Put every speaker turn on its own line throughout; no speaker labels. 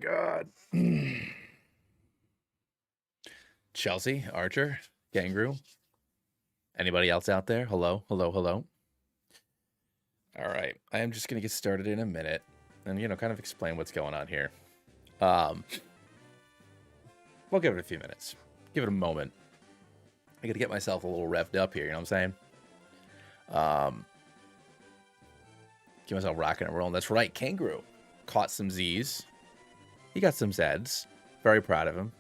God. Chelsea, Archer, Gangrel. Anybody else out there? Hello, hello, hello. All right. I am just going to get started in a minute and, kind of explain what's going on here. We'll give it a few minutes. Give it a moment. I got to get myself a little revved up here, you know what I'm saying? Get myself rocking and rolling. That's right, Kangaroo caught some Z's. He got some Z's. Very proud of him.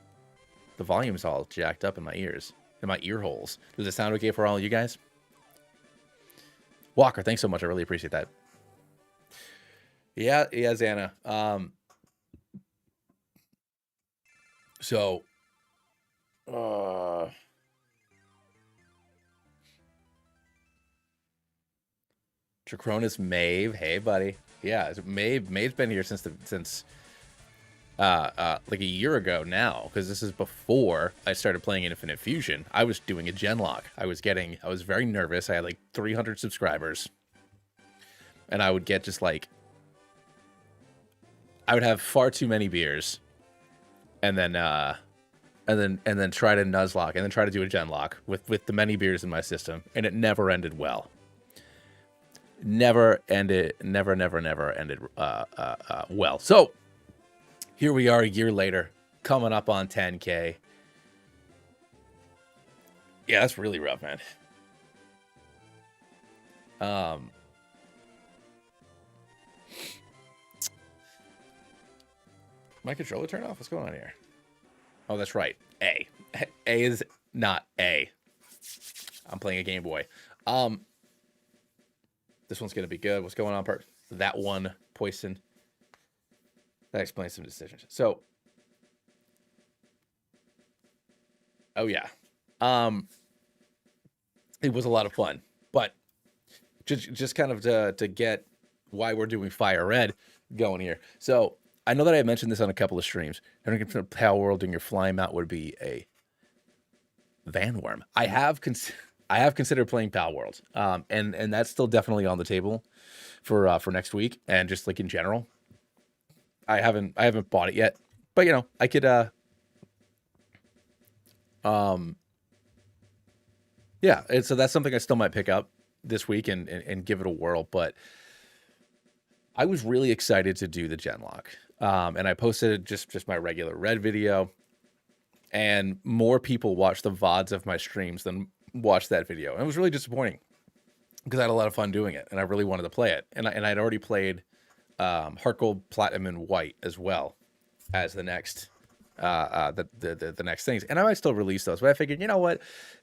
The volume's all jacked up in my ears, in my ear holes. Does it sound okay for all of you guys? Walker, thanks so much. I really appreciate that. Yeah, Xana. So, Trachronus Maeve. Hey, buddy. Yeah, Maeve's been here since like a year ago now, because this is before I started playing Infinite Fusion. I was doing a genlock. I was very nervous. I had like 300 subscribers, and I would get just like, I would have far too many beers, and then try to nuzlock, and then try to do a genlock with the many beers in my system, and it never ended well. Never ended well. So here we are a year later, coming up on 10K. Yeah, that's really rough, man. My controller turned off? What's going on here? Oh, that's right. A. A is not A. I'm playing a Game Boy. This one's going to be good. What's going on, Part? That one, Poison. That explains some decisions. So, oh yeah. It was a lot of fun, but just kind of to get why we're doing Fire Red going here. So I know that I mentioned this on a couple of streams. I think from Pal World and your flying mount would be a Van Worm. I have considered playing Pal World, and that's still definitely on the table for next week, and just like in general. I haven't bought it yet, but I could yeah, so that's something I still might pick up this week and give it a whirl. But I was really excited to do the genlock, and I posted just my regular red video, and more people watched the VODs of my streams than watched that video, and it was really disappointing because I had a lot of fun doing it, and I really wanted to play it, and I'd already played Heart Gold, Platinum, and White as well as the next the next things, and I might still release those. But I figured, you know what,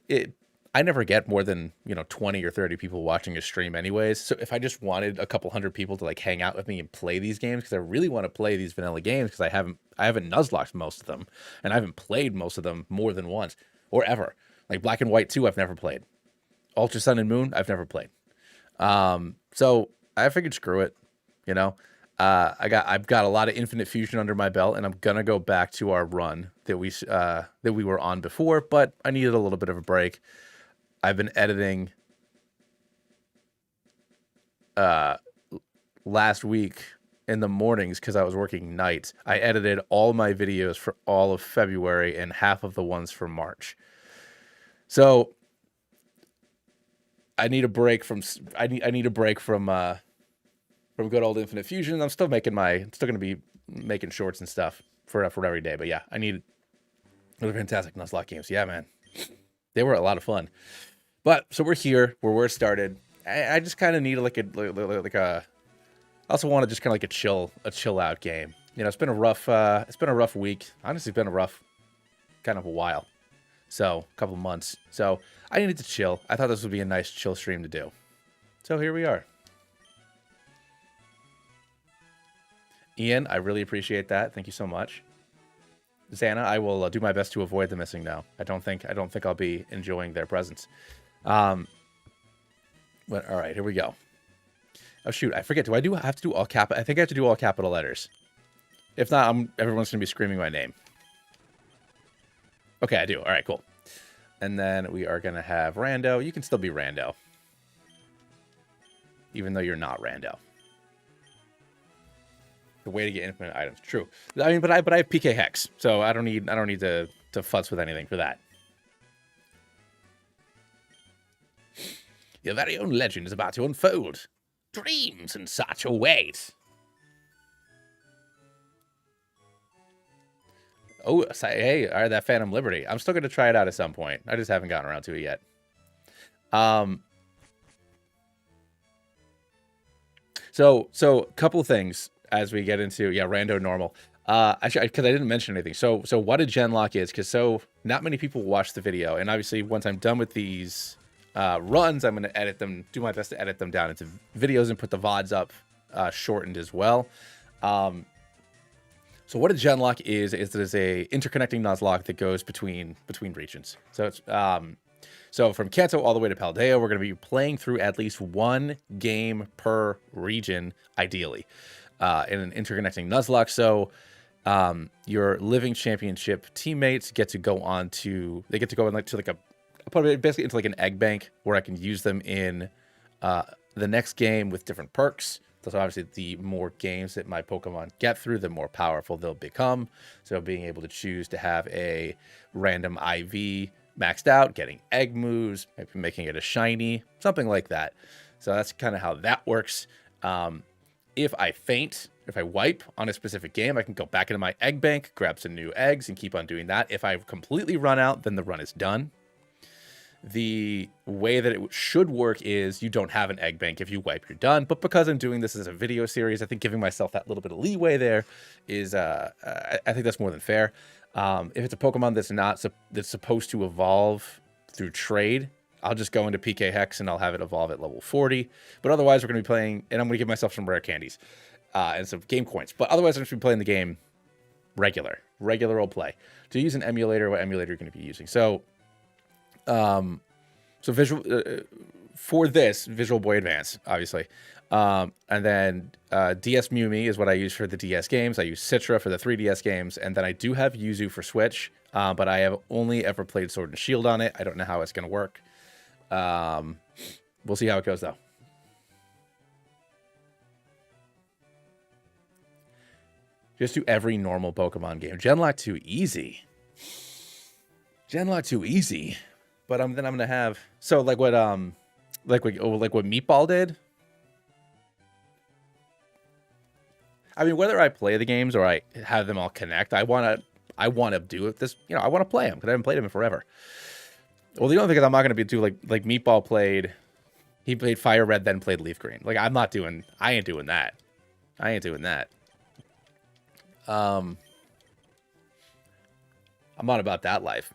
I never get more than 20 or 30 people watching a stream anyways. So if I just wanted a couple hundred people to like hang out with me and play these games, because I really want to play these vanilla games, because I haven't nuzlocked most of them, and I haven't played most of them more than once or ever. Like Black and White 2, I've never played. Ultra Sun and Moon, I've never played. So I figured, screw it. I've got a lot of Infinite Fusion under my belt, and I'm gonna go back to our run that we were on before, but I needed a little bit of a break. I've been editing last week in the mornings because I was working nights. I edited all my videos for all of February and half of the ones for March. So I need a break from good old Infinite Fusion. I'm still going to be making shorts and stuff for every day. But yeah, I need those fantastic Nuzlocking games. Yeah, man, they were a lot of fun. But so we're here where we're started. I just kind of need like a. I also want to just kind of like a chill out game. It's been a rough week. Honestly, it's been a rough kind of a while. So a couple months. So I needed to chill. I thought this would be a nice chill stream to do. So here we are. Ian, I really appreciate that. Thank you so much. Xana, I will do my best to avoid the missing now. I don't think I'll be enjoying their presence. But all right, here we go. Oh shoot, I forget. Do I have to do all capital? I think I have to do all capital letters. If not, everyone's gonna be screaming my name. Okay, I do. All right, cool. And then we are gonna have Rando. You can still be Rando, even though you're not Rando. The way to get infinite items. True. I mean, but I have PK Hex, so I don't need to futz with anything for that. Your very own legend is about to unfold. Dreams and such await. Oh, hey, all right, that Phantom Liberty. I'm still going to try it out at some point. I just haven't gotten around to it yet. So a couple things as we get into, rando normal. Actually, because I didn't mention anything. So what a genlock is, because not many people watch the video, and obviously once I'm done with these runs, I'm going to edit them, do my best to edit them down into videos and put the VODs up shortened as well. So what a genlock is it is a interconnecting nuzlock that goes between regions. So it's so from Kanto all the way to Paldea, we're going to be playing through at least one game per region, ideally, in an interconnecting nuzlock. So your living championship teammates get to go on to basically into like an egg bank where I can use them in the next game with different perks. So obviously, the more games that my Pokemon get through, the more powerful they'll become. So being able to choose to have a random IV maxed out, getting egg moves, maybe making it a shiny, something like that. So that's kind of how that works. If I faint, if I wipe on a specific game, I can go back into my egg bank, grab some new eggs, and keep on doing that. If I completely run out, then the run is done. The way that it should work is you don't have an egg bank. If you wipe, you're done. But because I'm doing this as a video series, I think giving myself that little bit of leeway there is, I think that's more than fair. If it's a Pokemon that's supposed to evolve through trade, I'll just go into PK Hex and I'll have it evolve at level 40. But otherwise, we're going to be playing, and I'm going to give myself some rare candies and some game coins. But otherwise, I'm just going to be playing the game regular old play. To use an emulator, what emulator you're going to be using? So visual for this Visual Boy Advance, obviously, and then DS Mumi is what I use for the DS games. I use Citra for the 3DS games, and then I do have Yuzu for Switch, but I have only ever played Sword and Shield on it. I don't know how it's going to work. We'll see how it goes, though. Just do every normal Pokemon game. Genlock too easy. Genlock too easy. But then I'm gonna have like what Meatball did. I mean, whether I play the games or I have them all connect, I wanna do it. This, I want to play them because I haven't played them in forever. Well, the only thing is I'm not gonna do like Meatball played. He played Fire Red, then played Leaf Green. Like I ain't doing that. I ain't doing that. I'm not about that life.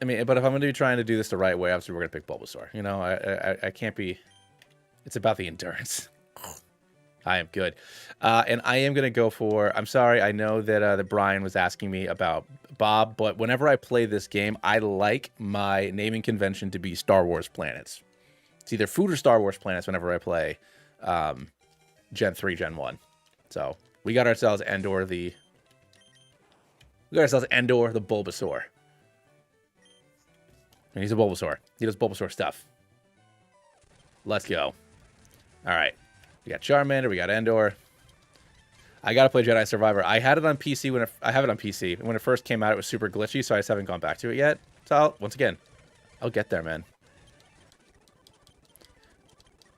I mean, but if I'm going to be trying to do this the right way, obviously we're going to pick Bulbasaur. I can't be... It's about the endurance. I am good. And I am going to go for... I'm sorry, I know that Brian was asking me about Bob, but whenever I play this game, I like my naming convention to be Star Wars planets. It's either food or Star Wars planets whenever I play Gen 3, Gen 1. So, we got ourselves Endor the Bulbasaur. And he's a Bulbasaur. He does Bulbasaur stuff. Let's go. All right. We got Charmander. We got Endor. I got to play Jedi Survivor. I had it on PC I have it on PC. When it first came out, it was super glitchy, so I just haven't gone back to it yet. So, once again, I'll get there, man.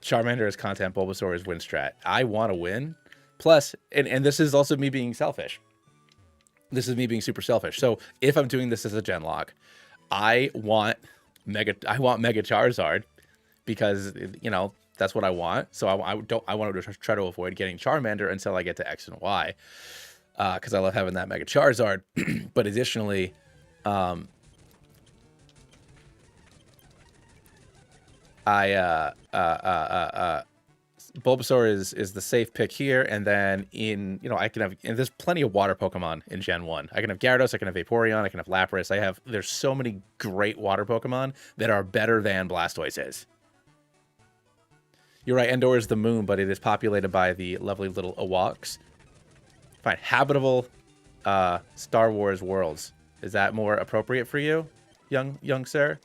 Charmander is content. Bulbasaur is win strat. I want to win. Plus, and this is also me being selfish. This is me being super selfish. So, if I'm doing this as a genlock, I want Mega Charizard because that's what I want. So I want to try to avoid getting Charmander until I get to X and Y, because I love having that Mega Charizard. But additionally, Bulbasaur is the safe pick here, and then I can have, and there's plenty of water Pokemon in Gen 1. I can have Gyarados, I can have Vaporeon, I can have Lapras. There's so many great water Pokemon that are better than Blastoise is. You're right, Endor is the moon, but it is populated by the lovely little Ewoks. Fine, habitable Star Wars worlds. Is that more appropriate for you, young sir?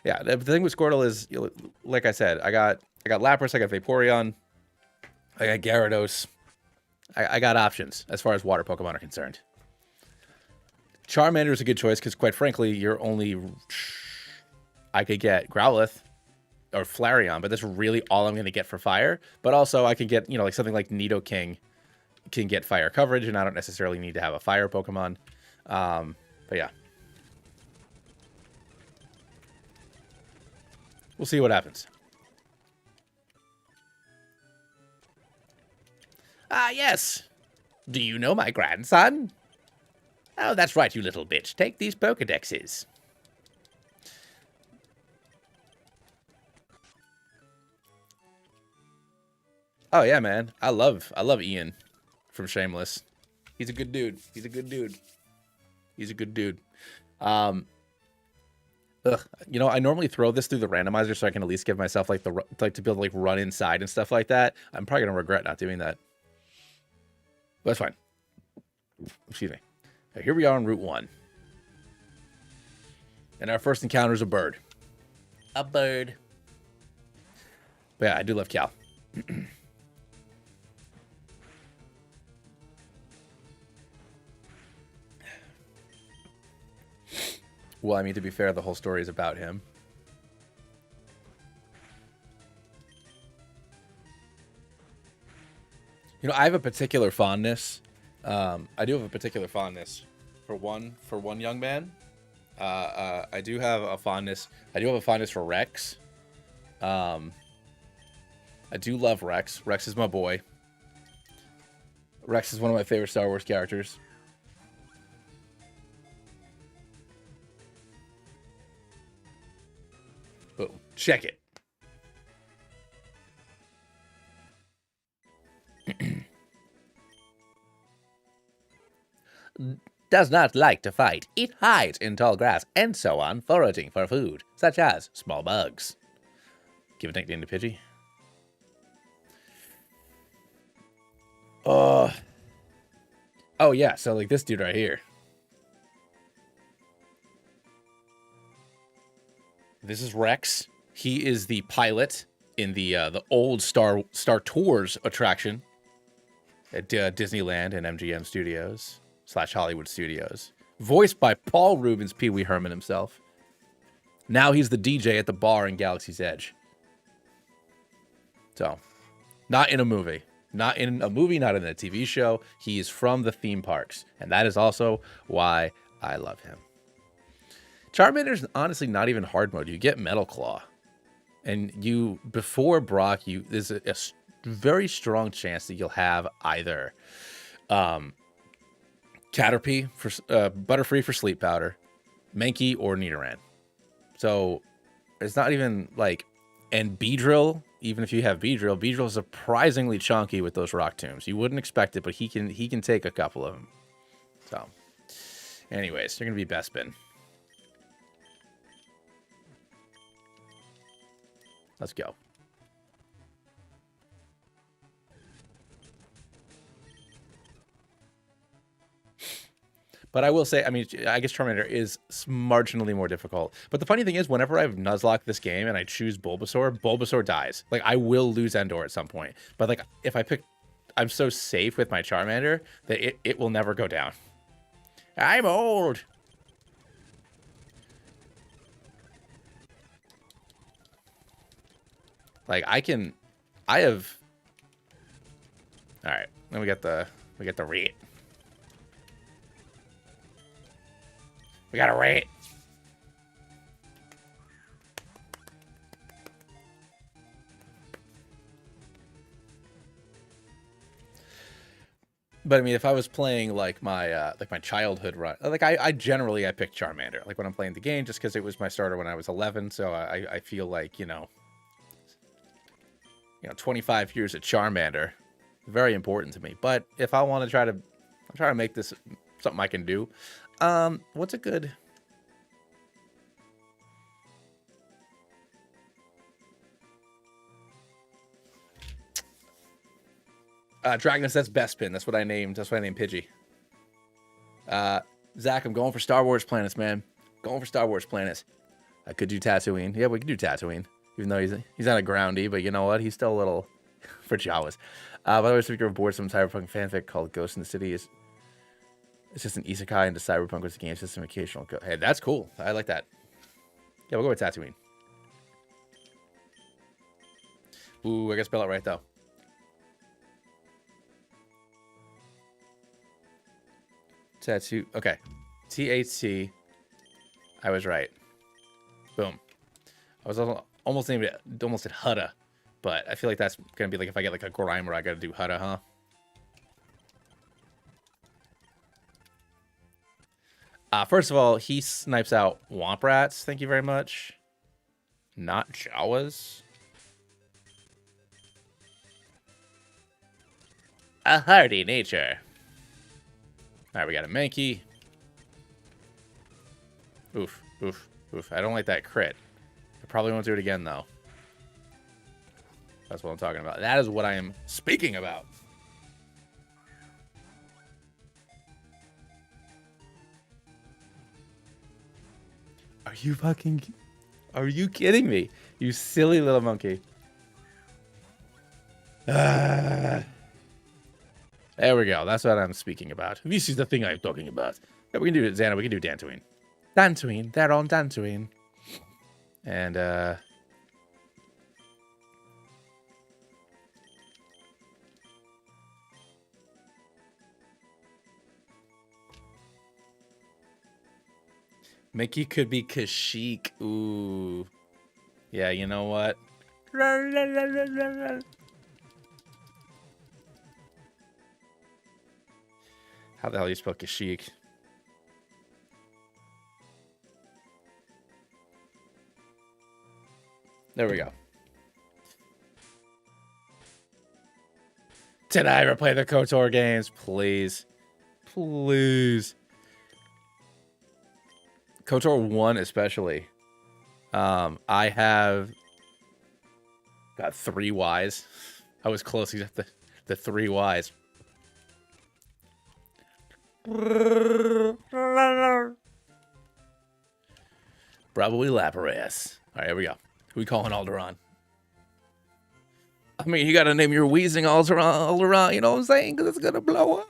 Yeah, the thing with Squirtle is, like I said, I got Lapras, I got Vaporeon, I got Gyarados. I got options as far as water Pokemon are concerned. Charmander is a good choice because, quite frankly, you're only... I could get Growlithe or Flareon, but that's really all I'm going to get for fire. But also, I could get, like something like Nidoking can get fire coverage, and I don't necessarily need to have a fire Pokemon. But yeah. We'll see what happens. Ah, yes. Do you know my grandson? Oh, that's right, you little bitch. Take these Pokedexes. Oh, yeah, man. I love Ian from Shameless. He's a good dude. He's a good dude. He's a good dude. I normally throw this through the randomizer so I can at least give myself like to be able to like run inside and stuff like that. I'm probably gonna regret not doing that. But that's fine. Excuse me. Okay, here we are on Route 1. And our first encounter is a bird. A bird. But yeah, I do love Cal. Well, I mean, to be fair, the whole story is about him. I have a particular fondness. I do have a particular fondness for one young man. I do have a fondness. I do have a fondness for Rex. I do love Rex. Rex is my boy. Rex is one of my favorite Star Wars characters. Boom. Check it. Does not like to fight. It hides in tall grass and so on, foraging for food, such as small bugs. Give a nickname to Pidgey. Oh yeah, so like this dude right here. This is Rex. He is the pilot in the old Star Tours attraction at Disneyland and MGM Studios / Hollywood Studios. Voiced by Paul Rubens, Pee Wee Herman himself. Now he's the DJ at the bar in Galaxy's Edge. So, not in a movie. Not in a movie, not in a TV show. He is from the theme parks. And that is also why I love him. Charmander's honestly not even hard mode. You get Metal Claw. And before Brock, there's a very strong chance that you'll have either Caterpie for Butterfree for Sleep Powder, Mankey, or Nidoran. So it's not even like, and Beedrill, even if you have Beedrill is surprisingly chunky with those Rock Tombs. You wouldn't expect it, but he can take a couple of them. So, anyways, they're gonna be Bespin. Let's go. But I will say, I mean, I guess Charmander is marginally more difficult. But the funny thing is, whenever I've Nuzlocked this game and I choose Bulbasaur dies. Like, I will lose Endor at some point. But, like, if I pick... I'm so safe with my Charmander that it will never go down. I'm old! Like, I have... Alright, then we got the rate. We got a rate. But I mean, if I was playing like my childhood run, like I generally pick Charmander. Like when I'm playing the game, just because it was my starter when I was 11. So I feel like 25 years at Charmander, very important to me. But if I want to try to make this something I can do. What's a good... Dragonus, that's Bespin. That's what I named Pidgey. Zach, I'm going for Star Wars planets, man. Going for Star Wars planets. I could do Tatooine. Yeah, we could do Tatooine. Even though he's not a groundy, but you know what? He's still a little for Jawas. By the way, speaking of board, some cyberpunk fanfic called Ghost in the City is it's just an isekai into cyberpunk with the game system occasional. Hey, that's cool. I like that. Yeah, we'll go with Tatooine. Ooh, I gotta spell it right though. Tattoo. Okay. T-A-T. I was right. Boom. I was almost named it, almost at Hutta, but I feel like that's gonna be like if I get like a Grimer, I gotta do Hutta, huh? First of all, he snipes out Womp Rats. Thank you very much. Not Jawas. A hardy nature. All right, we got a Mankey. Oof, oof, oof. I don't like that crit. I probably won't do it again, though. That's what I'm talking about. That is what I am speaking about. Are you fucking... Are you kidding me? You silly little monkey. There we go. That's what I'm speaking about. This is the thing I'm talking about. Yeah, we can do it, Xana. We can do Dantooine. Dantooine. They're on Dantooine. And, Mickey could be Kashyyyk. Ooh. Yeah, you know what? How the hell do you spell Kashyyyk? There we go. Did I ever play the KOTOR games? Please. Please. KOTOR 1 especially. I have got 3 Ys. I was close to the 3 Ys. Probably Lapras. All right, here we go. Who we calling Alderaan? I mean, you got to name your wheezing Alderaan, you know what I'm saying? Because it's going to blow up.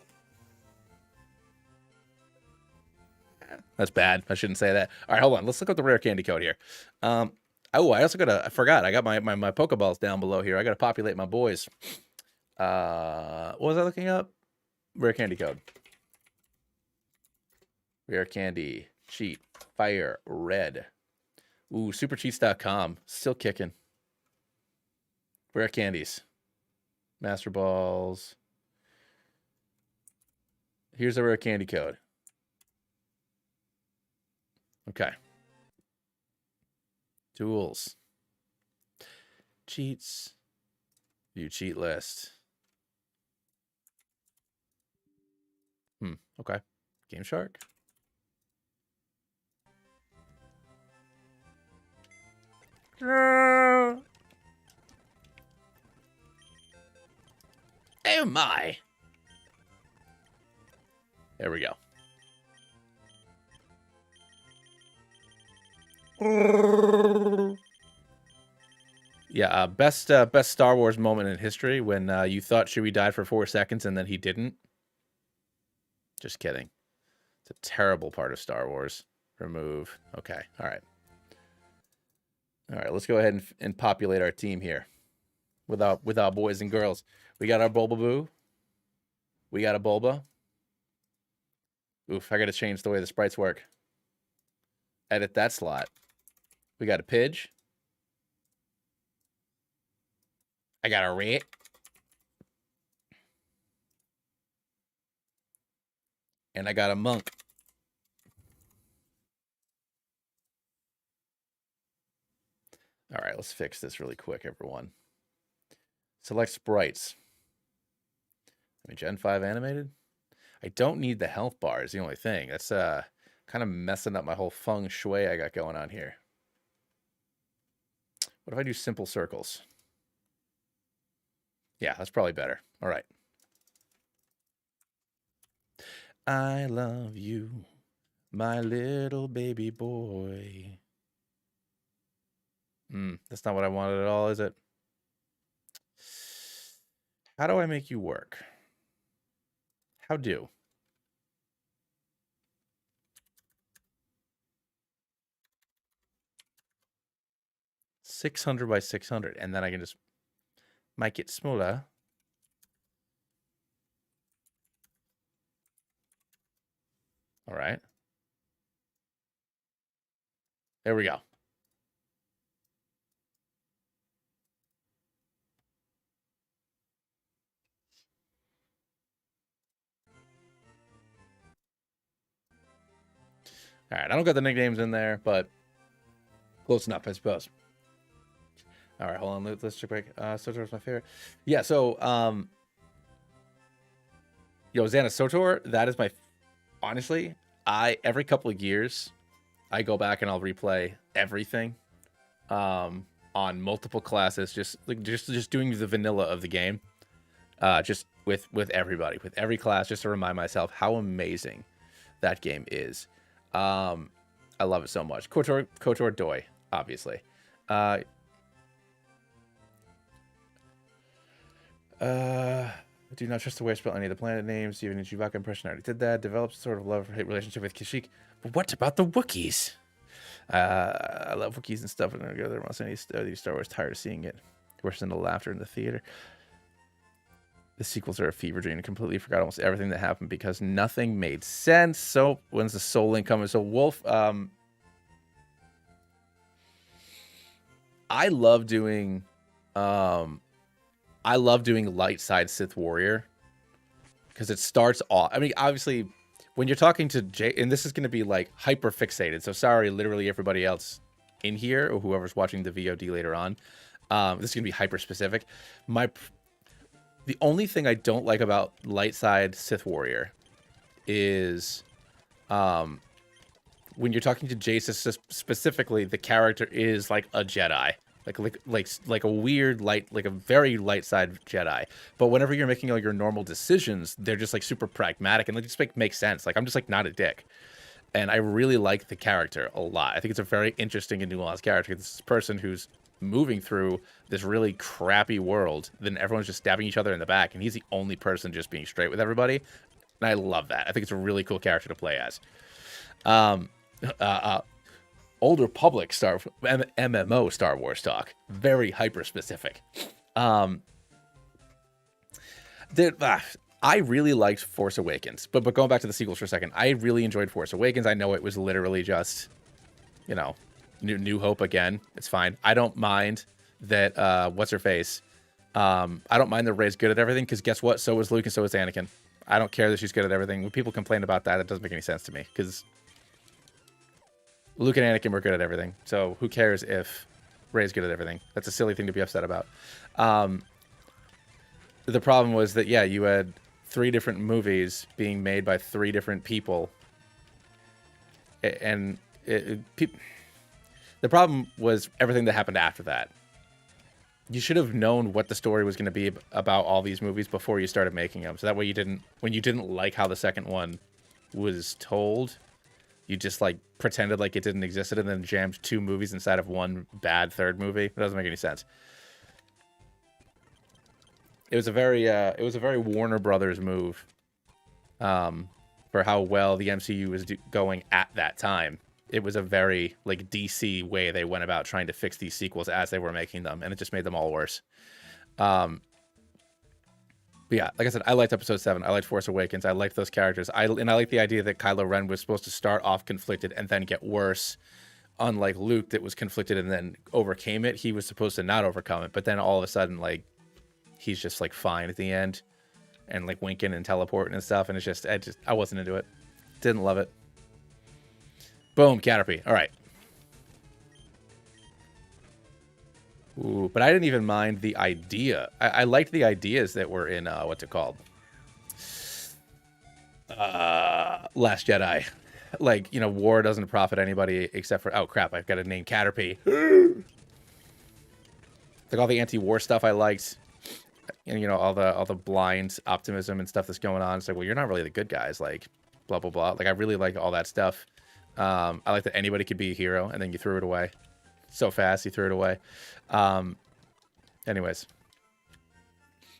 That's bad. I shouldn't say that. All right, hold on. Let's look up the rare candy code here. Oh, I also got I forgot. I got my Pokeballs down below here. I got to populate my boys. What was I looking up? Rare candy code. Rare candy. Cheat. Fire. Red. Ooh, supercheats.com. Still kicking. Rare candies. Master Balls. Here's a rare candy code. Okay. Duels. Cheats. View cheat list. Okay. Game Shark. Oh my. There we go. Yeah, best Star Wars moment in history when you thought Chewie died for 4 seconds and then he didn't. Just kidding. It's a terrible part of Star Wars. Remove. Okay. All right. All right. Let's go ahead and populate our team here with our boys and girls. We got our Bulbaboo. We got a Bulba. Oof, I got to change the way the sprites work. Edit that slot. We got a Pidge. I got a Rat. And I got a Monk. All right, let's fix this really quick, everyone. Select sprites. I mean, Gen 5 animated? I don't need the health bar is the only thing. That's kind of messing up my whole feng shui I got going on here. What if I do simple circles? Yeah, that's probably better. All right. I love you, my little baby boy. That's not what I wanted at all, is it? How do I make you work? How do? $600 by 600, and then I can just make it smaller. All right. There we go. All right, I don't got the nicknames in there, but close enough, I suppose. All right, hold on. Let's check back. Sotor's my favorite. Yeah, so, Xana Sotor, that is my, honestly, every couple of years, I go back and I'll replay everything, on multiple classes, just doing the vanilla of the game, just with everybody, with every class, just to remind myself how amazing that game is. I love it so much. KOTOR Doi, obviously. Do not trust the way I spell any of the planet names. Even in Chewbacca impression, I already did that. Developed sort of love-hate relationship with Kashyyyk. But what about the Wookiees? I love Wookiees and stuff. And I go there almost any Star Wars. Tired of seeing it. Worse than the laughter in the theater. The sequels are a fever dream. I completely forgot almost everything that happened because nothing made sense. So when's the Soul Link coming? So Wolf, I love doing light side Sith Warrior because it starts off. I mean, obviously, when you're talking to Jay, and this is going to be like hyper fixated. So sorry, literally everybody else in here or whoever's watching the VOD later on. This is going to be hyper specific. The only thing I don't like about light side Sith Warrior is when you're talking to Jace specifically, the character is like a Jedi. Like a weird light, like a very light side Jedi. But whenever you're making like your normal decisions, they're just like super pragmatic and they just make sense. Like I'm just like not a dick. And I really like the character a lot. I think it's a very interesting and nuanced character. This person who's moving through this really crappy world, then everyone's just stabbing each other in the back, and he's the only person just being straight with everybody. And I love that. I think it's a really cool character to play as. Old Republic MMO Star Wars talk. Very hyper specific. I really liked Force Awakens, but going back to the sequels for a second, I really enjoyed Force Awakens. I know it was literally just, you know, New Hope again. It's fine. I don't mind that. What's her face? I don't mind that Rey's good at everything because guess what? So is Luke and so is Anakin. I don't care that she's good at everything. When people complain about that, it doesn't make any sense to me because Luke and Anakin were good at everything. So who cares if Rey's good at everything? That's a silly thing to be upset about. The problem was that, yeah, you had 3 different movies being made by 3 different people. And the problem was everything that happened after that. You should have known what the story was going to be about all these movies before you started making them. So that way you didn't, when you didn't like how the second one was told, you just like pretended like it didn't exist and then jammed 2 movies inside of one bad third movie. It doesn't make any sense. It was a very Warner Brothers move for how well the MCU was going at that time. It was a very like DC way they went about trying to fix these sequels as they were making them, and it just made them all worse. But yeah, like I said, I liked Episode 7. I liked Force Awakens. I liked those characters. I like the idea that Kylo Ren was supposed to start off conflicted and then get worse. Unlike Luke, that was conflicted and then overcame it. He was supposed to not overcome it, but then all of a sudden, like, he's just like fine at the end, and like winking and teleporting and stuff. And it's just, I wasn't into it. Didn't love it. Boom, Caterpie. All right. Ooh, but I didn't even mind the idea. I liked the ideas that were in, what's it called? Last Jedi. Like, you know, war doesn't profit anybody except for, oh crap, I've got to name Caterpie. Like all the anti-war stuff I liked. And, you know, all the blind optimism and stuff that's going on. It's like, well, you're not really the good guys. Like, blah, blah, blah. Like, I really like all that stuff. I like that anybody could be a hero, and then you threw it away. so fast he threw it away. Anyways,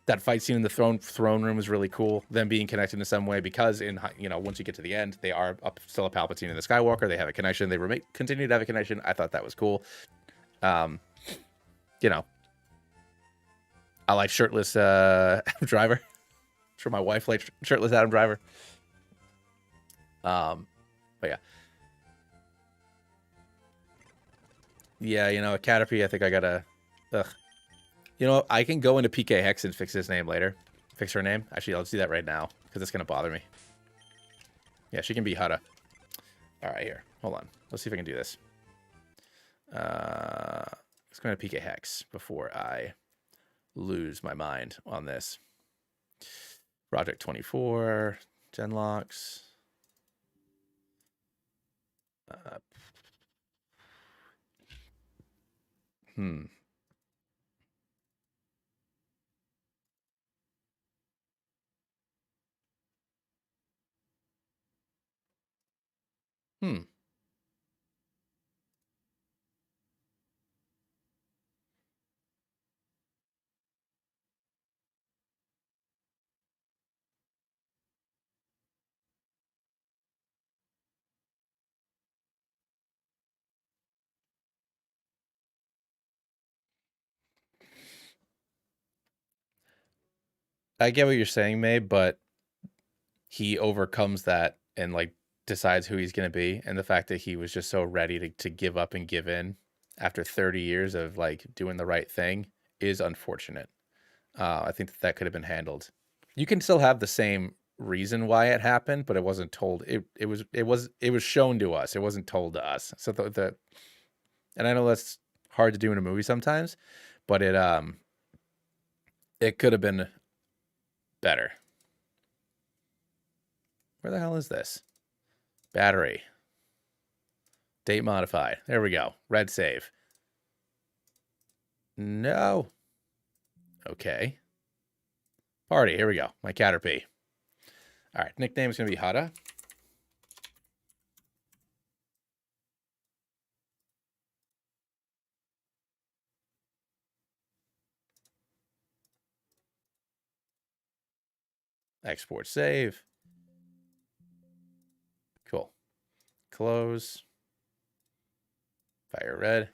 that fight scene in the throne room was really cool. Them being connected in some way, because once you get to the end, they are still a Palpatine and the Skywalker. They have a connection. They continue to have a connection. I thought that was cool. I like shirtless Adam Driver. I'm sure my wife likes shirtless Adam Driver. But yeah, a Caterpie. I think I gotta. Ugh. I can go into PK Hex and fix his name later. Fix her name. Actually, I'll do that right now because it's gonna bother me. Yeah, she can be Hutta. All right, here. Hold on. Let's see if I can do this. Let's go into PK Hex before I lose my mind on this. Project 24, genlocks. Hmm. I get what you're saying, May, but he overcomes that and decides who he's going to be. And the fact that he was just so ready to give up and give in after 30 years of doing the right thing is unfortunate. I think that could have been handled. You can still have the same reason why it happened, but it wasn't told. It was shown to us. It wasn't told to us. So and I know that's hard to do in a movie sometimes, but it could have been better. Where the hell is this? Battery. Date modified. There we go. Red save. No. Okay. Party. Here we go. My Caterpie. All right. Nickname is going to be Hutta. Export save. Cool. Close. Fire red.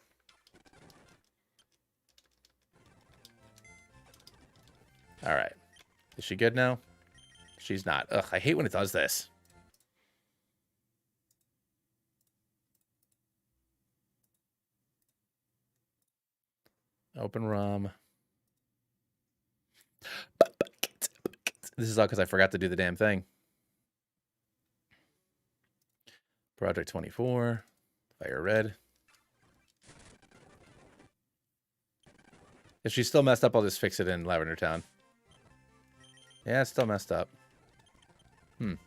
All right. Is she good now? She's not. Ugh, I hate when it does this. Open ROM. This is all because I forgot to do the damn thing. Project 24. Fire red. If she's still messed up, I'll just fix it in Lavender Town. Yeah, it's still messed up. Open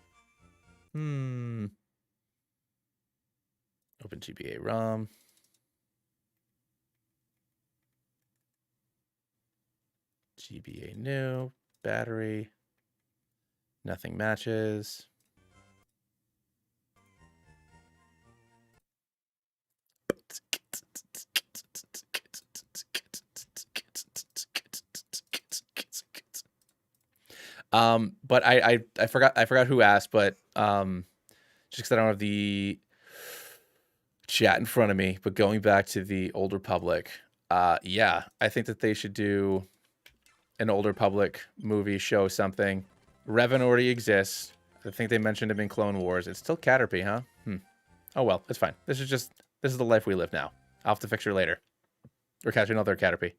GBA ROM. GBA new. Battery. Nothing matches. But I forgot who asked, but just because I don't have the chat in front of me, but going back to the Old Republic, yeah, I think that they should do an Old Republic movie, show something. Revan already exists. I think they mentioned him in Clone Wars. It's still Caterpie, huh? Oh well, it's fine. This is the life we live now. I'll have to fix her later. Or catch another Caterpie.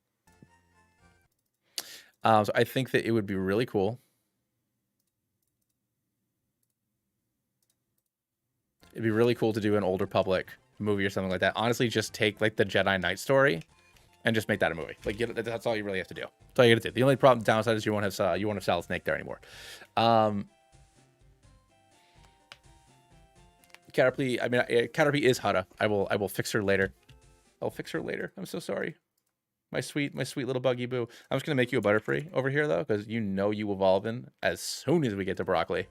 So I think that it would be really cool. It'd be really cool to do an Old Republic movie or something like that. Honestly, just take the Jedi Knight story and just make that a movie. That's all you really have to do. That's all you got to do. The only downside is you won't have Solid Snake there anymore. Caterpie. I mean, Caterpie is Hutta. I will fix her later. I'll fix her later. I'm so sorry. My sweet little buggy boo. I'm just gonna make you a Butterfree over here though, because you evolve in as soon as we get to Broccoli.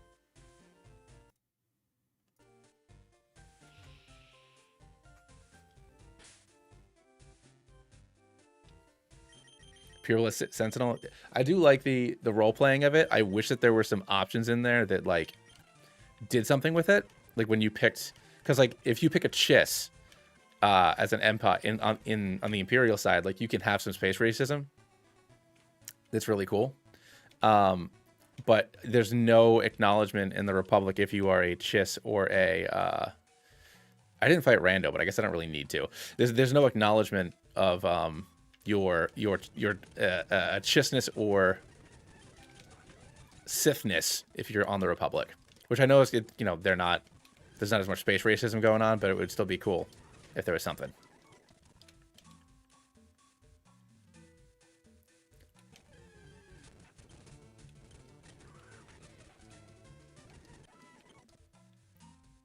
Peerless Sentinel. I do like the role playing of it. I wish that there were some options in there that like did something with it. Like when you picked, because like if you pick a Chiss as an empire on the Imperial side, like you can have some space racism. That's really cool. But there's no acknowledgement in the Republic if you are a Chiss or a. I didn't fight Rando, but I guess I don't really need to. There's no acknowledgement of your Chissness or Sithness if you're on the Republic, which I know is, you know, they're not. There's not as much space racism going on, but it would still be cool if there was something.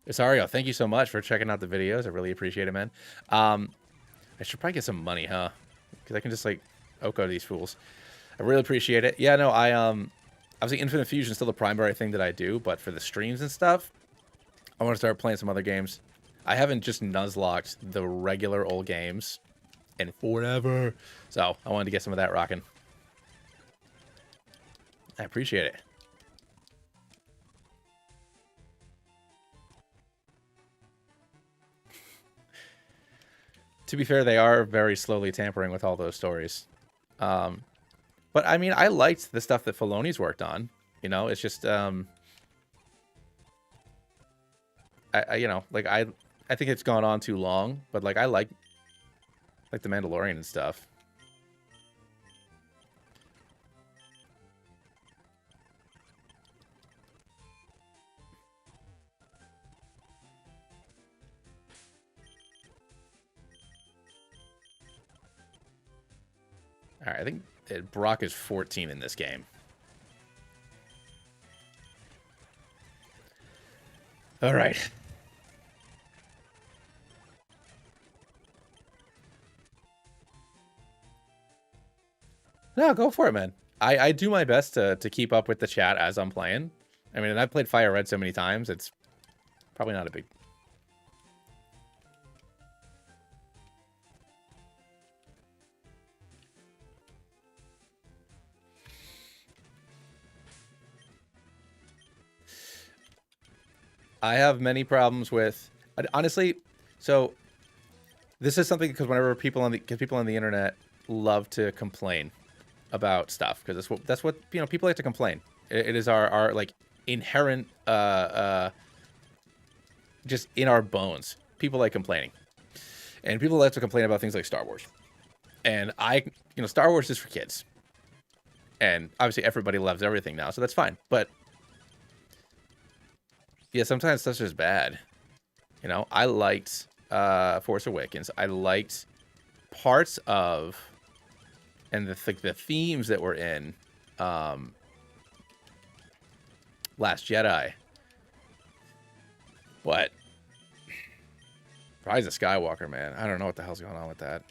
Isario, thank you so much for checking out the videos. I really appreciate it, man. I should probably get some money, huh? Because I can just, like, Oko these fools. I really appreciate it. Yeah, no, obviously Infinite Fusion is still the primary thing that I do, but for the streams and stuff, I want to start playing some other games. I haven't just nuzlocked the regular old games in forever. So I wanted to get some of that rocking. I appreciate it. To be fair, they are very slowly tampering with all those stories. But I mean, I liked the stuff that Filoni's worked on. You know, it's just, you know, like I think it's gone on too long. But like, I like the Mandalorian and stuff. All right, I think Brock is 14 in this game. All right. No, go for it, man. I do my best to keep up with the chat as I'm playing. I mean, and I've played Fire Red so many times, it's probably not a big... I have many problems with, honestly. So this is something because whenever people on the internet love to complain about stuff, because that's what you know, people like to complain. It is our like inherent just in our bones. People like complaining, and people like to complain about things like Star Wars. And you know, Star Wars is for kids, and obviously everybody loves everything now, so that's fine. But yeah, sometimes stuff's just bad. You know, I liked Force Awakens. I liked parts of and the themes that were in Last Jedi. But Rise of Skywalker, man, I don't know what the hell's going on with that.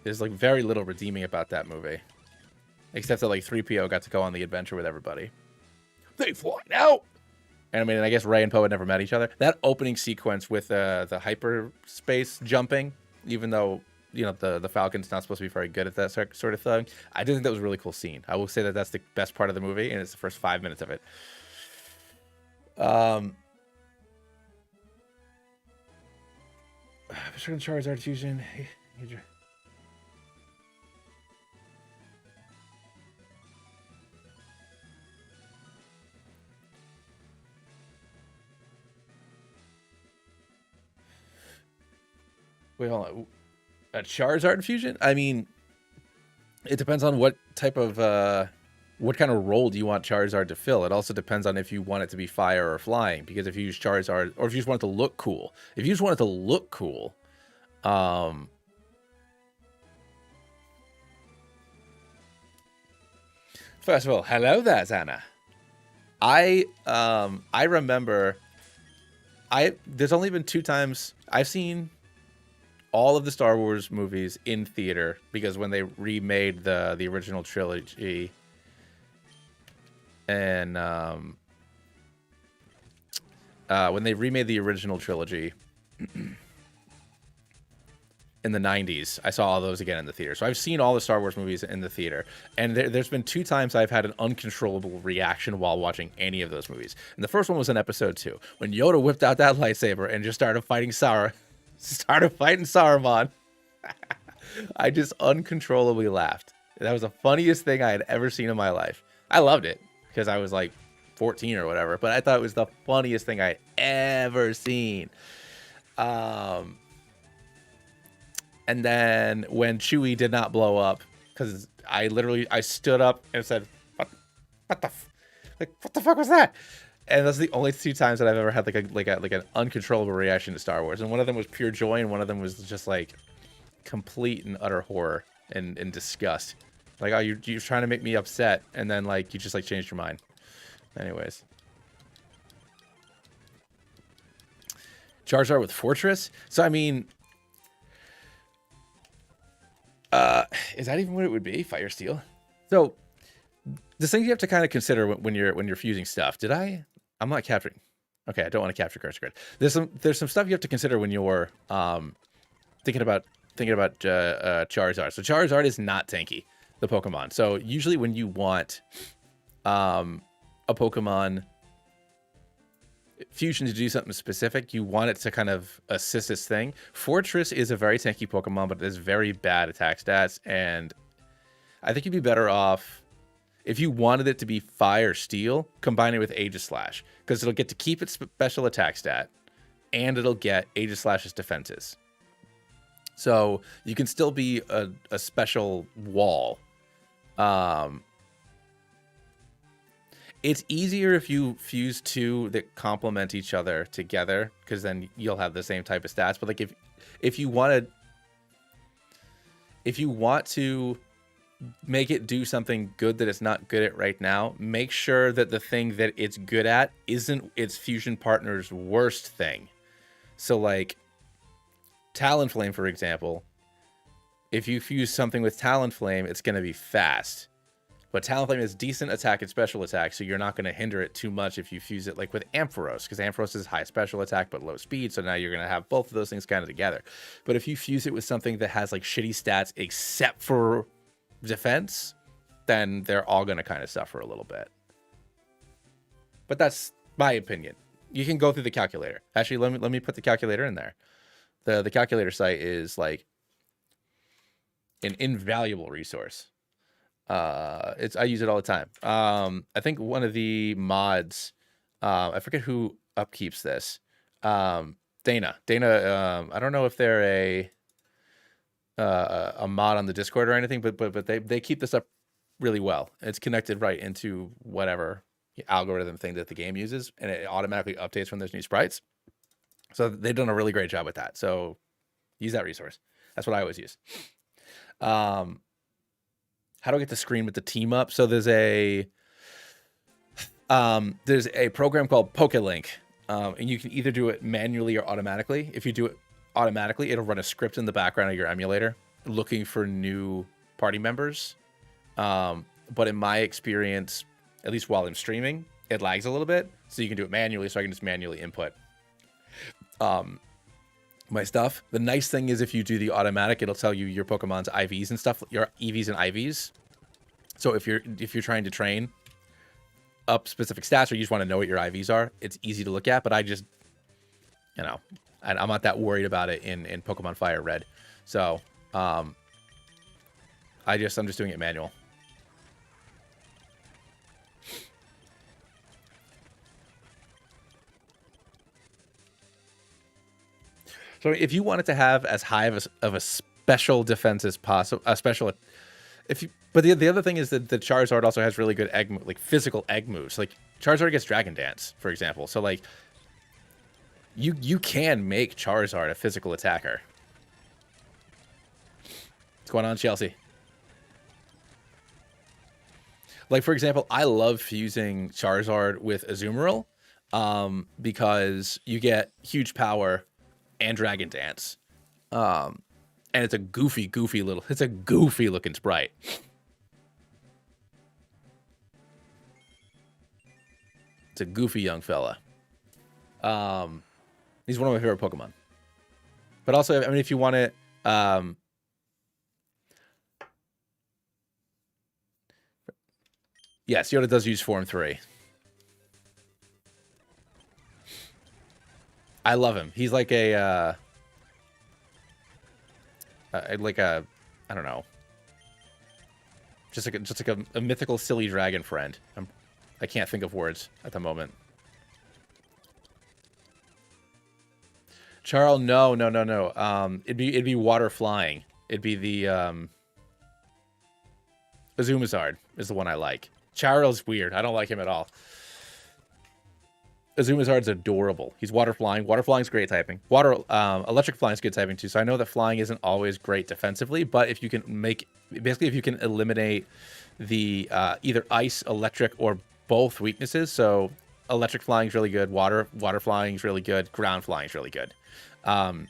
There's like very little redeeming about that movie. Except that like 3PO got to go on the adventure with everybody. They fly out! And I mean, I guess Rey and Poe had never met each other. That opening sequence with the hyperspace jumping, even though, you know, the Falcon's not supposed to be very good at that sort of thing, I did think that was a really cool scene. I will say that that's the best part of the movie, and it's the first 5 minutes of it. Certain Charizard fusion. Wait, hold on. A Charizard fusion? I mean, it depends on what type of, what kind of role do you want Charizard to fill? It also depends on if you want it to be fire or flying, because if you use Charizard, or if you just want it to look cool. If you just want it to look cool, first of all, hello there, Xana. I remember, there's only been 2 times I've seen all of the Star Wars movies in theater, because when they remade the original trilogy, and when they remade the original trilogy, in the 90s. I saw all those again in the theater. So I've seen all the Star Wars movies in the theater. And there's been 2 times I've had an uncontrollable reaction while watching any of those movies. And the first one was in episode 2, when Yoda whipped out that lightsaber and just started fighting Saruman. I just uncontrollably laughed. That was the funniest thing I had ever seen in my life. I loved it because I was like 14 or whatever, but I thought it was the funniest thing I had ever seen. And then when Chewie did not blow up, because I stood up and said, what the fuck was that? And that's the only 2 times that I've ever had like an uncontrollable reaction to Star Wars. And one of them was pure joy, and one of them was just like complete and utter horror and disgust. Like, oh, you're trying to make me upset, and then like you just like changed your mind. Anyways, Jar Jar with Fortress. So I mean, is that even what it would be? Fire Steel. So there's things you have to kind of consider when you're fusing stuff. I'm not capturing. Okay, I don't want to capture cursor grid. There's some stuff you have to consider when you're thinking about Charizard. So Charizard is not tanky, the Pokemon. So usually when you want a Pokemon fusion to do something specific, you want it to kind of assist this thing. Fortress is a very tanky Pokemon, but it has very bad attack stats, and I think you'd be better off if you wanted it to be Fire Steel, combine it with Aegislash, because it'll get to keep its special attack stat, and it'll get Aegislash's defenses. So you can still be a special wall. It's easier if you fuse 2 that complement each other together, because then you'll have the same type of stats. But like if you want to make it do something good that it's not good at right now, make sure that the thing that it's good at isn't its fusion partner's worst thing. So like Talonflame, for example, if you fuse something with Talonflame, it's going to be fast. But Talonflame has decent attack and special attack, so you're not going to hinder it too much if you fuse it like with Ampharos, because Ampharos is high special attack but low speed, so now you're going to have both of those things kind of together. But if you fuse it with something that has like shitty stats except for defense, then they're all going to kind of suffer a little bit. But that's my opinion. You can go through the calculator. Actually, let me put the calculator in there. The calculator site is like an invaluable resource. I use it all the time. I think one of the mods, I forget who upkeeps this. Dana, I don't know if they're a mod on the Discord or anything, but they keep this up really well. It's connected right into whatever algorithm thing that the game uses, and it automatically updates when there's new sprites. So they've done a really great job with that. So use that resource. That's what I always use. How do I get the screen with the team up? So there's a program called PokeLink, and you can either do it manually or automatically. If you do it automatically, it'll run a script in the background of your emulator looking for new party members. But in my experience, at least while I'm streaming, it lags a little bit. So you can do it manually, so I can just manually input my stuff. The nice thing is if you do the automatic, it'll tell you your Pokemon's IVs and stuff, your EVs and IVs. So if you're trying to train up specific stats, or you just want to know what your IVs are, it's easy to look at. But I just, I'm not that worried about it in Pokemon Fire Red. So I'm just doing it manual. So if you want it to have as high of a special defense as possible, but the other thing is that the Charizard also has really good physical egg moves. Like Charizard gets Dragon Dance, for example. So like you can make Charizard a physical attacker. What's going on, Chelsea? Like, for example, I love fusing Charizard with Azumarill because you get huge power and Dragon Dance. And it's a goofy looking sprite. It's a goofy young fella. He's one of my favorite Pokemon. But also, I mean, if you want it Um, yes, Yoda does use Form 3. I love him. He's like a, I don't know, just like a mythical silly dragon friend. I can't think of words at the moment. Charl, no. It'd be water flying. It'd be the Azumazard is the one I like. Charl's weird. I don't like him at all. Azumazard's adorable. He's water flying. Water flying's great typing. Electric flying's good typing too. So I know that flying isn't always great defensively, but if you can if you can eliminate the either ice, electric, or both weaknesses. So electric flying's really good. Water flying's really good. Ground flying's really good. So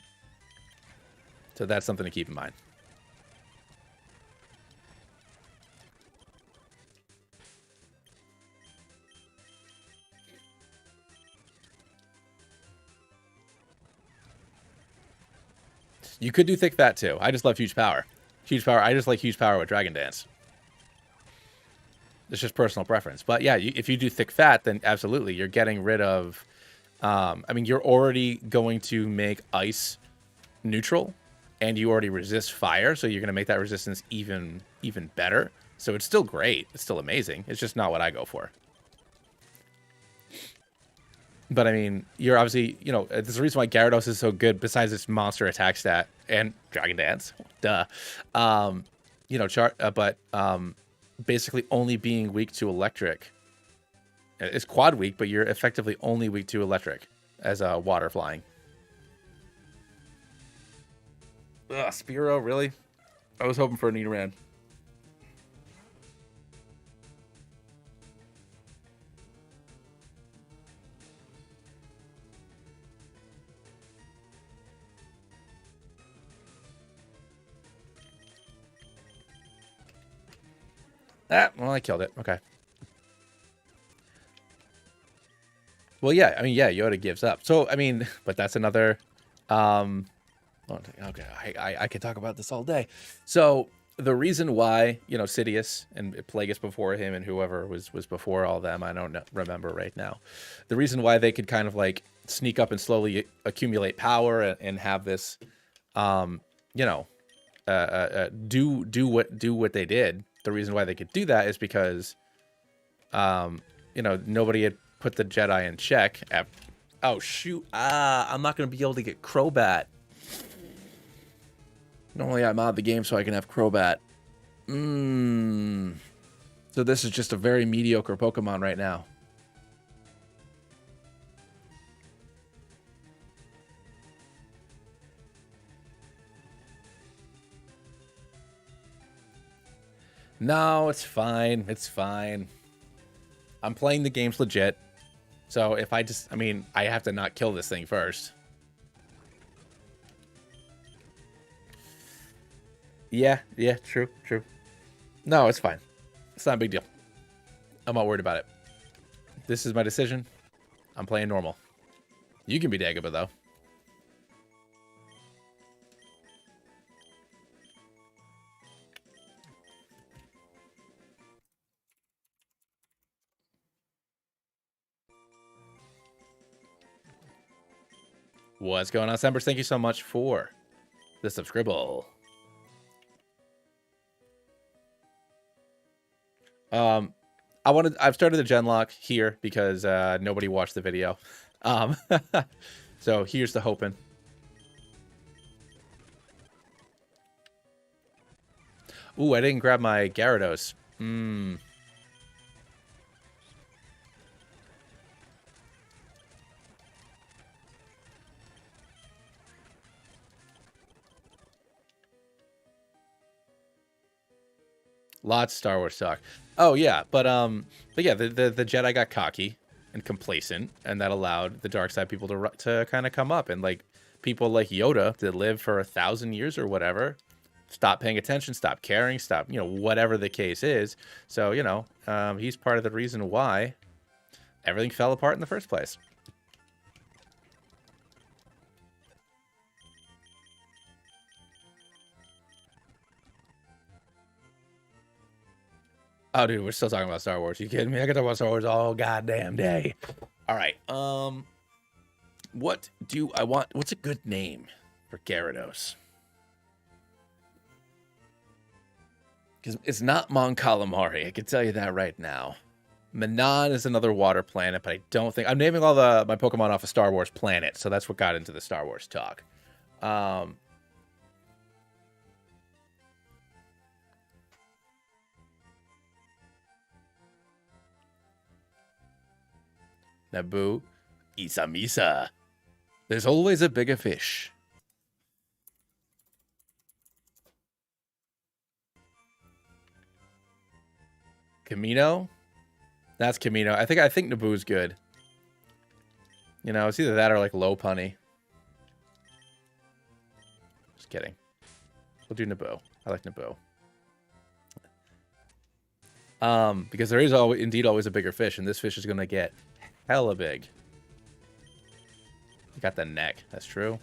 that's something to keep in mind. You could do thick fat too. I just love huge power. Huge power. I just like huge power with Dragon Dance. It's just personal preference. But yeah, if you do thick fat, then absolutely, you're getting rid of... I mean, you're already going to make ice neutral, and you already resist fire, so you're going to make that resistance even better. So it's still great. It's still amazing. It's just not what I go for. But I mean, you're obviously, you know, there's a reason why Gyarados is so good besides its monster attack stat and Dragon Dance. Duh. You know, basically only being weak to electric. It's quad weak, but you're effectively only weak to electric as a water flying. Ugh, Spearow, really? I was hoping for a Nidoran. Well, I killed it. Okay. Well, yeah. I mean, yeah, Yoda gives up. So, I mean, but that's another... okay, I could talk about this all day. So, the reason why, you know, Sidious and Plagueis before him and whoever was before all them, I don't remember right now. The reason why they could kind of, like, sneak up and slowly accumulate power and have this, you know, do what they did. The reason why they could do that is because, you know, nobody had put the Jedi in check. Oh, shoot. I'm not going to be able to get Crobat. Normally I mod the game so I can have Crobat. So this is just a very mediocre Pokemon right now. No, it's fine. It's fine. I'm playing the games legit. So if I mean, I have to not kill this thing first. Yeah, true. No, it's fine. It's not a big deal. I'm not worried about it. This is my decision. I'm playing normal. You can be Dagobah, though. What's going on, Sembers? Thank you so much for the subscribble. I've started the genlock here because nobody watched the video. So here's the hoping. Ooh, I didn't grab my Gyarados. Lots of Star Wars talk. Oh yeah, but yeah, the Jedi got cocky and complacent, and that allowed the dark side people to kind of come up, and like people like Yoda that lived for 1,000 years or whatever, stop paying attention, stop caring, stop, you know, whatever the case is. So, you know, he's part of the reason why everything fell apart in the first place. Oh, dude, we're still talking about Star Wars. You kidding me? I can talk about Star Wars all goddamn day. All right. What do I want? What's a good name for Gyarados? Because it's not Mon Calamari. I can tell you that right now. Manon is another water planet, but I don't think... I'm naming all my Pokemon off of Star Wars planet, so that's what got into the Star Wars talk. Naboo, Isamisa. There's always a bigger fish. Camino? That's Camino. I think Naboo's good. You know, it's either that or like low punny. Just kidding. We'll do Naboo. I like Naboo. Because there is indeed always a bigger fish, and this fish is gonna get hella big. You got the neck. That's true.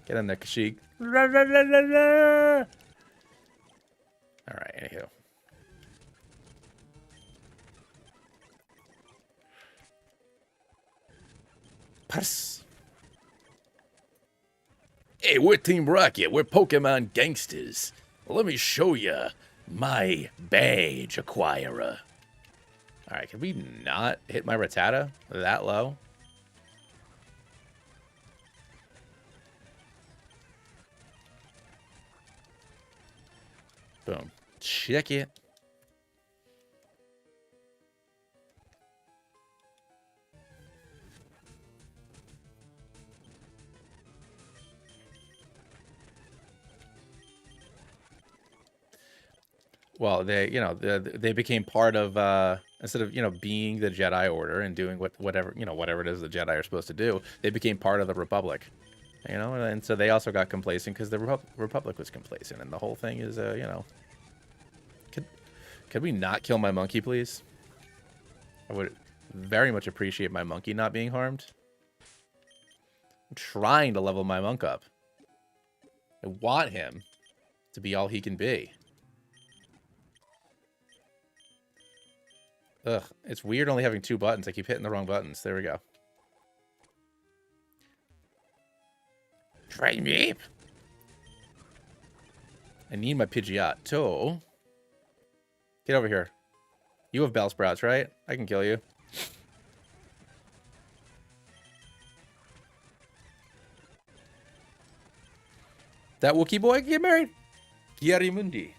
Get in there, Kashyyyk. Alright, anywho. Pass. Hey, we're Team Rocket. We're Pokemon gangsters. Well, let me show you my badge acquirer. Alright, can we not hit my Rattata that low? Boom. Check it. Well, they became part of instead of being the Jedi Order and doing whatever it is the Jedi are supposed to do, they became part of the Republic. And so they also got complacent because the Republic was complacent, and the whole thing is Could we not kill my monkey, please? I would very much appreciate my monkey not being harmed. I'm trying to level my monk up. I want him to be all he can be. Ugh, it's weird only having 2 buttons. I keep hitting the wrong buttons. There we go. Try me. I need my Pidgeot too. Get over here. You have Bellsprouts, right? I can kill you. That Wookiee boy can get married? Kiarimundi.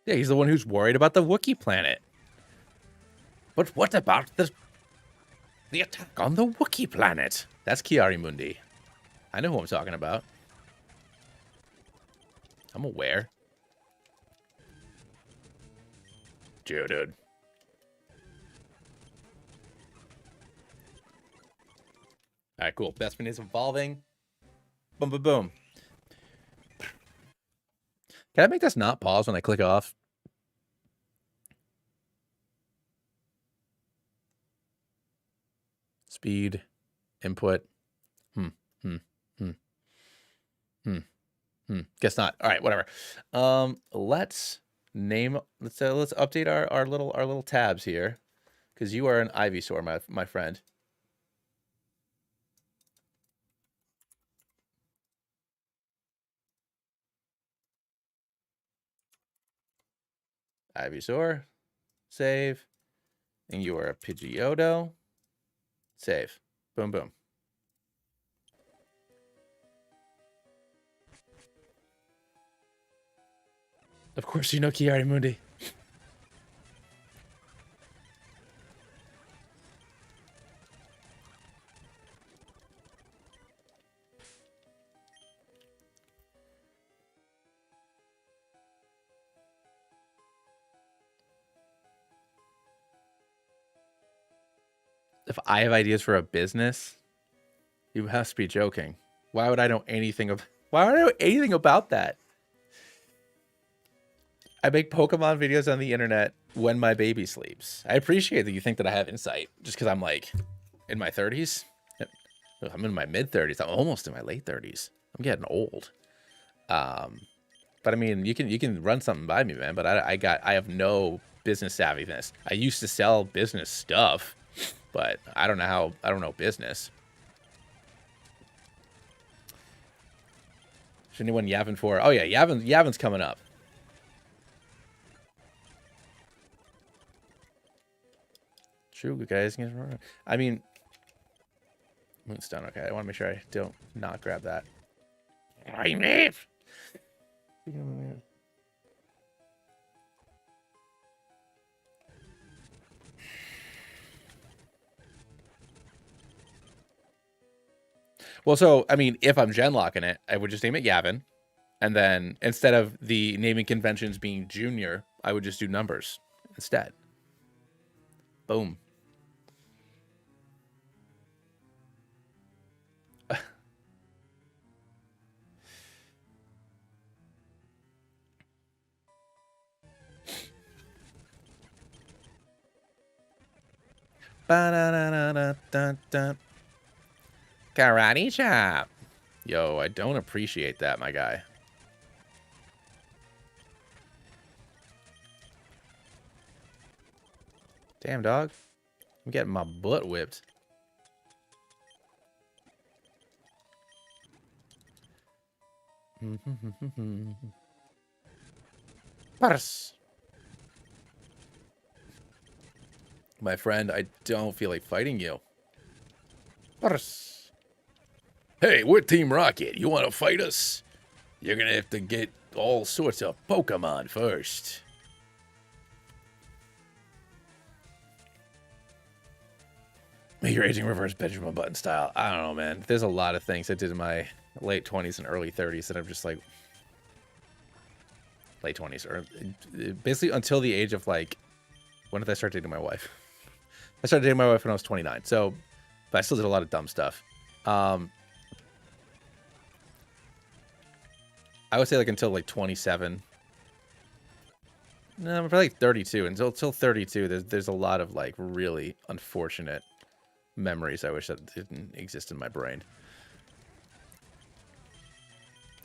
Yeah, he's the one who's worried about the Wookiee planet. But what about the attack on the Wookiee planet? That's Kiarimundi. I know who I'm talking about. I'm aware. Dude. Alright, cool. Bespin is evolving. Boom, boom, boom. Can I make this not pause when I click off? Speed. Input. Guess not. All right, whatever. Let's update our little tabs here, because you are an Ivysaur, my friend. Ivysaur, save, and you are a Pidgeotto, save. Boom, boom. Of course you know Kiarimundi. If I have ideas for a business, you must be joking. Why would I know anything about that? I make Pokemon videos on the internet when my baby sleeps. I appreciate that you think that I have insight just because I'm like in my 30s. I'm in my mid 30s. I'm almost in my late 30s. I'm getting old. But I mean, you can run something by me, man. But I have no business savviness. I used to sell business stuff, but I don't know business. Is anyone yapping for? Oh yeah, Yavin's coming up. True, guys. I mean, Moonstone. Okay, I want to make sure I don't not grab that. I live. Well, so I mean, if I'm genlocking it, I would just name it Yavin, and then instead of the naming conventions being junior, I would just do numbers instead. Boom. Karate chop. Yo, I don't appreciate that, my guy. Damn, dog. I'm getting my butt whipped. Purse. My friend, I don't feel like fighting you. Purse. Hey, we're Team Rocket. You want to fight us? You're going to have to get all sorts of Pokemon first. Make your aging reverse Benjamin Button style. I don't know, man. There's a lot of things I did in my late 20s and early 30s that I'm just like... Late 20s. Or basically until the age of like... When did I start dating my wife? I started dating my wife when I was 29. So... But I still did a lot of dumb stuff. I would say like until like 27. No, probably like 32. Until 32, there's a lot of like really unfortunate memories I wish that didn't exist in my brain.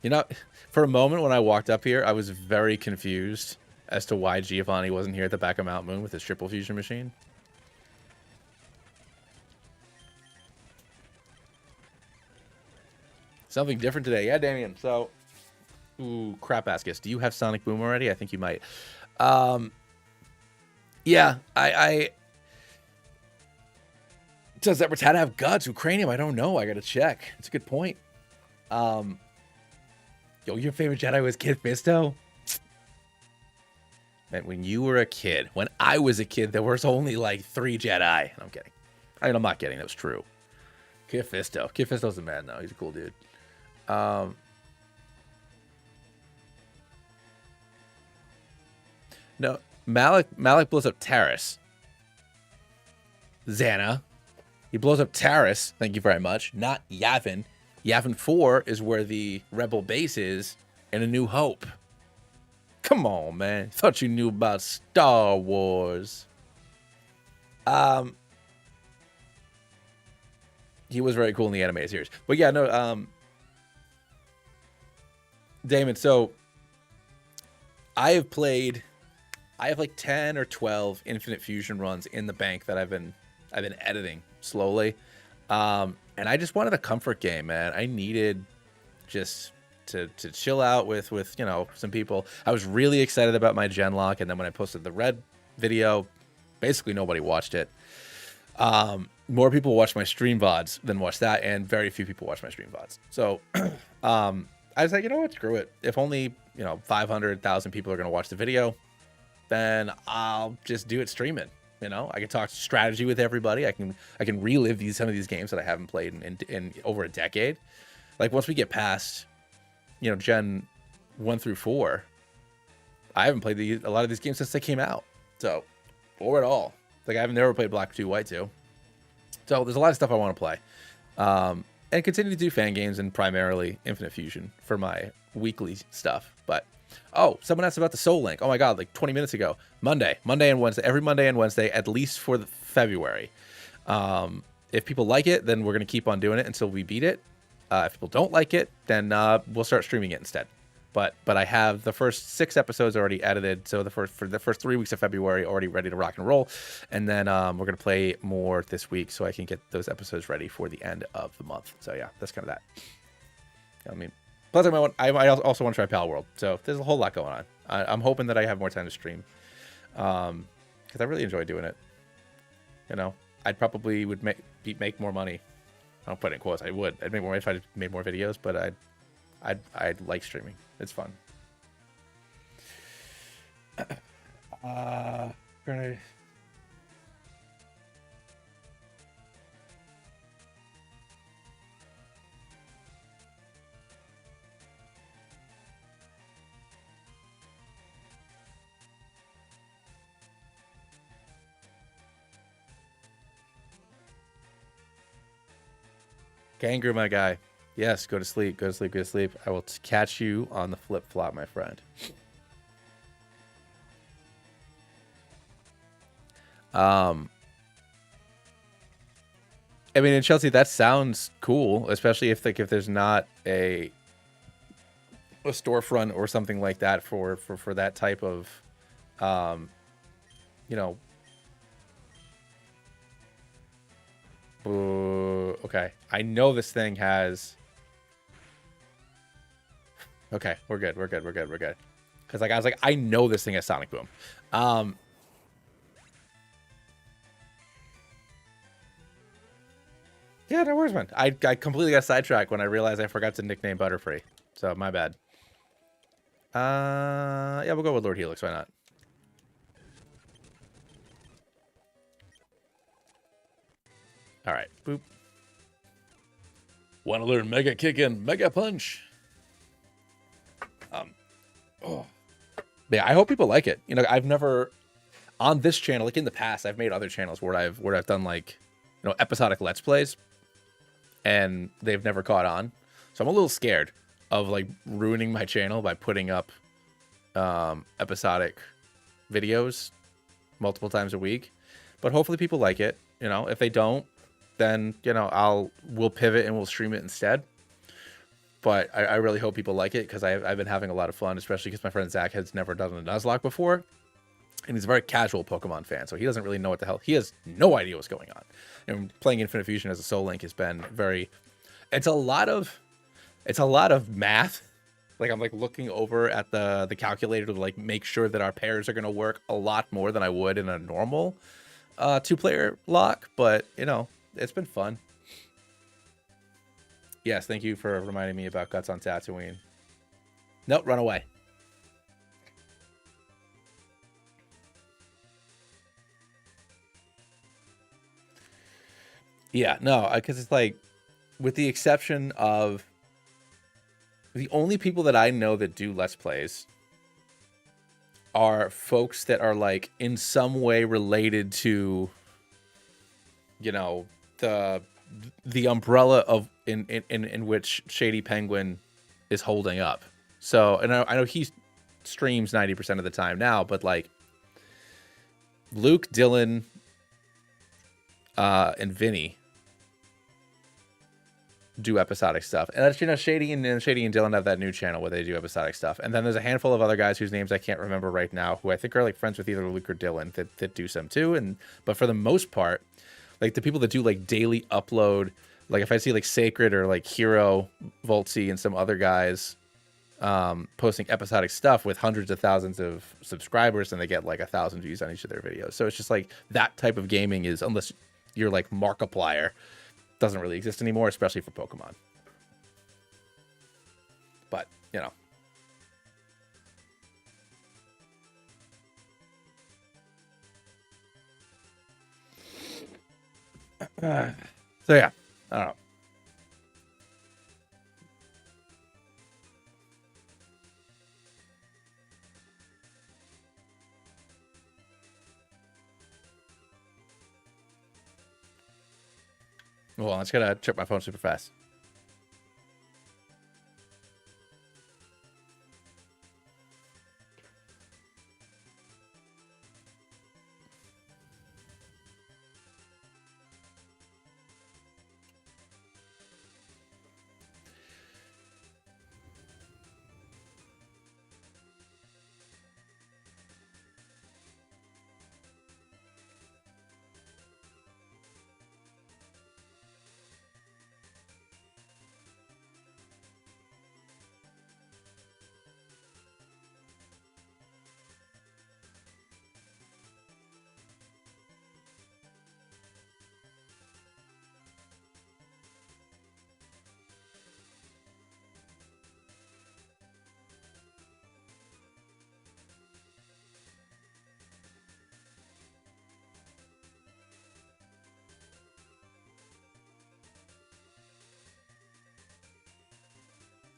You know, for a moment when I walked up here, I was very confused as to why Giovanni wasn't here at the back of Mount Moon with his triple fusion machine. Something different today. Yeah, Damien. So, ooh, crap, Askus. Do you have Sonic Boom already? I think you might. Yeah, does that Rattata have guts? Ukrainium? I don't know. I gotta check. It's a good point. Yo, your favorite Jedi was Kid Fisto? Man, when you were a kid, when I was a kid, there was only like 3 Jedi. I'm kidding. I mean, I'm not kidding. That was true. Kid Fisto. Kid Fisto's a man, though. He's a cool dude. No, Malik blows up Terrace. Xana. He blows up Terrace. Thank you very much. Not Yavin. Yavin 4 is where the Rebel base is in A New Hope. Come on, man. Thought you knew about Star Wars. He was very cool in the anime series. But yeah, no, Damon, so I have like 10 or 12 Infinite Fusion runs in the bank that I've been editing slowly. And I just wanted a comfort game, man. I needed just to chill out with you know, some people. I was really excited about my genlock, and then when I posted the red video, basically nobody watched it. More people watched my stream VODs than watched that, and very few people watched my stream VODs. So I was like, you know what, screw it. If only, you know, 500,000 people are going to watch the video, then I'll just do it streaming. You know, I can talk strategy with everybody. I can relive some of these games that I haven't played in over a decade. Like once we get past, you know, Gen 1 through 4, I haven't played a lot of these games since they came out. So, or at all. Like I've never played Black 2, White 2. So there's a lot of stuff I want to play. And continue to do fan games and primarily Infinite Fusion for my weekly stuff. But Oh, someone asked about the Soul Link. Oh my God, like 20 minutes ago. Monday and Wednesday, every Monday and Wednesday, at least for the February. If people like it, then we're going to keep on doing it until we beat it. If people don't like it, then we'll start streaming it instead. But I have the first 6 episodes already edited, so for the first 3 weeks of February already ready to rock and roll, and then we're gonna play more this week so I can get those episodes ready for the end of the month. So yeah, that's kind of that. I mean, plus I also want to try Pal World, so there's a whole lot going on. I'm hoping that I have more time to stream, because I really enjoy doing it. You know, I'd probably would make more money. I don't put it in quotes. I would. I'd make more money if I made more videos, but I'd like streaming. It's fun. Gonna... Kangaroo, my guy. Yes, go to sleep. Go to sleep. Go to sleep. I will catch you on the flip flop, my friend. I mean, in Chelsea, that sounds cool, especially if there's not a storefront or something like that for that type of, you know. Okay, I know this thing has. Okay, we're good. We're good. We're good. We're good. Because like I was like, I know this thing has Sonic Boom. Yeah, no worries, man. I completely got sidetracked when I realized I forgot to nickname Butterfree. So my bad. Yeah, we'll go with Lord Helix. Why not? All right. Boop. Want to learn Mega Kick and Mega Punch? Oh. Yeah, I hope people like it. You know, I've never on this channel, like in the past, I've made other channels where I've done like, you know, episodic Let's Plays, and they've never caught on. So I'm a little scared of like ruining my channel by putting up episodic videos multiple times a week. But hopefully people like it. You know, if they don't, then you know we'll pivot and we'll stream it instead. But I really hope people like it because I've been having a lot of fun, especially because my friend Zach has never done a Nuzlocke before. And he's a very casual Pokemon fan, so he doesn't really know what the hell. He has no idea what's going on. And playing Infinite Fusion as a Soul Link has been very. It's a lot of math. Like I'm like looking over at the calculator to like make sure that our pairs are gonna work a lot more than I would in a normal 2-player lock. But you know, it's been fun. Yes, thank you for reminding me about Guts on Tatooine. Nope, run away. Yeah, no, because it's like, with the exception of the only people that I know that do Let's Plays are folks that are like in some way related to, you know, the umbrella of in which Shady Penguin is holding up. So, and I know he streams 90% of the time now, but like Luke, Dylan, and Vinny do episodic stuff. And that's, you know, Shady and Dylan have that new channel where they do episodic stuff. And then there's a handful of other guys whose names I can't remember right now, who I think are like friends with either Luke or Dylan that do some too. But for the most part, like the people that do like daily upload, like if I see like Sacred or like Hero, Voltsy, and some other guys posting episodic stuff with hundreds of thousands of subscribers, and they get like 1,000 views on each of their videos. So it's just like that type of gaming is, unless you're like Markiplier, doesn't really exist anymore, especially for Pokemon. But, you know. So yeah, I don't know. Well, I just gotta check my phone super fast.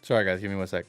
Sorry, guys. Give me 1 sec.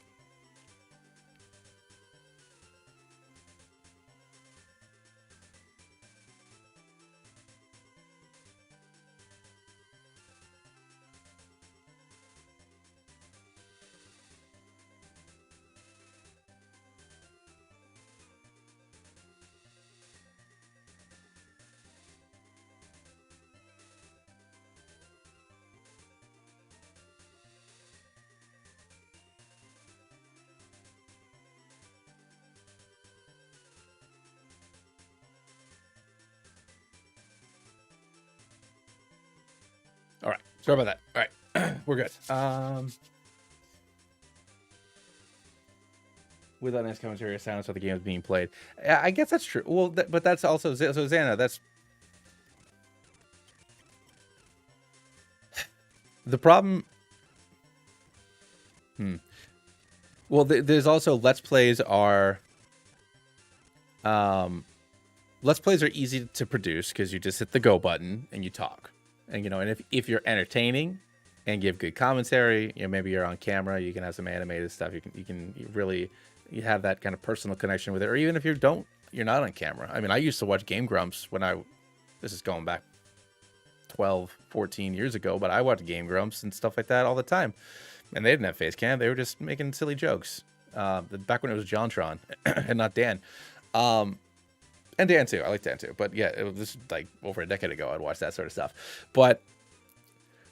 All right. Sorry about that. All right. We're good. Without nice commentary or silence while the game is being played. I guess that's true. Well, but that's also... So, Xana, that's... The problem... Well, there's also... Let's Plays are... Let's Plays are easy to produce because you just hit the go button and you talk. And, you know, and if you're entertaining and give good commentary, you know, maybe you're on camera, you can have some animated stuff. You can really... You have that kind of personal connection with it. Or even if you're not on camera. I mean, I used to watch Game Grumps when this is going back 12, 14 years ago, but I watched Game Grumps and stuff like that all the time. And they didn't have face cam. They were just making silly jokes. Back when it was JonTron and not Dan. And Dan too. I like Dan too. But yeah, it was like over a decade ago I'd watch that sort of stuff. But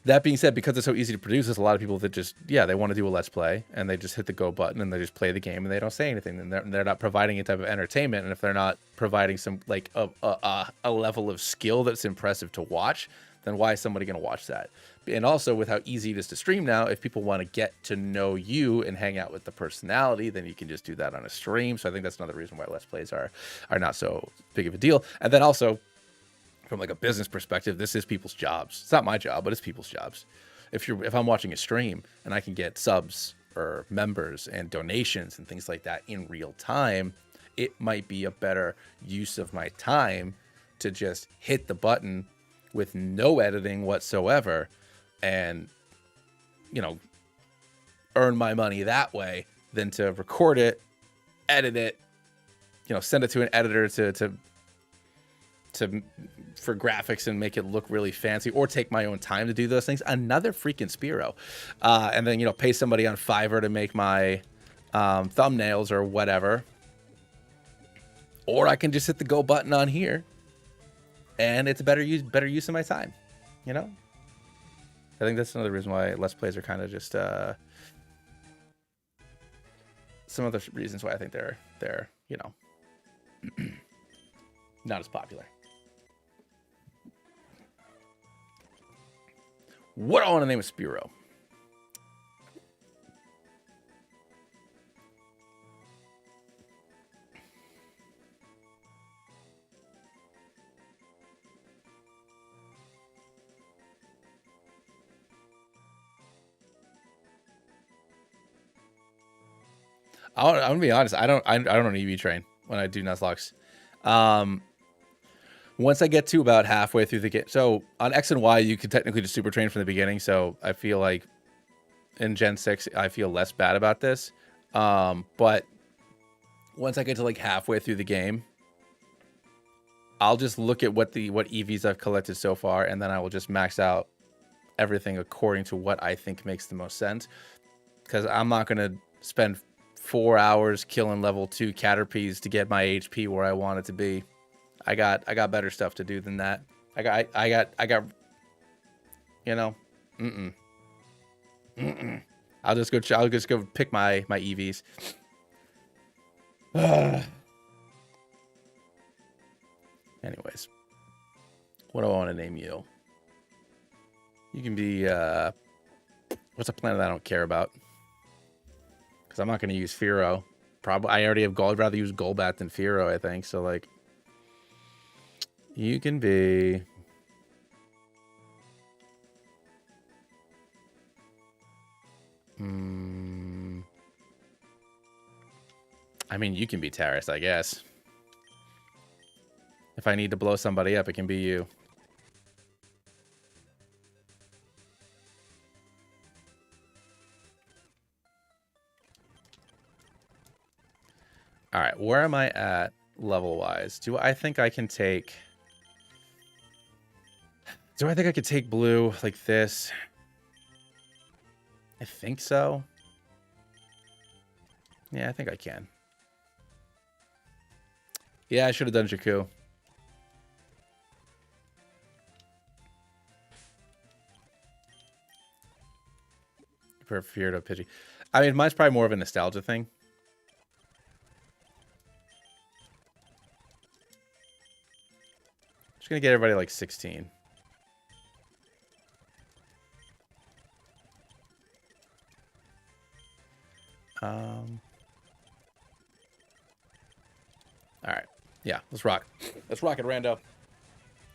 that being said, because it's so easy to produce, there's a lot of people that just, they want to do a Let's Play, and they just hit the go button, and they just play the game, and they don't say anything, and they're not providing a type of entertainment, and if they're not providing some, like, a level of skill that's impressive to watch, then why is somebody going to watch that? And also, with how easy it is to stream now, if people want to get to know you and hang out with the personality, then you can just do that on a stream, so I think that's another reason why Let's Plays are not so big of a deal. And then also... From like a business perspective, this is people's jobs. It's not my job, but it's people's jobs. If I'm watching a stream and I can get subs or members and donations and things like that in real time, it might be a better use of my time to just hit the button with no editing whatsoever and, you know, earn my money that way than to record it, edit it, you know, send it to an editor for graphics and make it look really fancy, or take my own time to do those things. Another freaking Spiro. And then, you know, pay somebody on Fiverr to make my thumbnails or whatever. Or I can just hit the go button on here and it's a better use of my time, you know? I think that's another reason why Let's Plays are kind of just some of the reasons why I think they're, you know, not as popular. What do I want to name a Spiro? I'm gonna be honest. I don't on EV train when I do Nuzlocks. Once I get to about halfway through the game, so on X and Y, you can technically just super train from the beginning. So I feel like in Gen 6, I feel less bad about this. But once I get to like halfway through the game, I'll just look at what EVs I've collected so far, and then I will just max out everything according to what I think makes the most sense. Because I'm not going to spend 4 hours killing level 2 Caterpies to get my HP where I want it to be. I got better stuff to do than that. I got you know, I'll just go pick my EVs. Anyways, what do I want to name you? You can be what's a planet I don't care about? Because I'm not going to use Firo. Probably I already have gold. I'd rather use Golbat than Firo, I think. So like, you can be. I mean, you can be Terrace, I guess. If I need to blow somebody up, it can be you. All right, where am I at level-wise? Do I think I can take... Do I think I could take blue like this? I think so. Yeah, I think I can. Yeah, I should have done Jakku. Prefer to Pidgey. I mean, mine's probably more of a nostalgia thing. Just gonna get everybody like 16. All right. Yeah, let's rock. Let's rock it, Rando.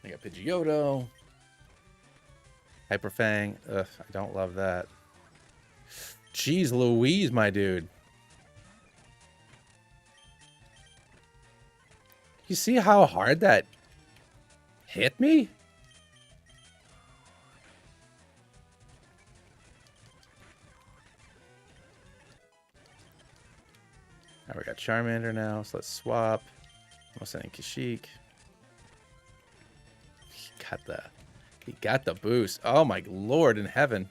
I got Pidgeotto. Hyper Fang. Ugh, I don't love that. Jeez Louise, my dude. You see how hard that hit me? All right, we got Charmander now, so let's swap. I'm sending Kashyyyk. He got the boost. Oh my lord in heaven.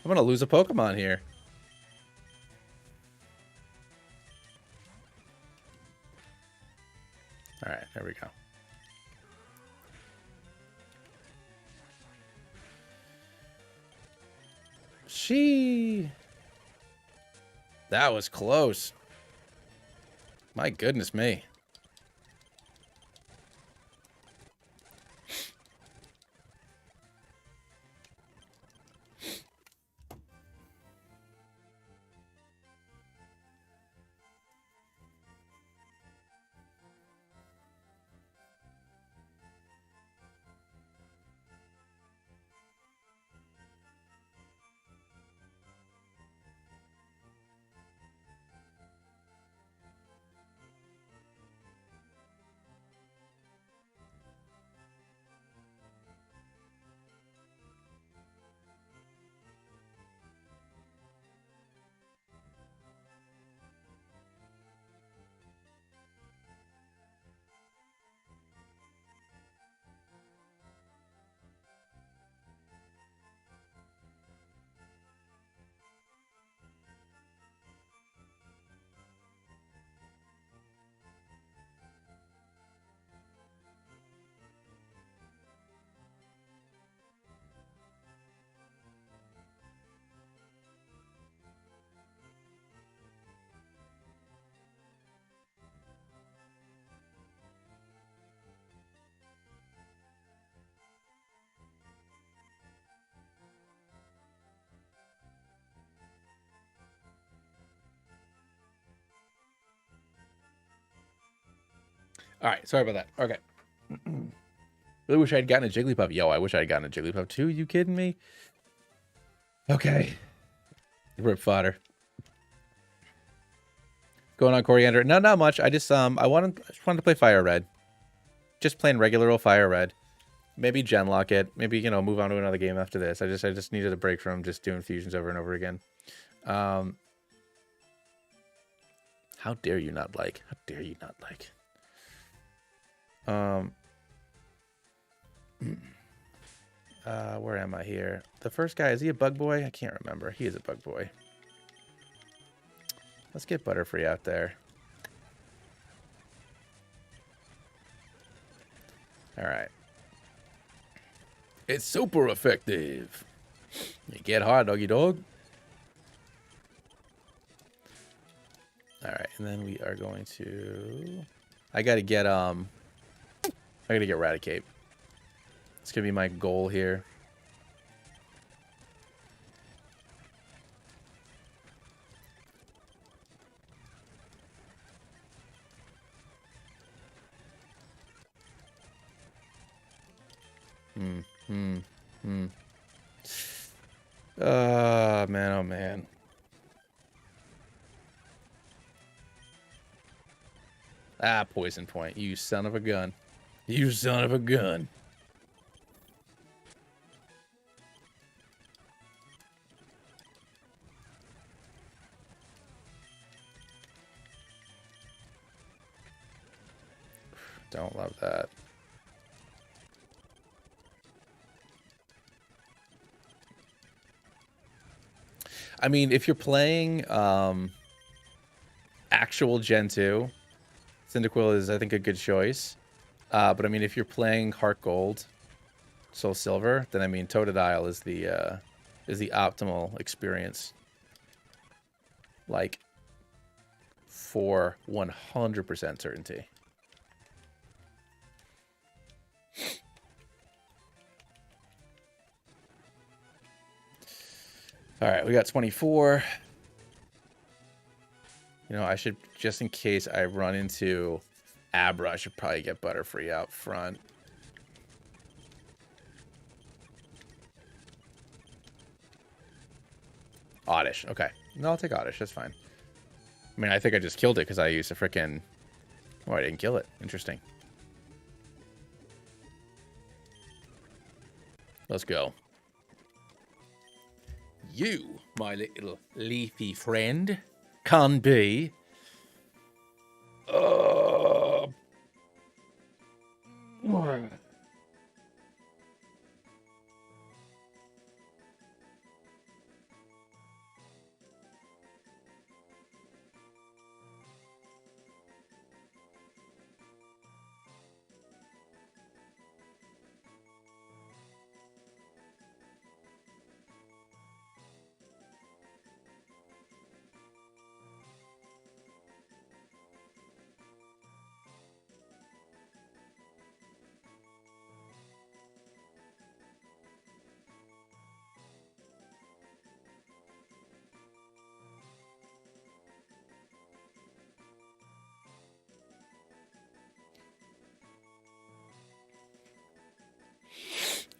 I'm gonna lose a Pokemon here. All right, there we go. That was close. My goodness me. All right, sorry about that. Okay. Really wish I had gotten a Jigglypuff. Yo, I wish I had gotten a Jigglypuff too. You kidding me? Okay. Rip fodder. Going on Coriander. No, not much. I just wanted to play Fire Red. Just playing regular old Fire Red. Maybe genlock it. Maybe, you know, move on to another game after this. I just needed a break from just doing fusions over and over again. How dare you not like? How dare you not like? Where am I here? The first guy, is he a bug boy? I can't remember. He is a bug boy. Let's get Butterfree out there. All right. It's super effective. You get hard, doggy dog. All right, and then we are going to... I gotta get Raticate. It's gonna be my goal here. Man, oh man. Ah, poison point. You son of a gun. You son of a gun. Don't love that. I mean, if you're playing actual Gen 2, Cyndaquil is, I think, a good choice. But I mean, if you're playing Heart Gold, Soul Silver, then I mean, Totodile is the optimal experience. Like, for 100% certainty. All right, we got 24. You know, I should, just in case I run into Abra, I should probably get Butterfree out front. Oddish. Okay. No, I'll take Oddish. That's fine. I mean, I think I just killed it because I used a frickin'... Oh, I didn't kill it. Interesting. Let's go. You, my little leafy friend, can be...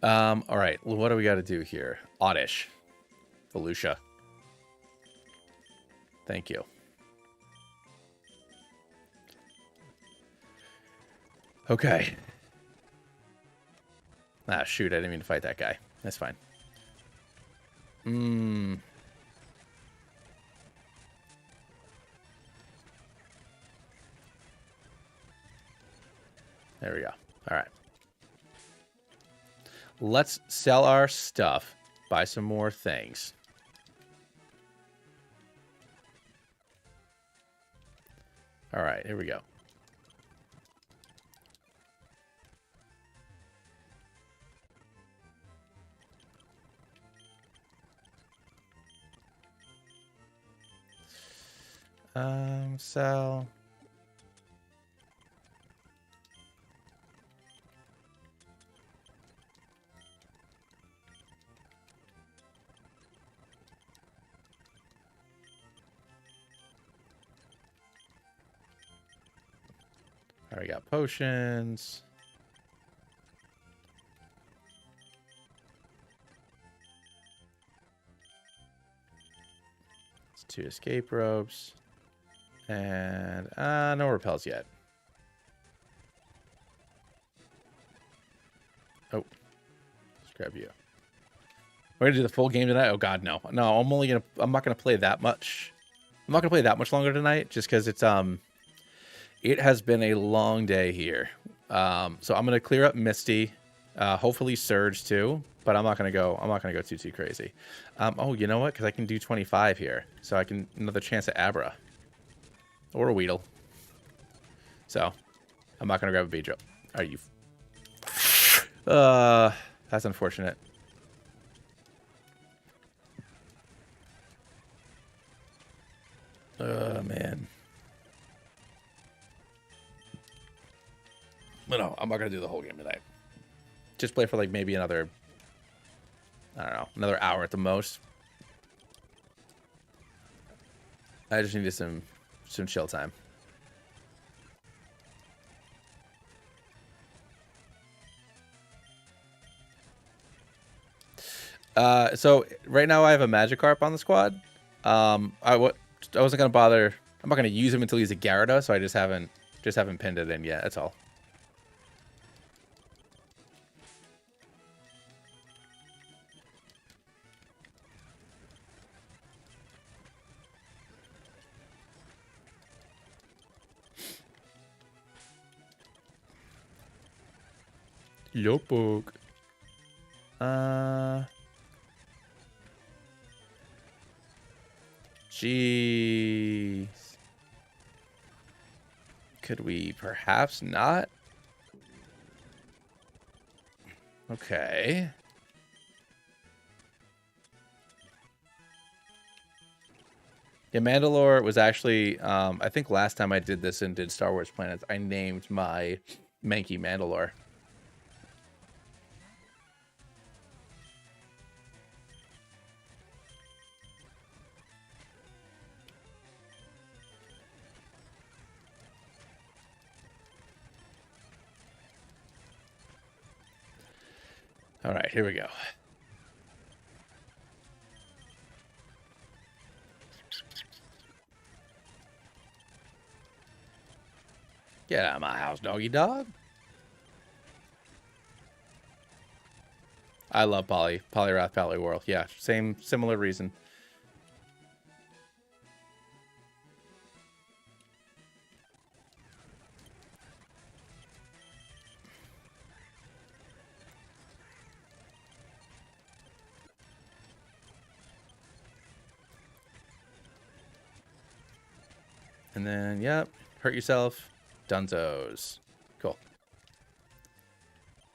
all right. Well, what do we got to do here? Oddish. Volusia. Thank you. Okay. Ah, shoot. I didn't mean to fight that guy. That's fine. There we go. All right. Let's sell our stuff. Buy some more things. All right, here we go. Sell. All right, we got potions. It's 2 escape ropes. And no repels yet. Oh, let's grab you. We're gonna do the full game tonight. Oh God, no, no. I'm not gonna play that much. I'm not gonna play that much longer tonight, just because it's it has been a long day here. So I'm gonna clear up Misty, hopefully Surge too, but I'm not gonna go too crazy. Oh, you know what? Because I can do 25 here, so I can another chance at Abra. Or a Weedle. So, I'm not going to grab a Beedrill. Are you... that's unfortunate. Man. But no, I'm not going to do the whole game tonight. Just play for like maybe another... I don't know, another hour at the most. I just needed some chill time. So right now I have a Magikarp on the squad. I wasn't gonna bother. I'm not gonna use him until he's a Gyarados, so I just haven't pinned it in yet. That's all. Slowpoke. Jeez. Could we perhaps not? Okay. Yeah, Mandalore was actually, I think last time I did this and did Star Wars Planets, I named my Mankey Mandalore. All right, here we go. Get out of my house, doggy dog. I love Polyrath Pallyworld. Yeah, similar reason. And then, yep, hurt yourself. Dunzos. Cool.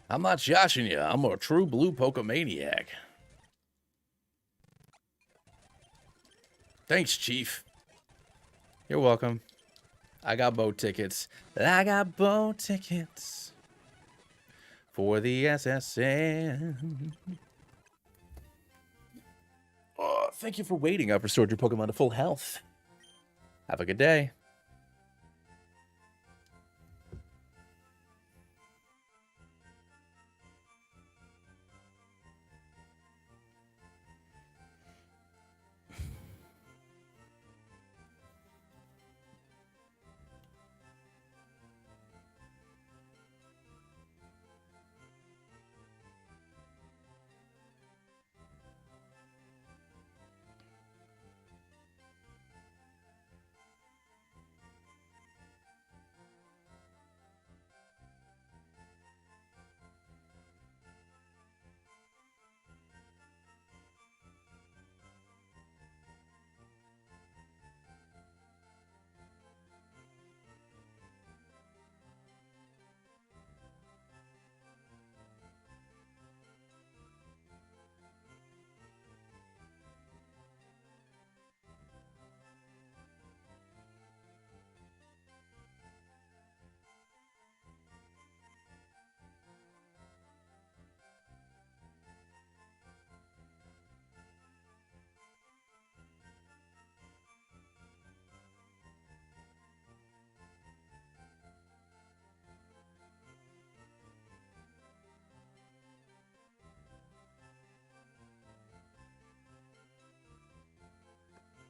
I'm not joshing you. I'm a true blue Pokemaniac. Thanks, Chief. You're welcome. I got boat tickets. I got boat tickets for the SSN. Oh, thank you for waiting. I've restored your Pokemon to full health. Have a good day.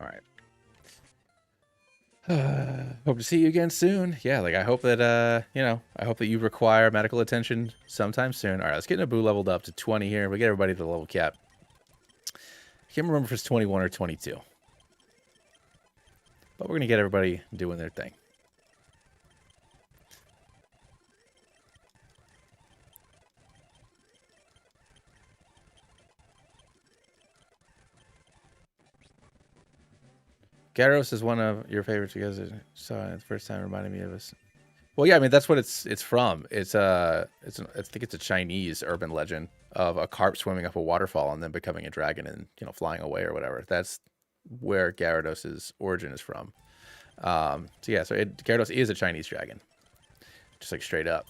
All right. Hope to see you again soon. Yeah, like I hope that I hope that you require medical attention sometime soon. All right, let's get Naboo leveled up to 20 here. We get everybody to the level cap. I can't remember if it's 21 or 22. But we're gonna get everybody doing their thing. Gyros is one of your favorites because I saw it the first time, reminded me of us. Well, yeah, I mean that's what it's from. I think it's a Chinese urban legend of a carp swimming up a waterfall and then becoming a dragon and flying away or whatever. That's where Gyarados' origin is from. So Gyarados is a Chinese dragon, just like straight up.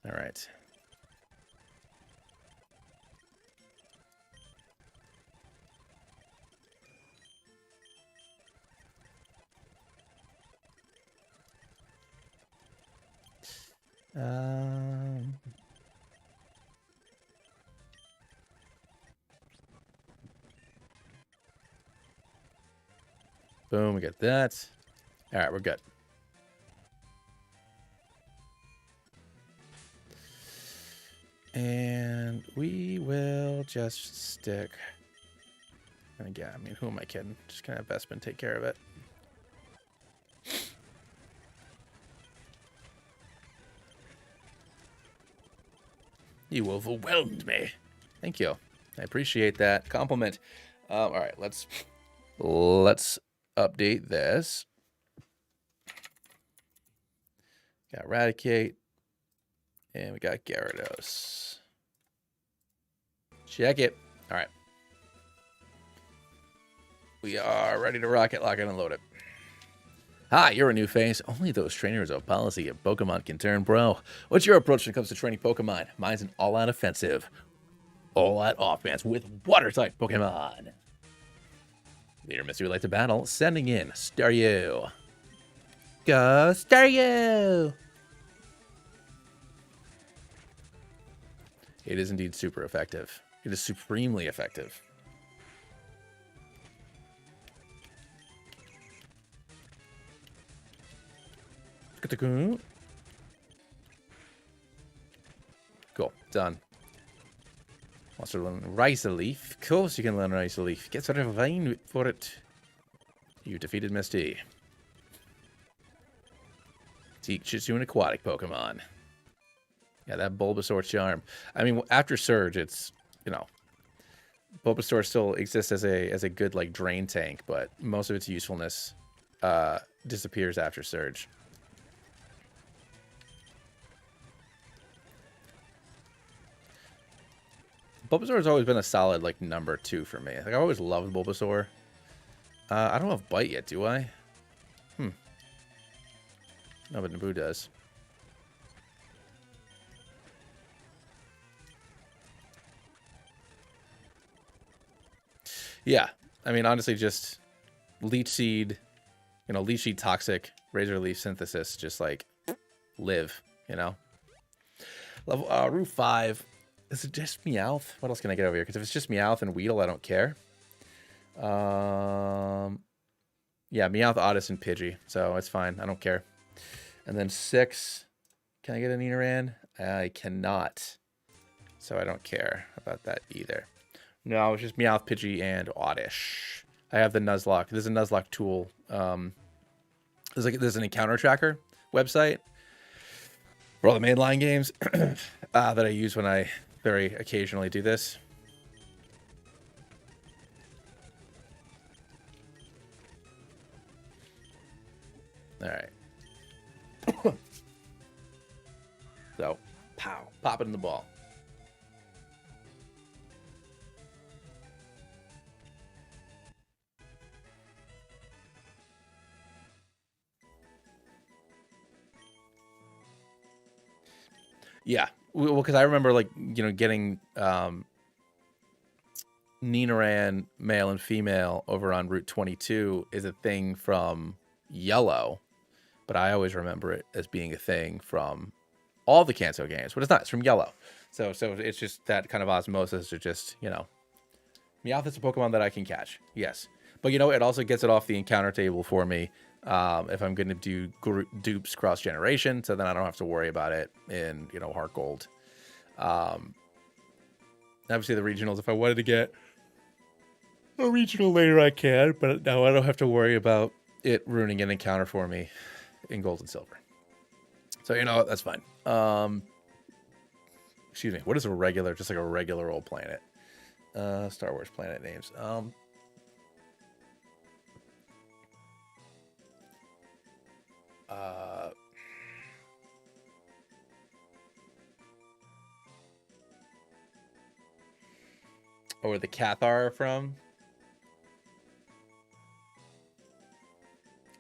All right. Boom, we get that. All right, we're good. And we will just stick. And again, I mean, who am I kidding? Just gonna have Bespin take care of it. You overwhelmed me. Thank you. I appreciate that compliment. All right, let's update this. Got Eradicate, and we got Gyarados. Check it. All right. We are ready to rocket, lock it, and load it. Hi, you're a new face. Only those trainers of policy of Pokemon can turn pro. What's your approach when it comes to training Pokemon? Mine's an all-out offensive, all-out offense with water-type Pokemon. Leader Misty would like to battle, sending in Staryu. Go Staryu! It is indeed super effective. It is supremely effective. Cool, done. Wants to learn Rice Leaf. Of course you can learn Rice Leaf. Get sort of a vine for it. You defeated Misty. Teaches you an aquatic Pokemon. Yeah, that Bulbasaur charm. I mean, after Surge, it's, you know, Bulbasaur still exists as a good, like, drain tank, but most of its usefulness disappears after Surge. Bulbasaur has always been a solid, like, number 2 for me. Like, I always loved Bulbasaur. I don't have Bite yet, do I? No, but Naboo does. Yeah, I mean, honestly, just Leech Seed, you know, Leech Seed Toxic, Razor Leaf Synthesis, just, like, live, you know? Level, Route 5. Is it just Meowth? What else can I get over here? Because if it's just Meowth and Weedle, I don't care. Yeah, Meowth, Otis, and Pidgey. So it's fine. I don't care. And then 6. Can I get an Nidoran? I cannot. So I don't care about that either. No, it's just Meowth, Pidgey, and Oddish. I have the Nuzlocke. There's a Nuzlocke tool. There's an encounter tracker website for all the mainline games that I use when I very occasionally do this. All right. So, pow, pop it in the ball. Yeah, well, because I remember, like, you know, getting Nidoran male and female over on Route 22 is a thing from Yellow, but I always remember it as being a thing from all the Kanto games, but it's not. It's from Yellow. So it's just that kind of osmosis to just, you know, Meowth is a Pokemon that I can catch. Yes. But, you know, it also gets it off the encounter table for me if I'm going to do dupes cross-generation, so then I don't have to worry about it in, you know, Heart Gold. Obviously, the regionals, if I wanted to get a regional later, I can, but now I don't have to worry about it ruining an encounter for me in Gold and Silver. So, you know what? That's fine. Excuse me. What is a regular, just like a regular old planet? Star Wars planet names. Where the Cathar are from?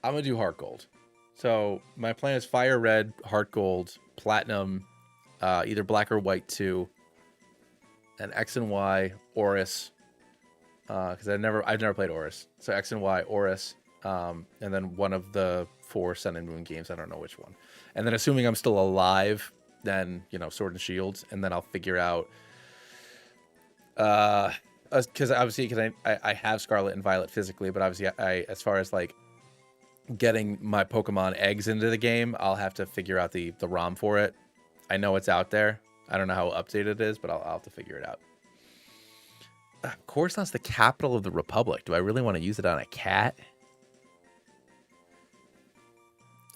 I'm gonna do Heart Gold. So my plan is Fire Red, Heart Gold, Platinum, either Black or White 2, and X and Y, Oris. Because I've never played Oris. So X and Y, Oris, and then one of the 4 Sun and Moon games. I don't know which one. And then assuming I'm still alive, then, you know, Sword and Shields, and then I'll figure out. Because obviously, I have Scarlet and Violet physically, but obviously, as far as like getting my Pokemon eggs into the game, I'll have to figure out the ROM for it. I know it's out there. I don't know how updated it is, but I'll have to figure it out. Coruscant's the capital of the Republic. Do I really want to use it on a cat?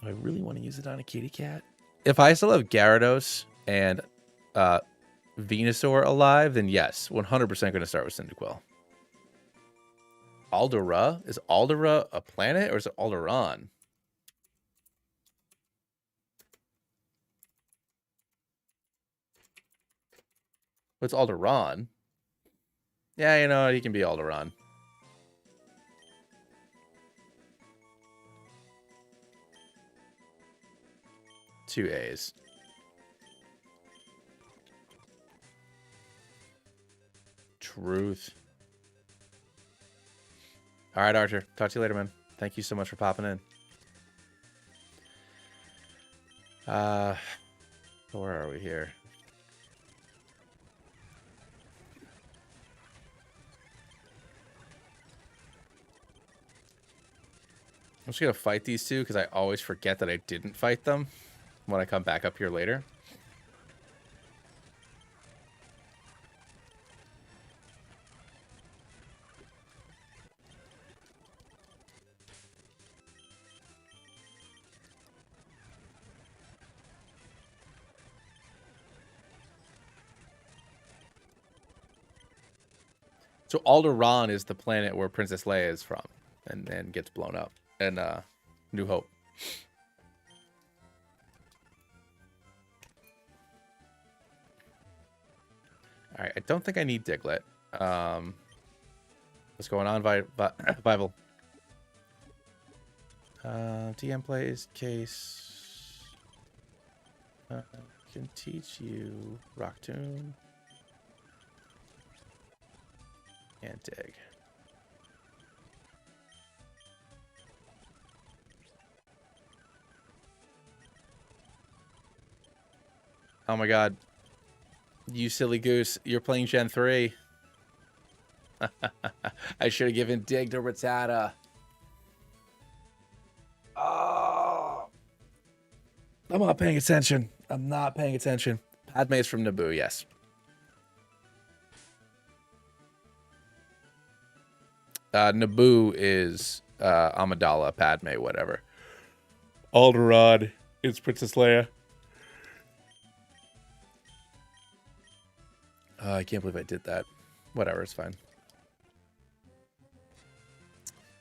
Do I really want to use it on a kitty cat? If I still have Gyarados and Venusaur alive, then yes, 100% going to start with Cyndaquil. Aldera? Is Aldera a planet or is it Alderon? What's Alderon? Yeah, you know, he can be Alderon. Two A's. Truth. All right, Archer. Talk to you later, man. Thank you so much for popping in. Where are we here? I'm just going to fight these two because I always forget that I didn't fight them when I come back up here later. So Alderaan is the planet where Princess Leia is from and gets blown up. And New Hope. All right, I don't think I need Diglett. What's going on, Vival? DM plays case. Can teach you Rock Tomb and Dig. Oh my god. You silly goose. You're playing Gen 3. I should have given Dig to Rattata. Oh. I'm not paying attention. I'm not paying attention. Padme's from Naboo, yes. Naboo is Amidala, Padme, whatever. Alderaan is Princess Leia. I can't believe I did that. Whatever, it's fine.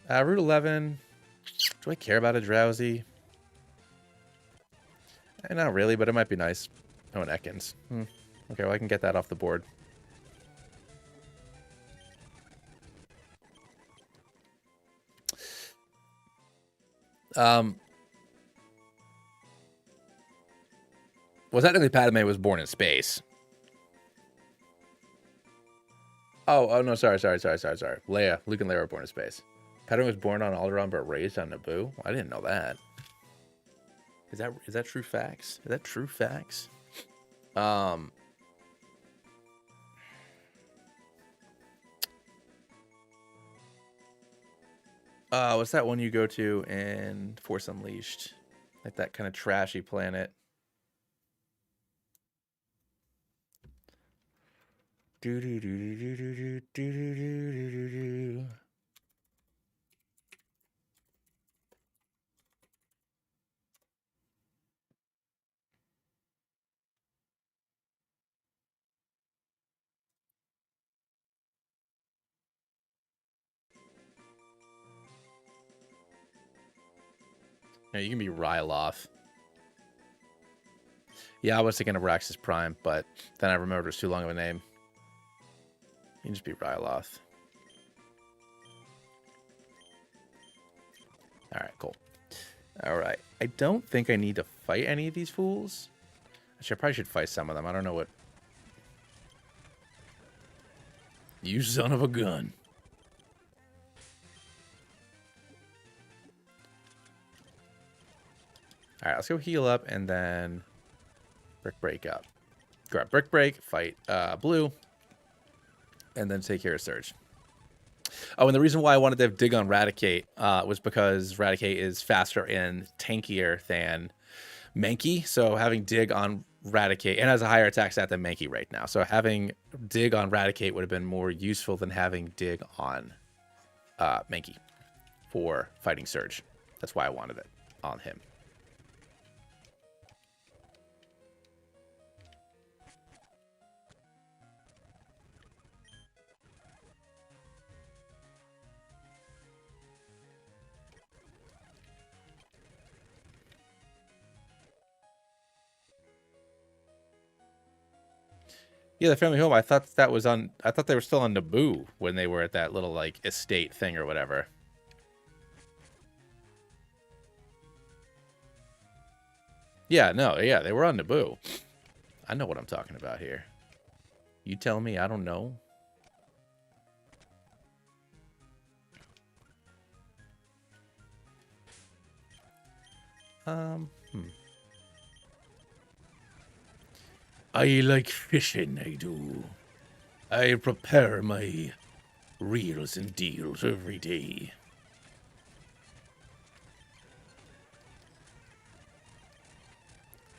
Route 11. Do I care about a Drowsy? Not really, but it might be nice. Oh, an Ekans. Okay, well, I can get that off the board. Well, technically Padme was born in space. Oh no, sorry. Leia, Luke and Leia were born in space. Padme was born on Alderaan but raised on Naboo? I didn't know that. Is that true facts? Is that true facts? What's that one you go to in Force Unleashed? Like that kind of trashy planet. Do do do do do do do do do do do. Yeah, you can be Ryloth. Yeah, I was thinking of Raxus Prime, but then I remembered it was too long of a name. You can just be Ryloth. Alright, cool. Alright. I don't think I need to fight any of these fools. Actually, I probably should fight some of them. I don't know what... You son of a gun. Alright, let's go heal up and then... Brick Break up. Grab Brick Break, fight Blue, and then take care of Surge. Oh, and the reason why I wanted to have Dig on Raticate was because Raticate is faster and tankier than Mankey. So having Dig on Raticate, and has a higher attack stat than Mankey right now. So having Dig on Raticate would have been more useful than having Dig on Mankey for fighting Surge. That's why I wanted it on him. Yeah, the family home. I thought that was on. I thought they were still on Naboo when they were at that little like estate thing or whatever. Yeah, no, yeah, they were on Naboo. I know what I'm talking about here. You tell me, I don't know. Hmm. I like fishing, I do. I prepare my reels and deals every day.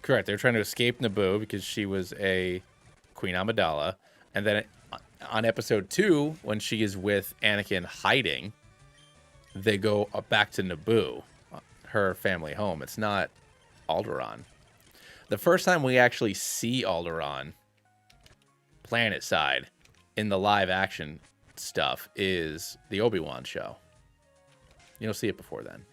Correct. They're trying to escape Naboo because she was a Queen Amidala. And then on episode 2, when she is with Anakin hiding, they go back to Naboo, her family home. It's not Alderaan. The first time we actually see Alderaan planet side in the live action stuff is the Obi-Wan show. You don't see it before then.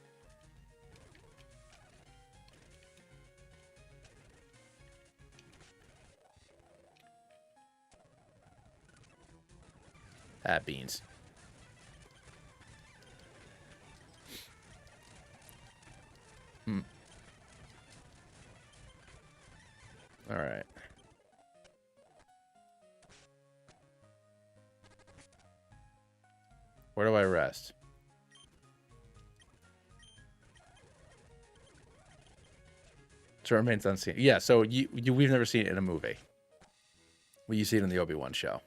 Ah, beans. All right. Where do I rest? So it remains unseen. Yeah, so we've never seen it in a movie. Well, you see it in the Obi-Wan show.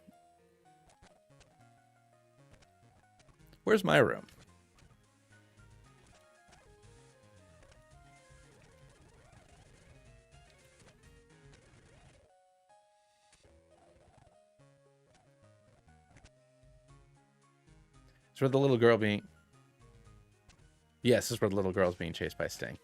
Where's my room? It's where the little girl being... Yes, this is where the little girl's being chased by Sting.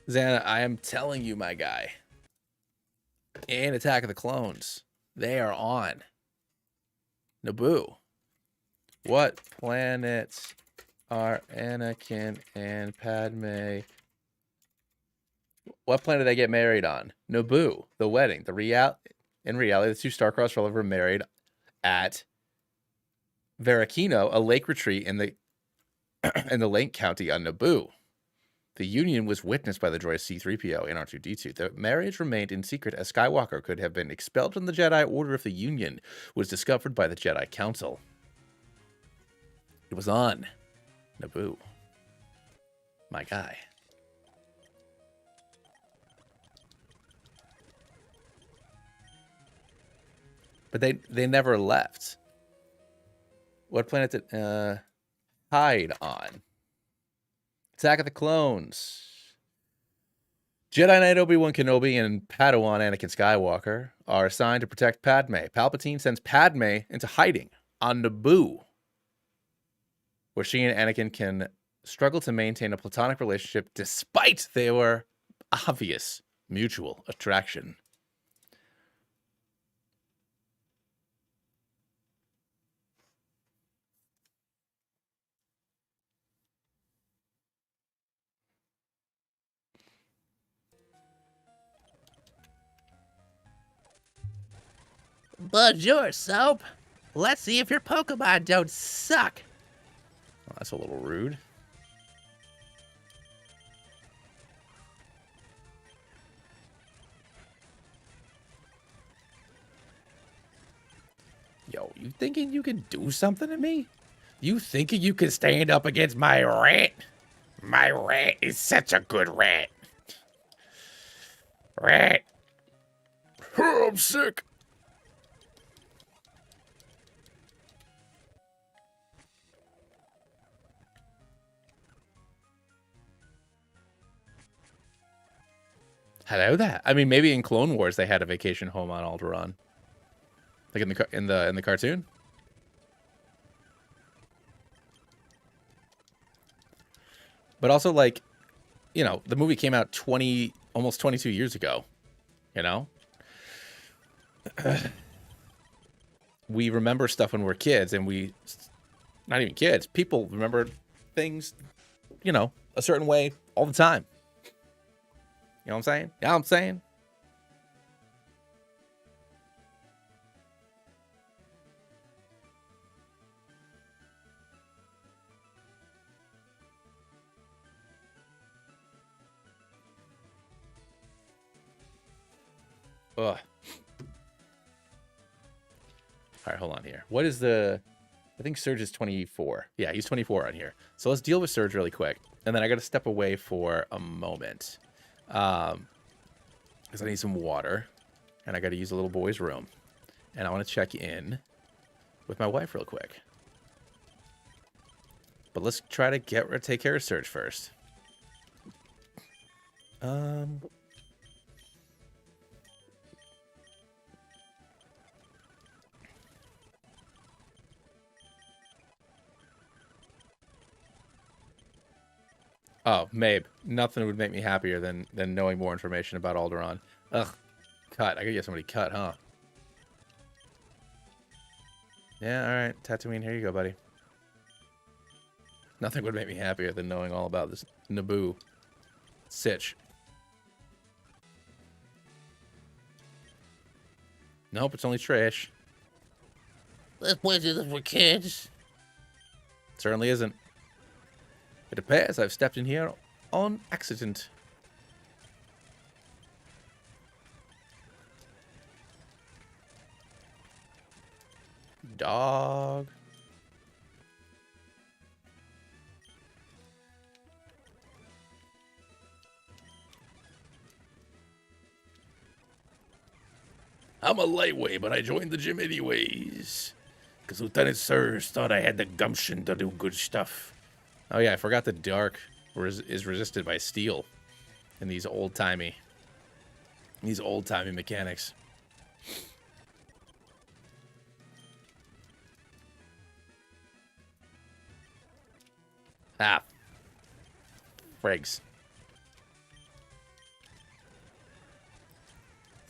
Xana, I am telling you, my guy. And Attack of the Clones. They are on Naboo. What planets are Anakin and Padme? What planet did they get married on? Naboo. The wedding. In reality, the two star-crossed relatives were married at Varakino, a lake retreat in the Lake County on Naboo. The union was witnessed by the droid C-3PO and R2-D2. The marriage remained in secret as Skywalker could have been expelled from the Jedi Order if the union was discovered by the Jedi Council. It was on Naboo. My guy. But they never left. What planet did hide on? Attack of the Clones. Jedi Knight Obi-Wan Kenobi and Padawan Anakin Skywalker are assigned to protect Padme. Palpatine sends Padme into hiding on Naboo, where she and Anakin can struggle to maintain a platonic relationship despite their obvious mutual attraction.
Bonjour, Soap. Let's see if your Pokemon don't suck.
Well, that's a little rude. Yo, you thinking you can do something to me? You thinking you can stand up against my rat? My rat is such a good rat. Rat. Oh, I'm sick. Hello there. I mean, maybe in Clone Wars they had a vacation home on Alderaan, like in the cartoon. But also, like, you know, the movie came out almost 22 years ago. You know, we remember stuff when we're kids, and we Not even kids. People remember things, you know, a certain way all the time. You know what I'm saying? Yeah, I'm saying. Ugh. All right, hold on here. What is the... I think Surge is 24. Yeah, he's 24 on here. So let's deal with Surge really quick. And then I got to step away for a moment. Because I need some water. And I got to use the little boy's room. And I want to check in with my wife real quick. But let's try to take care of Surge first. Oh, Mabe. Nothing would make me happier than knowing more information about Alderaan. Ugh. Cut. I gotta get somebody cut, huh? Yeah, alright. Tatooine, here you go, buddy. Nothing would make me happier than knowing all about this Naboo sitch. Nope, it's only trash.
This place isn't for kids.
It certainly isn't. It appears I've stepped in here on accident. Dog. I'm a lightweight, but I joined the gym anyways. Because Lieutenant Surge thought I had the gumption to do good stuff. Oh yeah, I forgot the dark is resisted by steel in these old-timey mechanics. Ah. Frigs.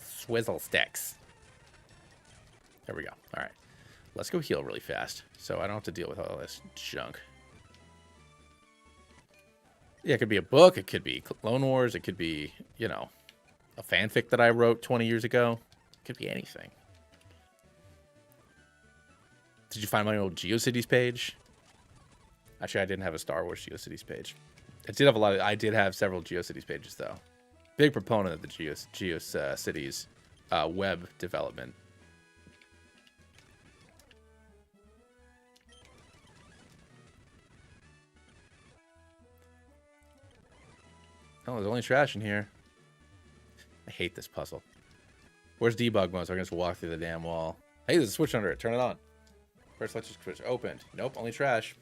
Swizzle sticks. There we go. All right. Let's go heal really fast so I don't have to deal with all this junk. Yeah, it could be a book. It could be Clone Wars. It could be, you know, a fanfic that I wrote 20 years ago. It could be anything. Did you find my old GeoCities page? Actually, I didn't have a Star Wars GeoCities page. I did have several GeoCities pages, though. Big proponent of the GeoCities web development. Oh, there's only trash in here. I hate this puzzle. Where's debug mode? So I can just walk through the damn wall. Hey, there's a switch under it. Turn it on. First electric switch opened. Nope, only trash.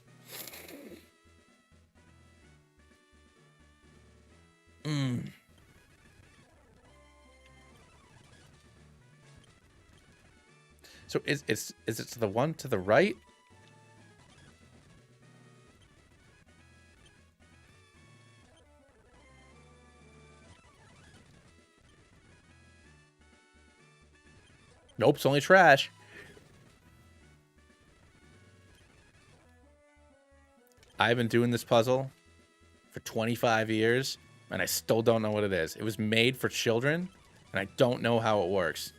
So is it to the one to the right? Nope, it's only trash. I've been doing this puzzle for 25 years, and I still don't know what it is. It was made for children, and I don't know how it works.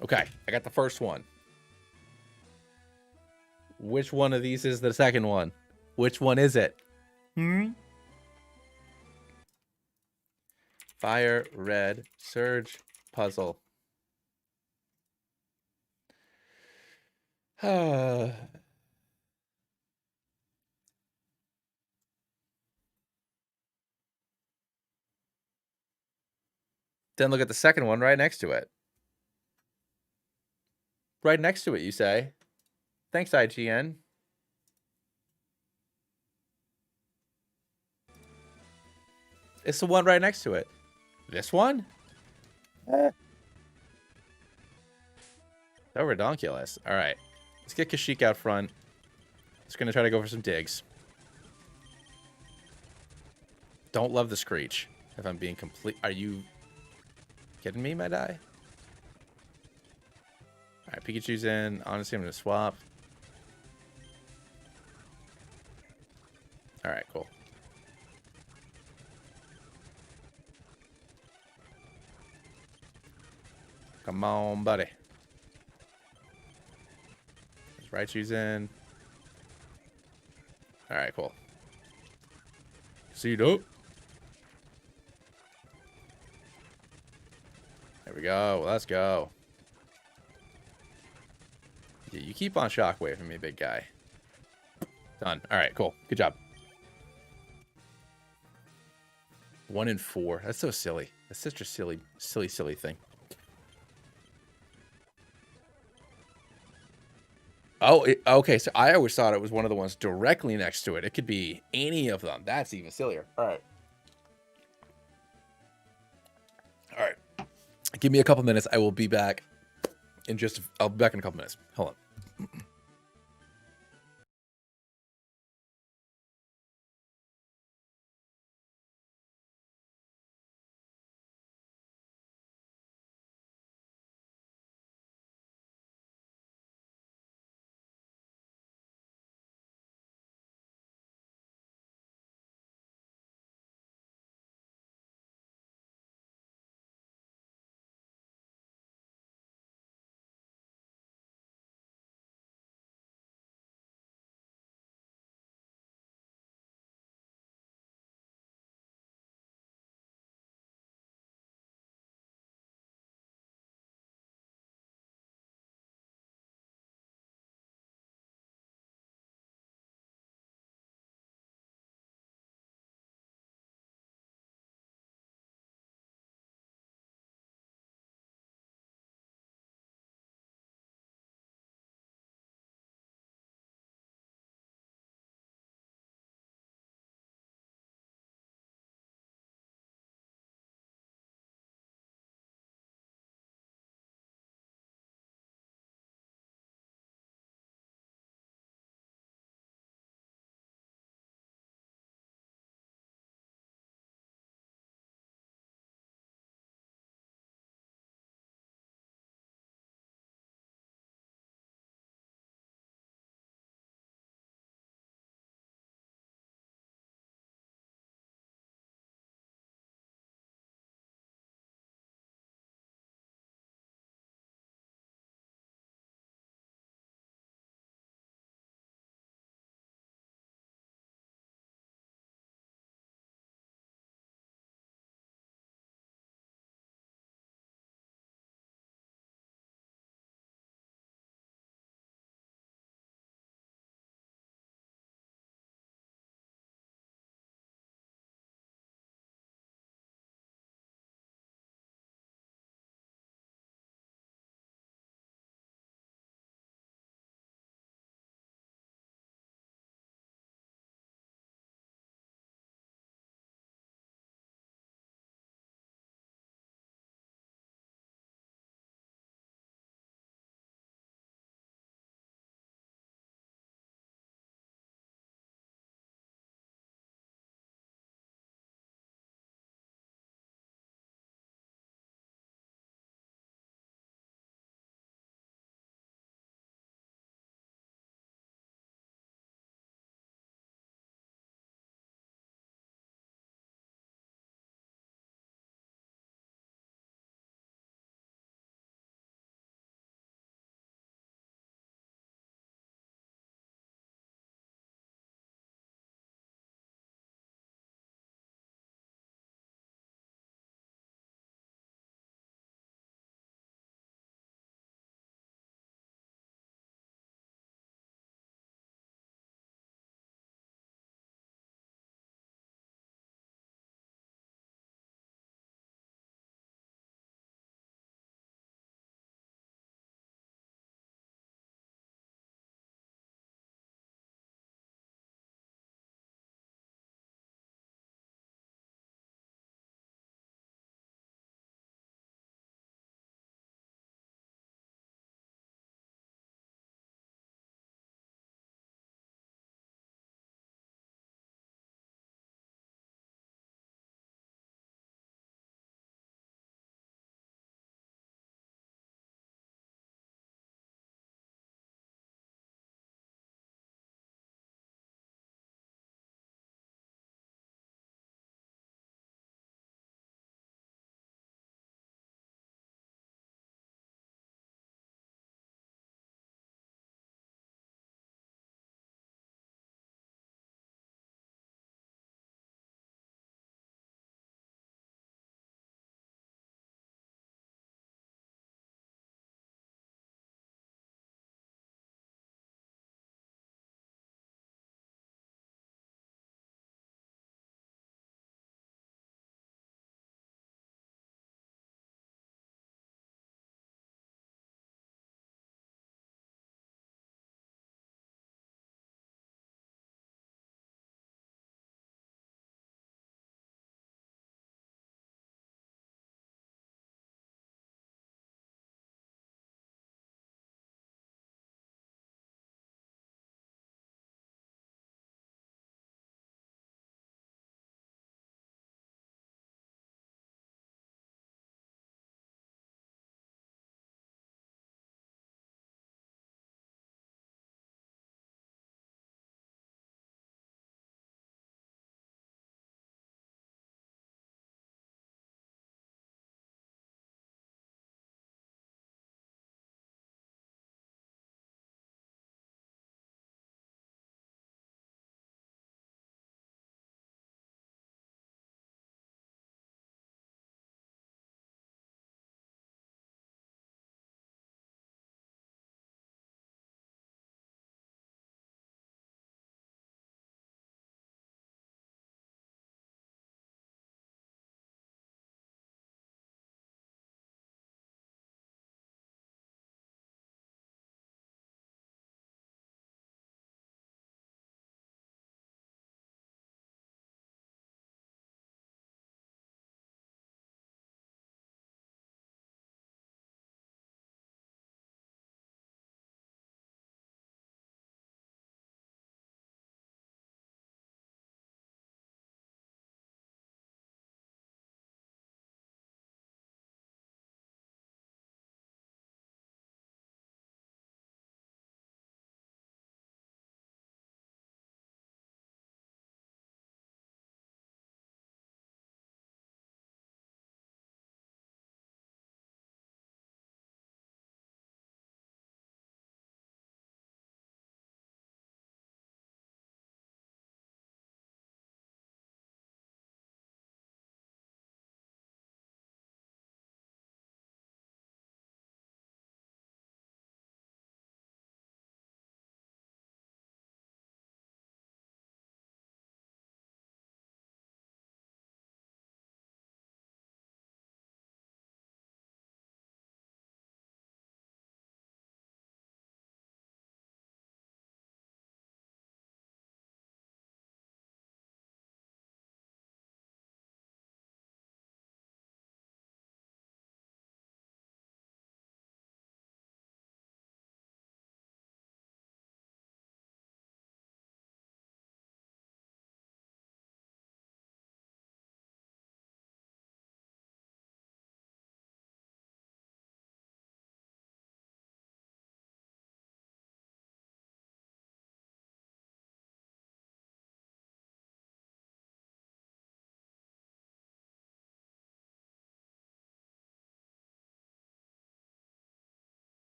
Okay, I got the first one. Which one of these is the second one? Which one is it? Fire, red, Surge, puzzle. Then look at the second one right next to it. Right next to it, you say. Thanks, IGN. It's the one right next to it. This one? So redonkulous. All right. Let's get Kashyyyk out front. Just going to try to go for some digs. Don't love the screech. If I'm being complete... Are you kidding me, my die? All right, Pikachu's in. Honestly, I'm going to swap. All right, cool. Come on, buddy. Just right shoes in. All right, cool. Seat up. There we go. Let's go. Yeah, you keep on shockwaving me, big guy. Done. All right, cool. Good job. 1 in 4. That's so silly. That's such a silly thing. Oh, okay. So I always thought it was one of the ones directly next to it. It could be any of them. That's even sillier. All right. All right. Give me a couple minutes. I will be back in just. I'll be back in a couple minutes. Hold on.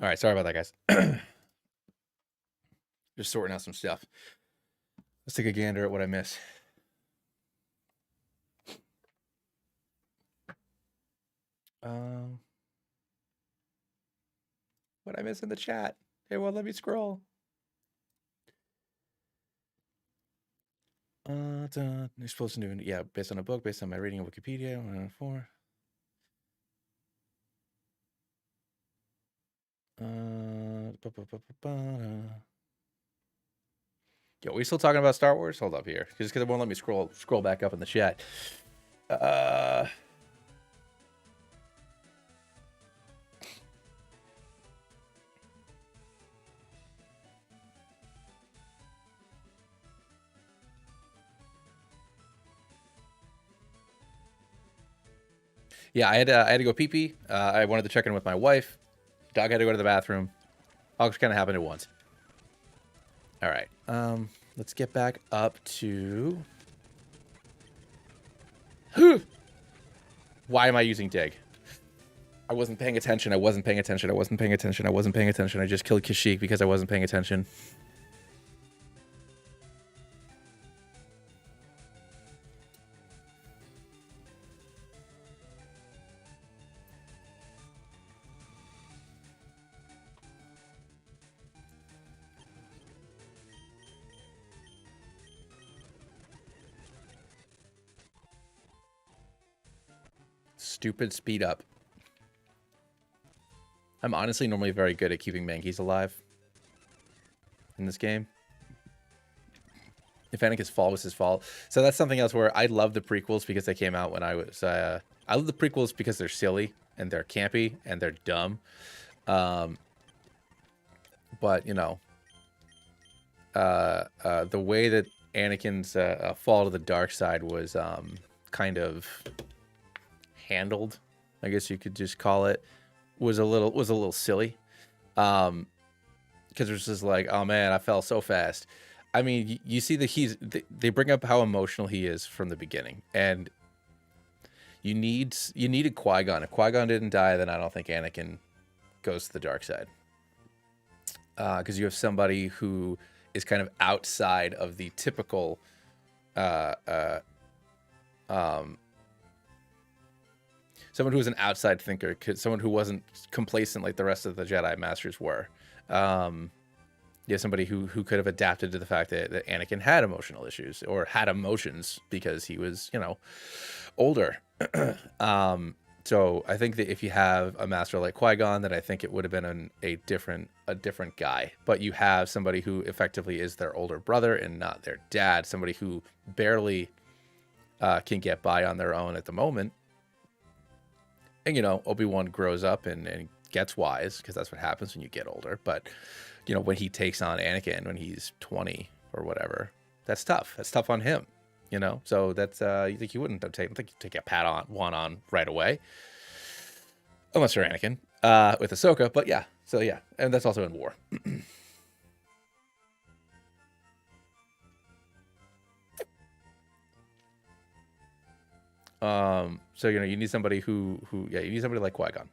All right, sorry about that, guys. Just sorting out some stuff. Let's take a gander at what I missed. What I miss in the chat? Hey, well, let me scroll. You're supposed to do, yeah, based on a book, based on my reading of Wikipedia, 104. Yo, we still talking about Star Wars? Hold up here, just because it won't let me scroll back up in the chat. Yeah, I had to go pee pee. I wanted to check in with my wife. Dog had to go to the bathroom. All kind of happened at once. All right. Let's get back up to. Why am I using dig? I wasn't paying attention. I wasn't paying attention. I wasn't paying attention. I wasn't paying attention. I just killed Kashyyyk because I wasn't paying attention. Stupid speed up. I'm honestly normally very good at keeping mankeys alive in this game. If Anakin's fall was his fault. So that's something else where I love the prequels because they came out when I was... I love the prequels because they're silly and they're campy and they're dumb. But, you know... the way that Anakin's fall to the dark side was kind of handled, I guess you could just call it, was a little silly. Because it's just like, oh man, I fell so fast. I mean, you see that they bring up how emotional he is from the beginning, and you needed Qui-Gon. If Qui-Gon didn't die, then I don't think Anakin goes to the dark side. Because you have somebody who is kind of outside of the typical someone who was an outside thinker, someone who wasn't complacent like the rest of the Jedi Masters were. Yeah, somebody who could have adapted to the fact that Anakin had emotional issues or had emotions because he was, you know, older. So I think that if you have a master like Qui-Gon, then I think it would have been a different guy. But you have somebody who effectively is their older brother and not their dad, somebody who barely can get by on their own at the moment. And, you know, Obi-Wan grows up and gets wise, because that's what happens when you get older. But, you know, when he takes on Anakin when he's 20 or whatever, that's tough. That's tough on him, you know? So that's, you think you wouldn't have taken, I think you take a pat on right away. Unless you're Anakin, with Ahsoka. But yeah, so yeah. And that's also in War. So, you know, you need somebody who you need somebody like Qui-Gon,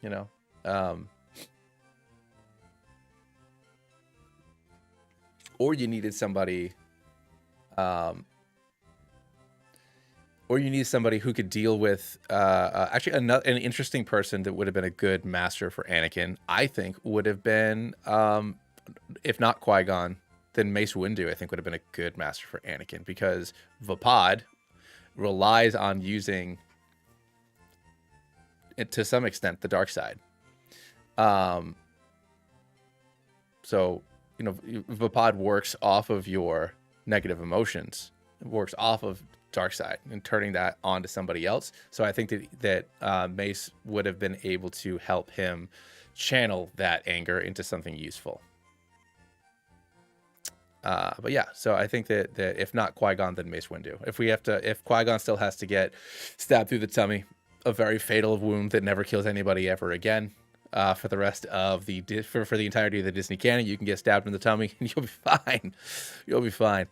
you know, or you needed somebody, or you need somebody who could deal with, actually an interesting person that would have been a good master for Anakin, I think would have been, if not Qui-Gon, then Mace Windu, I think would have been a good master for Anakin, because Vapad relies on using it to some extent the dark side. So, you know, Vapad works off of your negative emotions. It works off of dark side and turning that onto somebody else. So I think that Mace would have been able to help him channel that anger into something useful. But yeah, so I think that if not Qui-Gon, then Mace Windu. If Qui-Gon still has to get stabbed through the tummy, a very fatal wound that never kills anybody ever again, for the rest of for the entirety of the Disney canon, you can get stabbed in the tummy and you'll be fine. You'll be fine.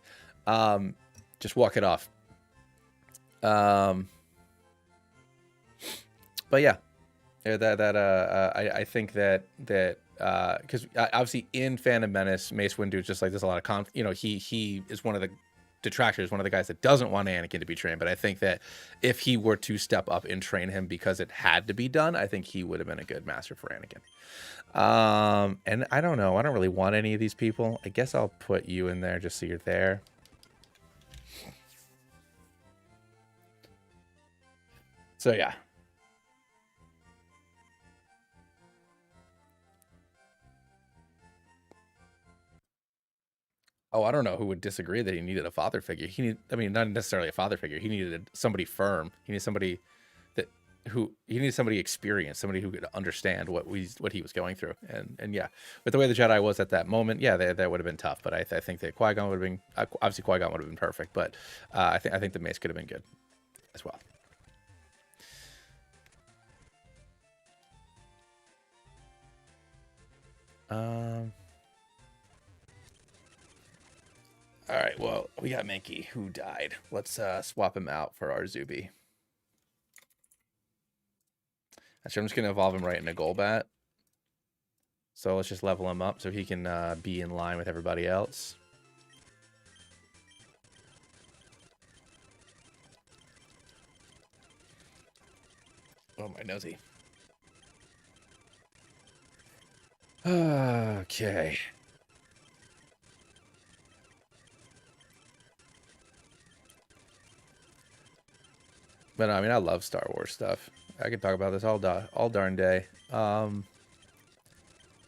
Just walk it off. But yeah, Yeah, I think that because obviously in Phantom Menace, Mace Windu is just like there's a lot of he is one of the detractors, one of the guys that doesn't want Anakin to be trained. But I think that if he were to step up and train him because it had to be done, I think he would have been a good master for Anakin. And I don't know, I don't really want any of these people. I guess I'll put you in there just so you're there. So yeah. Oh, I don't know who would disagree that he needed a father figure. I mean, not necessarily a father figure. He needed somebody firm. He needed somebody he needed somebody experienced, somebody who could understand what he was going through. And yeah, with the way the Jedi was at that moment, yeah, that would have been tough. But I think that Qui-Gon would have been obviously Qui-Gon would have been perfect. But I think the Mace could have been good as well. All right, well, we got Mankey, who died. Let's swap him out for our Zuby. Actually, I'm just going to evolve him right into Golbat. So let's just level him up so he can be in line with everybody else. Oh, my nosy. Okay. But I mean, I love Star Wars stuff. I could talk about this all darn day. But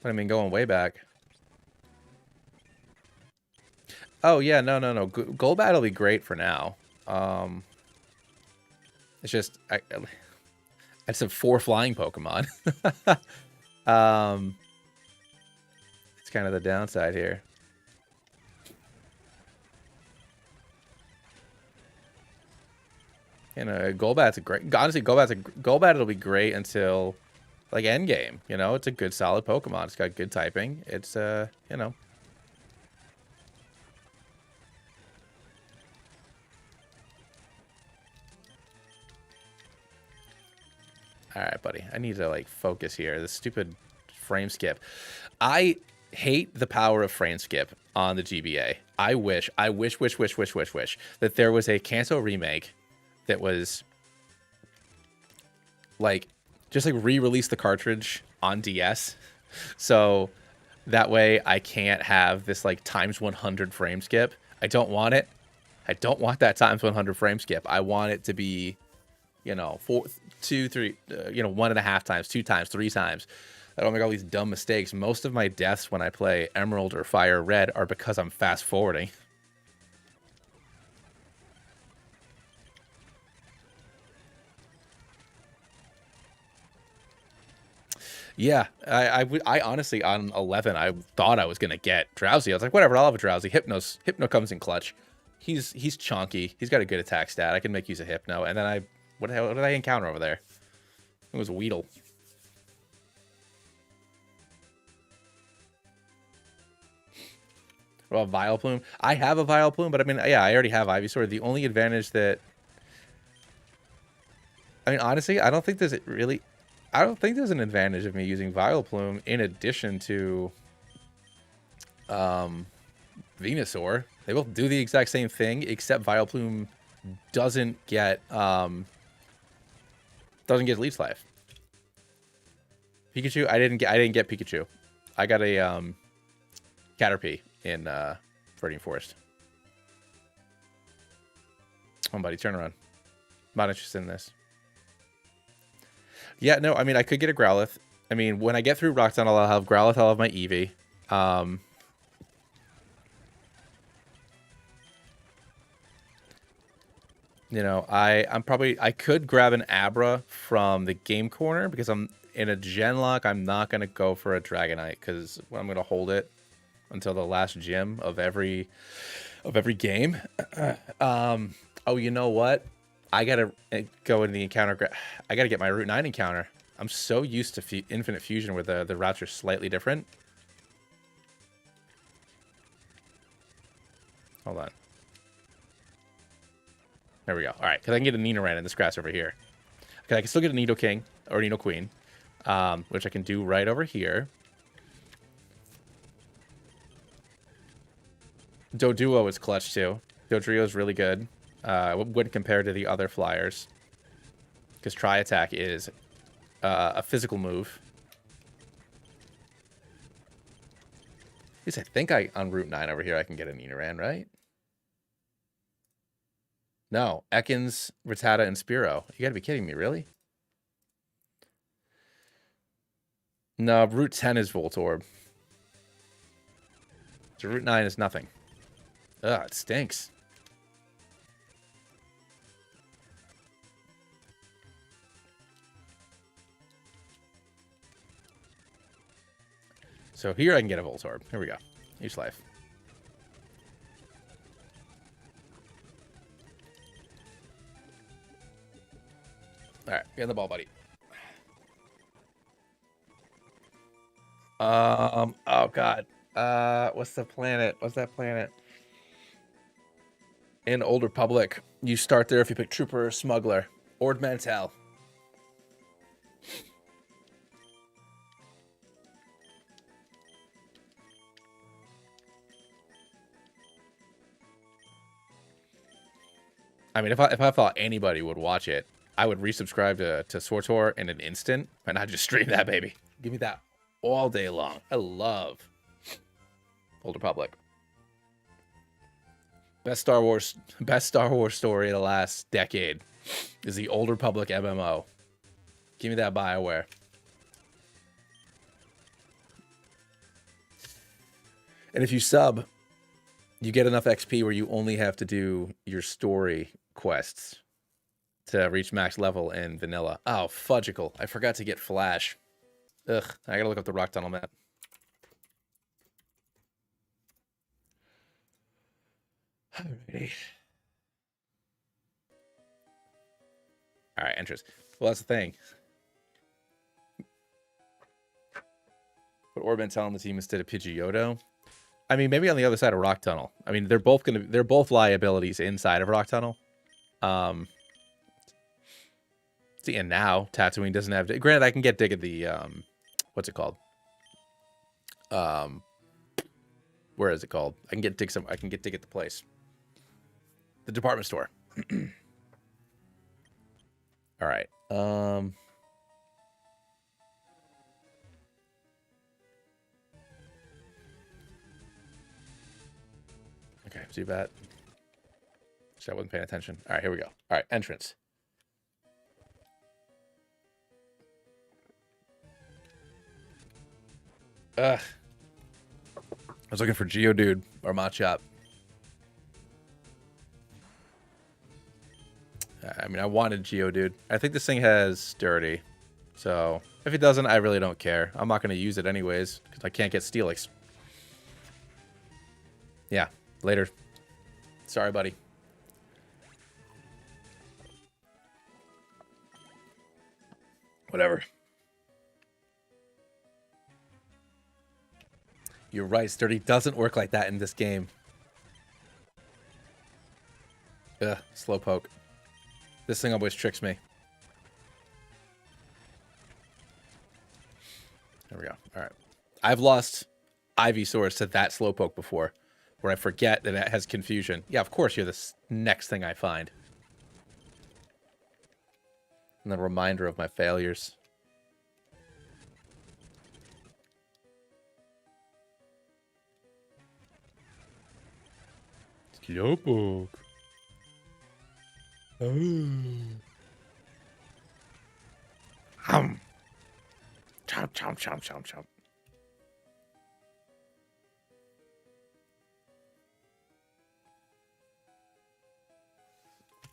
I mean, going way back. Oh yeah, no. Golbat will be great for now. It's just I just have 4 flying Pokemon. It's kind of the downside here. You know, Golbat's a great. Honestly, Golbat. It'll be great until like endgame. You know, it's a good, solid Pokemon. It's got good typing. It's you know. All right, buddy. I need to like focus here. This stupid frame skip. I hate the power of frame skip on the GBA. I wish that there was a Kanto remake that was like just like re-release the cartridge on DS, so that way I can't have this like times 100 frame skip. I don't want it. I don't want that times 100 frame skip. I want it to be, you know, 2, 3, you know, 1.5 times, 2 times, 3 times. I don't make all these dumb mistakes. Most of my deaths when I play Emerald or Fire Red are because I'm fast forwarding. Yeah, I honestly on 11 I thought I was gonna get Drowsy. I was like, whatever, I'll have a Drowsy. Hypno comes in clutch. He's chonky. He's got a good attack stat. I can make use of Hypno. And then what did I encounter over there? It was Weedle. Well, Vileplume. I have a Vileplume, but I mean, yeah, I already have Ivysaur. The only advantage that, I mean, honestly, I don't think there's an advantage of me using Vileplume in addition to Venusaur. They both do the exact same thing, except Vileplume doesn't get Leech Life. Pikachu, I didn't get Pikachu. I got a Caterpie in Verdant Forest. Oh, buddy, turn around. I'm not interested in this. Yeah, no, I mean, I could get a Growlithe. I mean, when I get through Rock Tunnel, I'll have Growlithe, I'll have my Eevee. You know, I could grab an Abra from the game corner because I'm in a genlock. I'm not going to go for a Dragonite because I'm going to hold it until the last gym of every game. Oh, you know what? I gotta go in the encounter. I gotta get my Route 9 encounter. I'm so used to Infinite Fusion where the routes are slightly different. Hold on. There we go. All right, because I can get a Nidoran in this grass over here. Okay, I can still get a Nidoking or Nidoqueen. which I can do right over here. Doduo is clutch too. Dodrio is really good. When compared to the other flyers, because Tri Attack is a physical move. At least I think on Route 9 over here I can get an Nidoran, right? No, Ekans, Rattata, and Spearow. You gotta be kidding me, really? No, Route 10 is Voltorb. So Route 9 is nothing. Ugh, it stinks. So here I can get a Voltorb. Here we go. Use life. Alright, get in the ball, buddy. Oh god. What's the planet? What's that planet? In Old Republic. You start there if you pick Trooper or Smuggler. Ord Mantell. I mean, if I thought anybody would watch it, I would resubscribe to Sortor in an instant, and I'd just stream that, baby. Give me that all day long. I love Old Republic. Best Star Wars story of the last decade is the Old Republic MMO. Give me that BioWare. And if you sub, you get enough XP where you only have to do your story quests to reach max level in vanilla. Oh, fudgicle. I forgot to get Flash. Ugh, I gotta look up the Rock Tunnel map. Alrighty. Alright, entrance. Well, that's the thing. But Orban telling the team instead of Pidgeotto. I mean, maybe on the other side of Rock Tunnel. I mean, they're both liabilities inside of Rock Tunnel. See, and now Tatooine doesn't have. Granted, I can get dig at the what's it called? Where is it called? I can get dig some. I can get dig at the place. The department store. All right. Okay, see that. So I wasn't paying attention. All right, here we go. All right, entrance. Ugh. I was looking for Geodude or Machop. I mean, I wanted Geodude. I think this thing has Sturdy. So, if it doesn't, I really don't care. I'm not going to use it anyways, because I can't get Steelix. Yeah, later. Sorry, buddy. Whatever. You're right, Sturdy doesn't work like that in this game. Ugh, Slowpoke. This thing always tricks me. There we go. All right. I've lost Ivysaurs to that Slowpoke before, where I forget that it has confusion. Yeah, of course you're the next thing I find. And the reminder of my failures. Slowpoke. Oh. Chomp, chomp, chomp, chomp, chomp.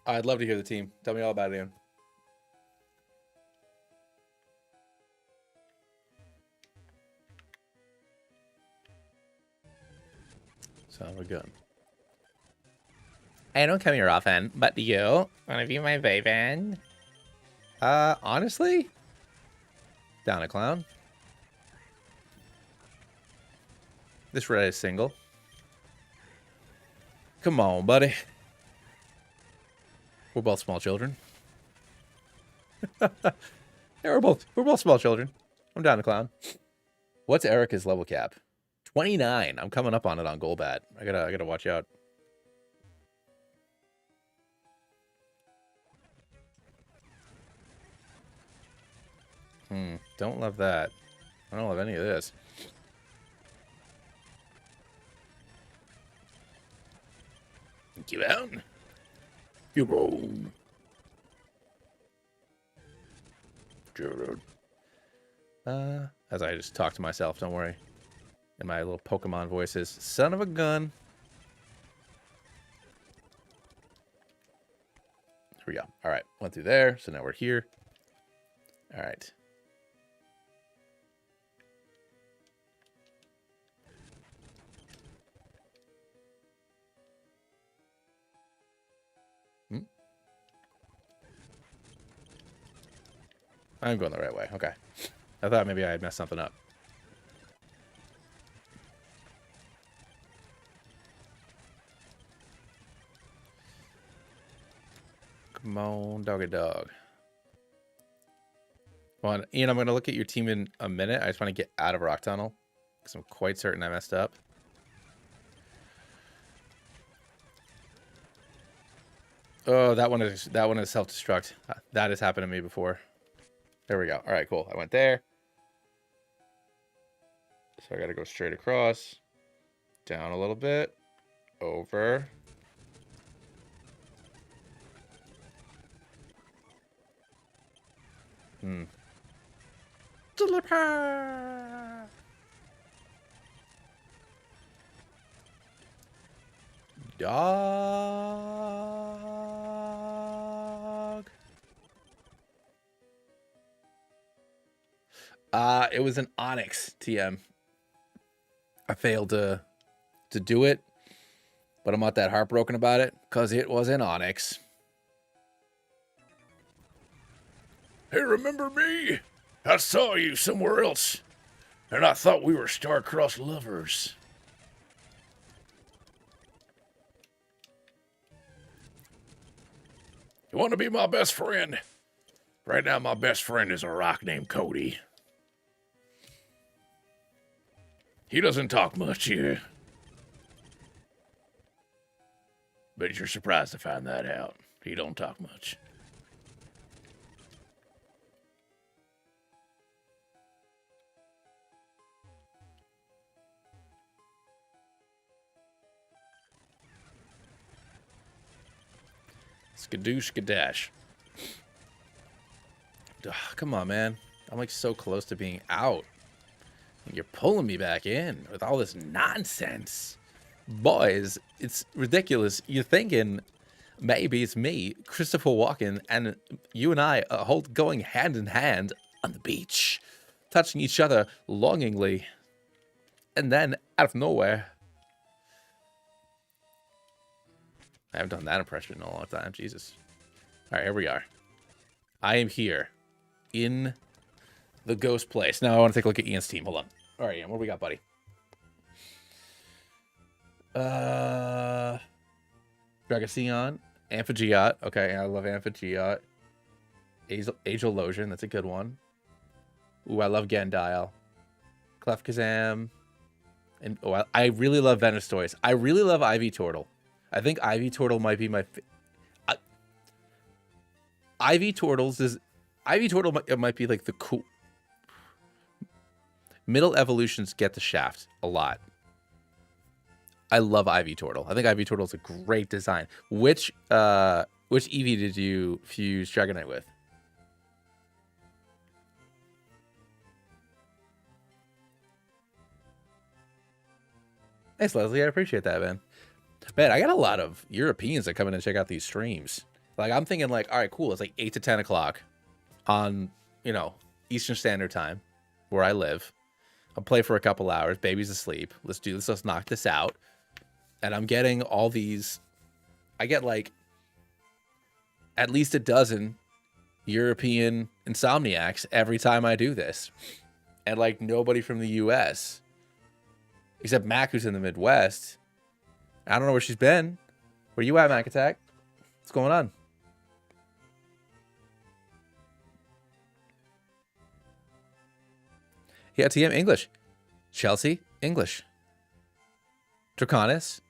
I'd love to hear the team. Tell me all about it, Ian. So we're good. I don't come here often, but do you? Wanna be my baby? Honestly? Down a clown. This red is single. Come on, buddy. We're both small children. Yeah, we're both small children. I'm down to clown. What's Erika's level cap? 29. I'm coming up on it on Golbat. I gotta watch out. Don't love that. I don't love any of this. Get out. You roll. As I just talk to myself, don't worry. In my little Pokemon voices. Son of a gun. Here we go. All right. Went through there. So now we're here. All right. I'm going the right way. Okay. I thought maybe I had messed something up. Come on, doggy dog. Well, Ian, I'm going to look at your team in a minute. I just want to get out of Rock Tunnel because I'm quite certain I messed up. Oh, that one is self-destruct. That has happened to me before. There we go. All right, cool. I went there. So I got to go straight across. Down a little bit. Over. Deliver! Dog. It was an Onyx TM. I failed to do it, but I'm not that heartbroken about it because it was an Onyx. Hey, remember me? I saw you somewhere else, and I thought we were star-crossed lovers. You want to be my best friend? Right now, my best friend is a rock named Cody. He doesn't talk much here. But you're surprised to find that out. He don't talk much. Skadoosh skadash. Come on, man. I'm like so close to being out. You're pulling me back in with all this nonsense. Boys, it's ridiculous. You're thinking maybe it's me, Christopher Walken, and you and I are going hand in hand on the beach, touching each other longingly. And then, out of nowhere... I haven't done that impression in a long time. Jesus. All right, here we are. I am here in the ghost place. Now I want to take a look at Ian's team. Hold on. All right, Ian, what do we got, buddy? Dragacion, Amphigeot. Okay, I love Amphigeot. Agelosian, that's a good one. Ooh, I love Gendile. Clefkazam. And oh, I really love Venustoise. I really love Ivy Turtle. I think Ivy Turtle might be my... Ivy Turtle might be like the cool... Middle evolutions get the shaft a lot. I love Ivy Turtle. I think Ivy Turtle is a great design. Which Eevee did you fuse Dragonite with? Thanks, Leslie. I appreciate that, man. Man, I got a lot of Europeans that come in and check out these streams. Like, I'm thinking, like, all right, cool. It's like 8 to 10 o'clock on, you know, Eastern Standard Time, where I live. I'll play for a couple hours. Baby's asleep. Let's do this. Let's knock this out. And I'm getting all these... I get, like, at least a dozen European insomniacs every time I do this. And, like, nobody from the U.S. Except Mac, who's in the Midwest. I don't know where she's been. Where you at, Mac Attack? What's going on? Yeah, TM English. Chelsea English. Draconis.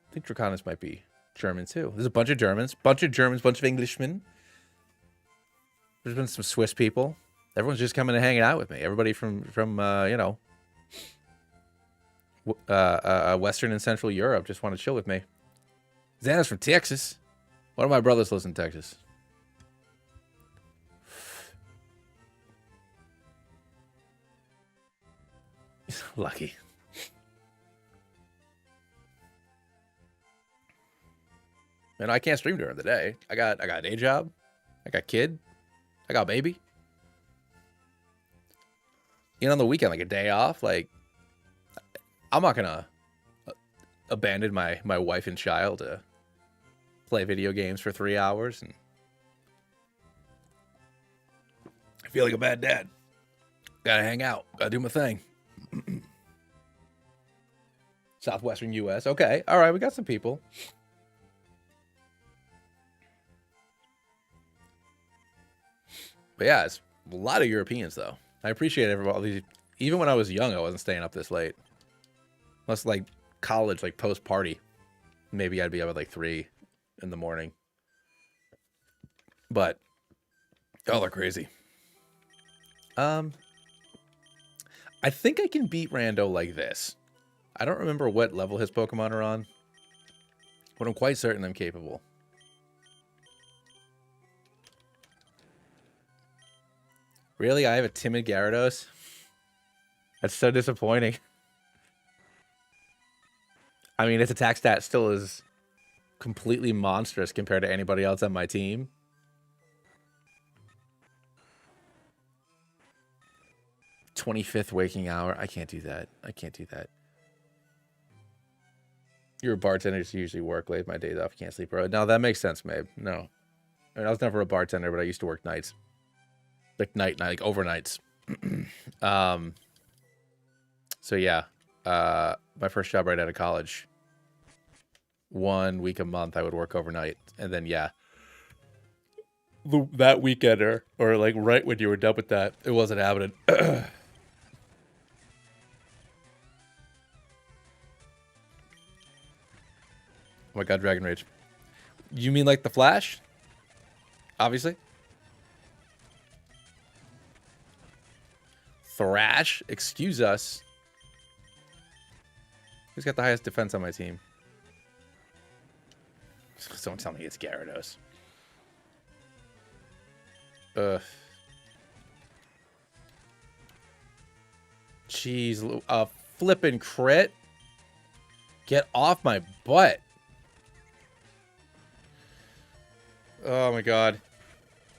I think Draconis might be German too. There's a bunch of Germans, bunch of Englishmen. There's been some Swiss people. Everyone's just coming and hanging out with me. Everybody from you know, Western and Central Europe just want to chill with me. Xana's from Texas. One of my brothers lives in Texas. Lucky. Man, I can't stream during the day. I got a day job. I got kid. I got baby. You know, on the weekend, like a day off, like I'm not gonna abandon my wife and child to play video games for 3 hours, and I feel like a bad dad. Gotta hang out. Gotta do my thing. Southwestern U.S. Okay, all right, we got some people. But yeah, it's a lot of Europeans though. I appreciate everybody. Even when I was young, I wasn't staying up this late. Unless like college, like post party, maybe I'd be up at like 3 in the morning. But y'all are crazy. I think I can beat Rando like this. I don't remember what level his Pokemon are on, but I'm quite certain I'm capable. Really? I have a timid Gyarados? That's so disappointing. I mean, its attack stat still is completely monstrous compared to anybody else on my team. "25th waking hour." I can't do that. I can't do that. You're a bartender, so you usually work late. My days off, you can't sleep early. No, that makes sense, Mabe. No. I mean, I was never a bartender, but I used to work nights. Like like overnights. So yeah, my first job right out of college, 1 week a month I would work overnight, and then yeah, that weekend or like right when you were done with that, it wasn't happening. Oh my god, Dragon Rage. You mean like the Flash? Obviously. Thrash? Excuse us. Who's got the highest defense on my team? Don't tell me it's Gyarados. Ugh. Jeez, a flippin' crit? Get off my butt. Oh my god.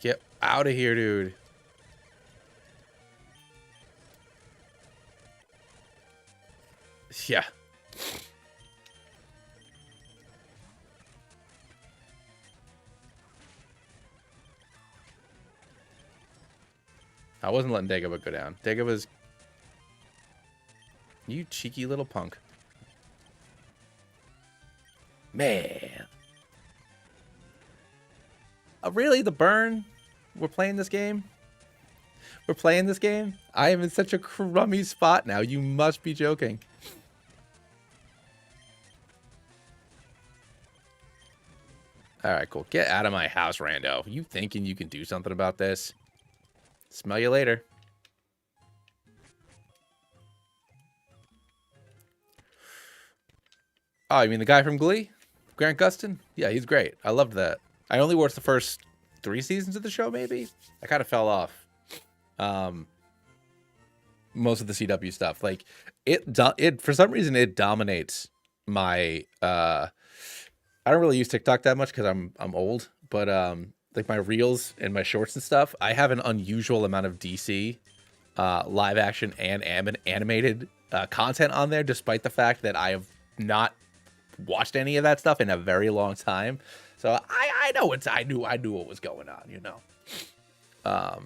Get out of here, dude. Yeah. I wasn't letting Dagobah go down. Dagobah's... You cheeky little punk. Man. Really? The burn? We're playing this game? We're playing this game? I am in such a crummy spot now. You must be joking. Alright, cool. Get out of my house, Rando. You thinking you can do something about this? Smell you later. Oh, you mean the guy from Glee? Grant Gustin? Yeah, he's great. I loved that. I only watched the first 3 seasons of the show, maybe? I kind of fell off. Most of the CW stuff. Like, it for some reason, it dominates my... I don't really use TikTok that much because I'm old, but like my reels and my shorts and stuff, I have an unusual amount of DC live action and animated content on there, despite the fact that I have not watched any of that stuff in a very long time. So I know I knew what was going on, you know. All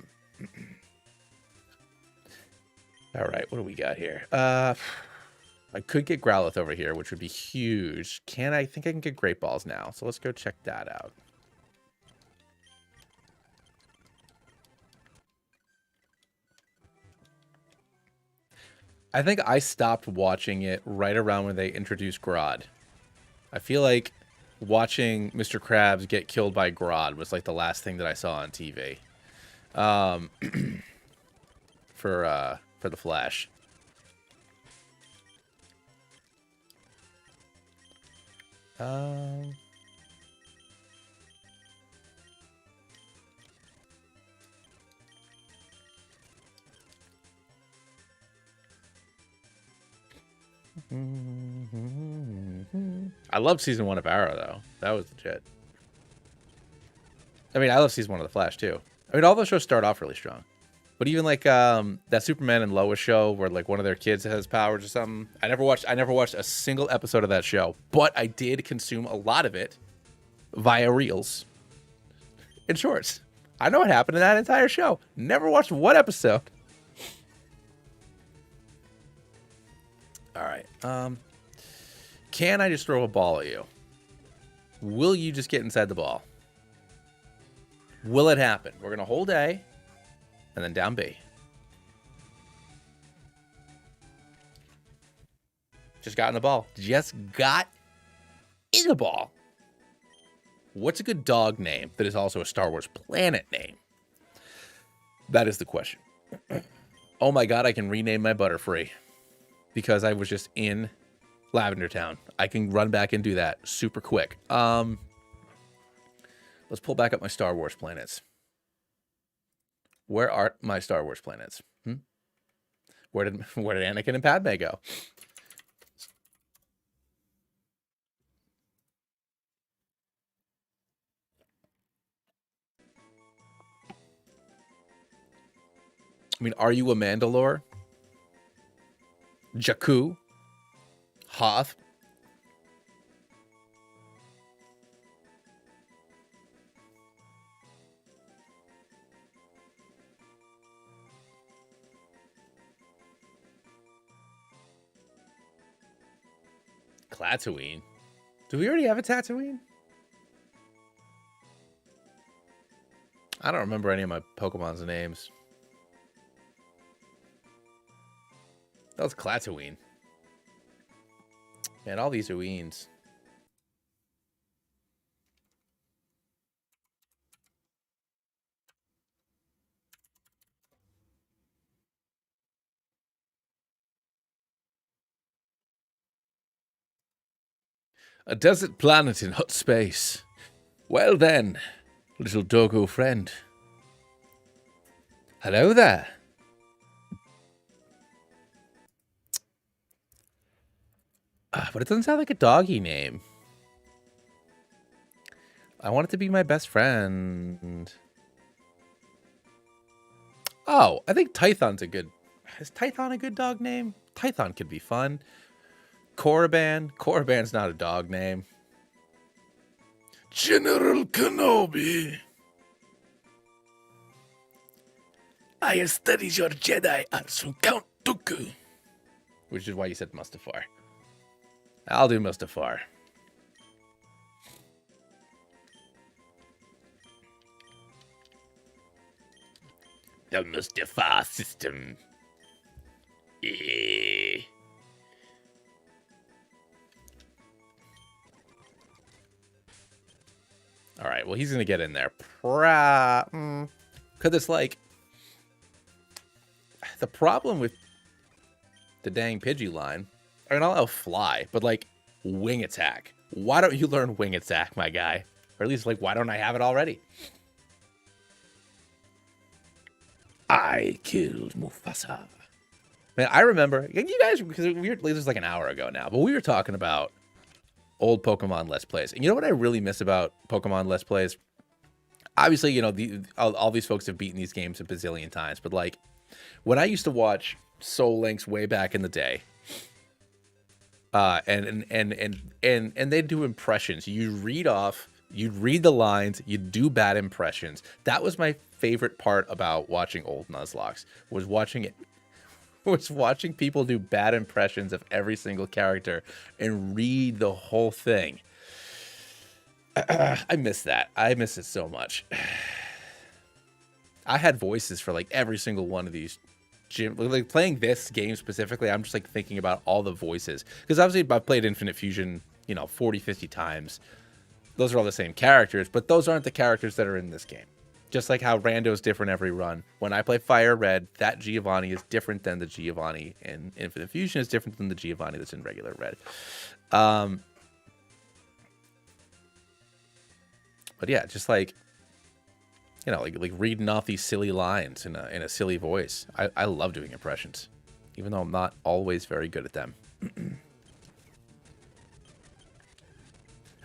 right, what do we got here? I could get Growlithe over here, which would be huge. I think I can get Great Balls now. So let's go check that out. I think I stopped watching it right around when they introduced Grodd. I feel like watching Mr. Krabs get killed by Grodd was like the last thing that I saw on TV. For the Flash. I love season 1 of Arrow though. That was legit. I mean, I love season 1 of the Flash too. I mean, all those shows start off really strong. But even like that Superman and Lois show where like one of their kids has powers or something. I never watched a single episode of that show, but I did consume a lot of it via reels and shorts. I know what happened in that entire show. Never watched one episode. All right. Can I just throw a ball at you? Will you just get inside the ball? Will it happen? We're going to hold A and then down B. Just got in the ball. Just got in the ball. What's a good dog name that is also a Star Wars planet name? That is the question. Oh my God, I can rename my Butterfree because I was just in Lavender Town. I can run back and do that super quick. Let's pull back up my Star Wars planets. Where are my Star Wars planets? Where did Anakin and Padme go? I mean, are you a Mandalore? Jakku? Hoth? Tatooine? Do we already have a Tatooine? I don't remember any of my Pokemon's names. That was Tatooine. Man, all these are Weens. A desert planet in hot space. Well then, little doggo friend. Hello there. But it doesn't sound like a doggy name. I want it to be my best friend. Oh, I think Tython's a good... Is Tython a good dog name? Tython could be fun. Korriban? Korriban's not a dog name. General Kenobi. I have studied your Jedi arts from Count Dooku. Which is why you said Mustafar. I'll do Mustafar. The Mustafar system. Yeah. All right, well, he's going to get in there. Because it's like... The problem with the dang Pidgey line... I mean, I'll fly, but, like, wing attack. Why don't you learn wing attack, my guy? Or at least, like, why don't I have it already? I killed Mufasa. Man, I remember... You guys... Because this was like an hour ago now, but we were talking about old Pokemon Let's Plays. And you know what I really miss about Pokemon Let's Plays? Obviously, you know, all these folks have beaten these games a bazillion times, but, like, when I used to watch Soul Links way back in the day... and they'd do impressions. You'd read the lines, you'd do bad impressions. That was my favorite part about watching old Nuzlocks, was watching people do bad impressions of every single character and read the whole thing. I miss that. I miss it so much. I had voices for like every single one of these like playing this game specifically, I'm just like thinking about all the voices. Because obviously I've played Infinite Fusion, 40, 50 times. Those are all the same characters, but those aren't the characters that are in this game. Just like how Rando is different every run. When I play Fire Red, that Giovanni is different than the Giovanni in Infinite Fusion is different than the Giovanni that's in regular Red. But yeah, just like, like reading off these silly lines in a silly voice. I love doing impressions, even though I'm not always very good at them.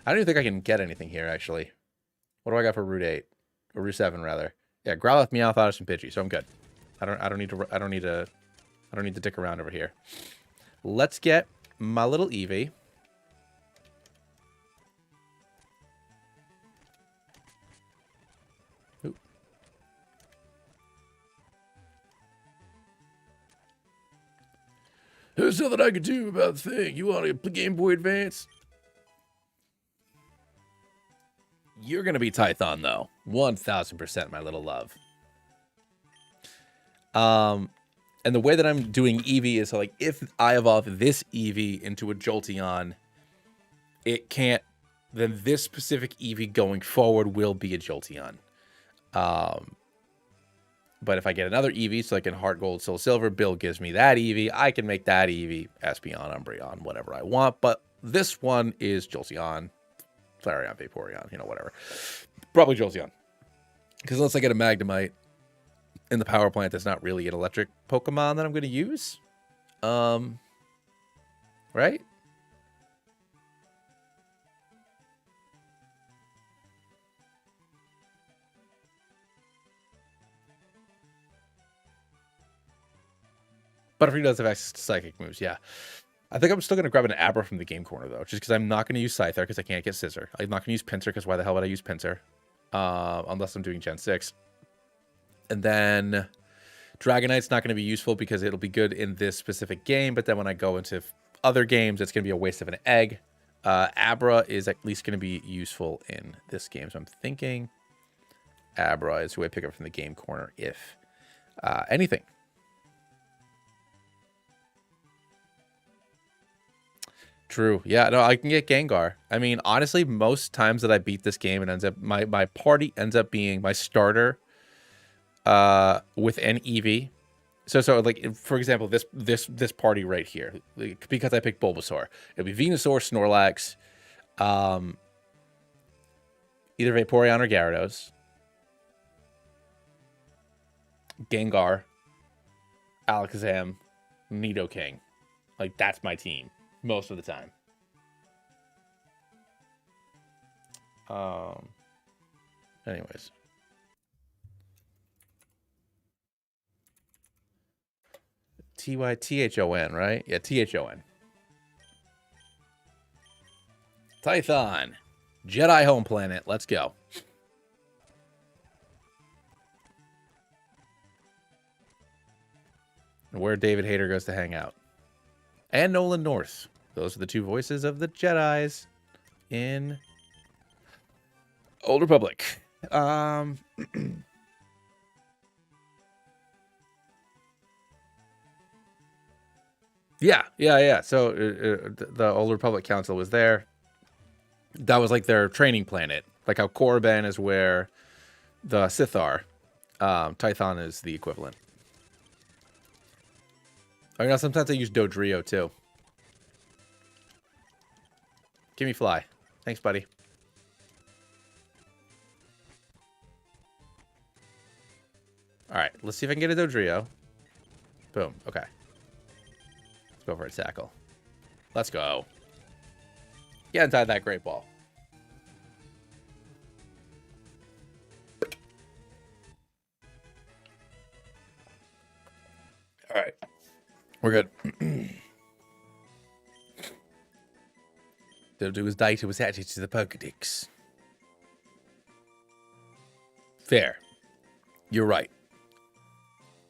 I don't even think I can get anything here, actually. What do I got for Route 8? Or Route 7, rather. Yeah, Growlithe, Meowth, Otis, and Pidgey, so I'm good. I don't need to dick around over here. Let's get my little Eevee. Ooh. There's nothing I can do about the thing. You want to play Game Boy Advance? You're going to be Tython, though. 1,000%, my little love. And the way that I'm doing Eevee is, like, if I evolve this Eevee into a Jolteon, it can't... Then this specific Eevee going forward will be a Jolteon. But if I get another Eevee, so like in Heart Gold, Soul Silver, Bill gives me that Eevee. I can make that Eevee Espeon, Umbreon, whatever I want. But this one is Jolteon. Flareon, Vaporeon, whatever. Probably Jolteon. Because unless I get a Magnemite in the power plant, that's not really an electric Pokemon that I'm going to use. Right? Butterfree does have access to psychic moves, yeah. I think I'm still going to grab an Abra from the game corner, though, just because I'm not going to use Scyther because I can't get Scissor. I'm not going to use Pinsir because why the hell would I use Pinsir? Unless I'm doing Gen 6. And then Dragonite's not going to be useful because it'll be good in this specific game, but then when I go into other games, it's going to be a waste of an egg. Abra is at least going to be useful in this game, so I'm thinking Abra is who I pick up from the game corner, if anything. True. Yeah, no, I can get Gengar. I mean, honestly, most times that I beat this game, it ends up my party ends up being my starter with an Eevee. So like for example, this party right here, because I picked Bulbasaur, it'll be Venusaur, Snorlax, either Vaporeon or Gyarados, Gengar, Alakazam, Nidoking. Like that's my team. Most of the time. Anyways. Tython, right? Yeah, Tython. Tython. Jedi home planet. Let's go. Where David Hayter goes to hang out. And Nolan North. Those are the two voices of the Jedis in Old Republic. Yeah. So the Old Republic Council was there. That was like their training planet. Like how Korriban is where the Sith are. Tython is the equivalent. Oh, sometimes I use Dodrio too. Give me Fly. Thanks, buddy. All right, let's see if I can get a Dodrio. Boom. Okay. Let's go for a tackle. Let's go. Get inside that Great Ball. All right. We're good. Dodo's data was added to the Pokedex. Fair. You're right.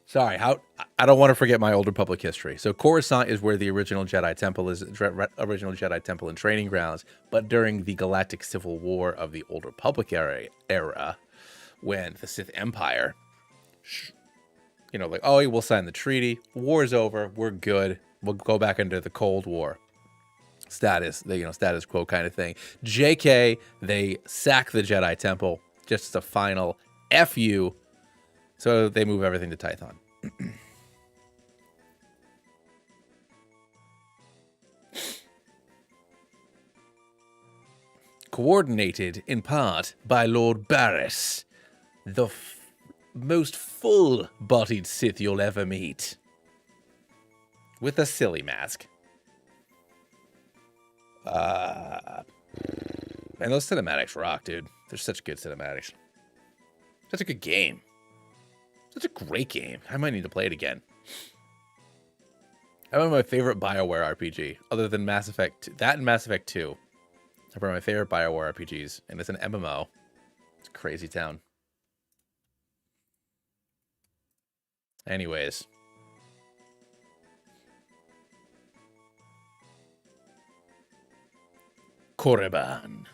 Sorry, I don't want to forget my Old Republic history. So Coruscant is where the original Jedi Temple is, original Jedi Temple and training grounds. But during the Galactic Civil War of the Old Republic era, when the Sith Empire you know, like, oh, we'll sign the treaty. War's over. We're good. We'll go back into the Cold War status, you know, status quo kind of thing. JK, they sack the Jedi Temple just as a final F you. So they move everything to Tython. Coordinated in part by Lord Barris, the most full-bodied Sith you'll ever meet. With a silly mask. And those cinematics rock, dude. They're such good cinematics. Such a good game. Such a great game. I might need to play it again. I one of my favorite BioWare RPG, other than Mass Effect. That and Mass Effect 2. Are one of my favorite BioWare RPGs, and it's an MMO. It's a crazy town. Anyways. Korriban.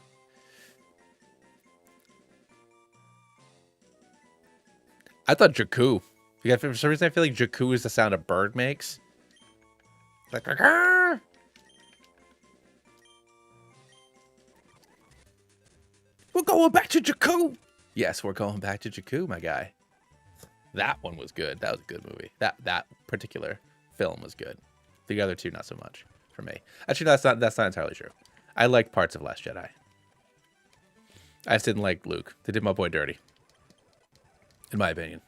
I thought Jakku. For some reason, I feel like Jakku is the sound a bird makes. Like, Arr! We're going back to Jakku. Yes, we're going back to Jakku, my guy. That one was good. That was a good movie. That particular film was good. The other two, not so much for me. Actually, that's not entirely true. I liked parts of Last Jedi. I just didn't like Luke. They did my boy dirty. In my opinion.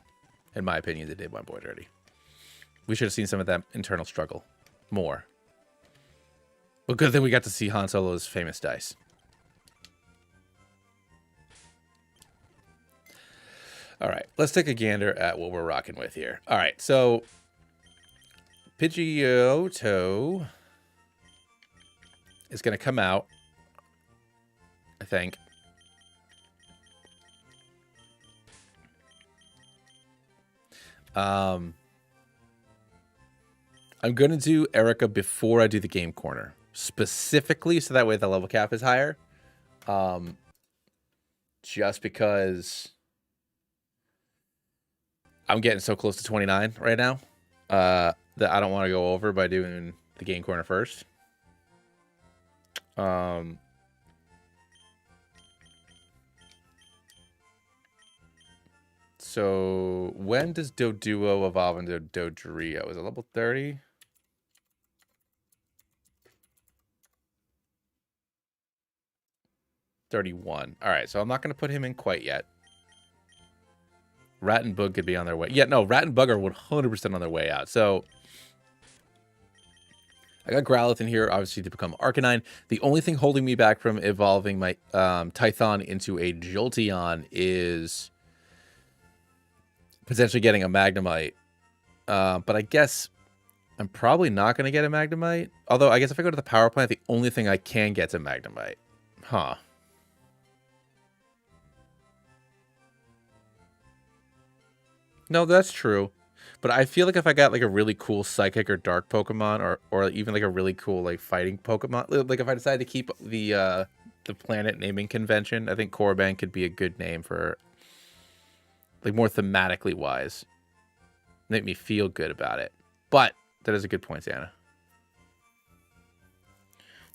In my opinion, they did my boy dirty. We should have seen some of that internal struggle more. But good thing we got to see Han Solo's famous dice. All right, let's take a gander at what we're rocking with here. All right, so Pidgeotto is going to come out, I think. I'm going to do Erika before I do the game corner, specifically so that way the level cap is higher. Just because I'm getting so close to 29 right now that I don't want to go over by doing the game corner first. So when does Doduo evolve into Dodrio? Is it level 30? $31. All right, so I'm not going to put him in quite yet. Rat and Bug could be on their way. Yeah, no, Rat and Bug are 100% on their way out. So I got Growlithe in here, obviously, to become Arcanine. The only thing holding me back from evolving my Tython into a Jolteon is potentially getting a Magnemite. But I guess I'm probably not going to get a Magnemite. Although, I guess if I go to the power plant, the only thing I can get is a Magnemite. Huh. No, that's true. But I feel like if I got like a really cool psychic or dark Pokemon or even like a really cool like fighting Pokemon, like if I decided to keep the planet naming convention, I think Korriban could be a good name for like more thematically wise. Make me feel good about it. But that is a good point, Santa.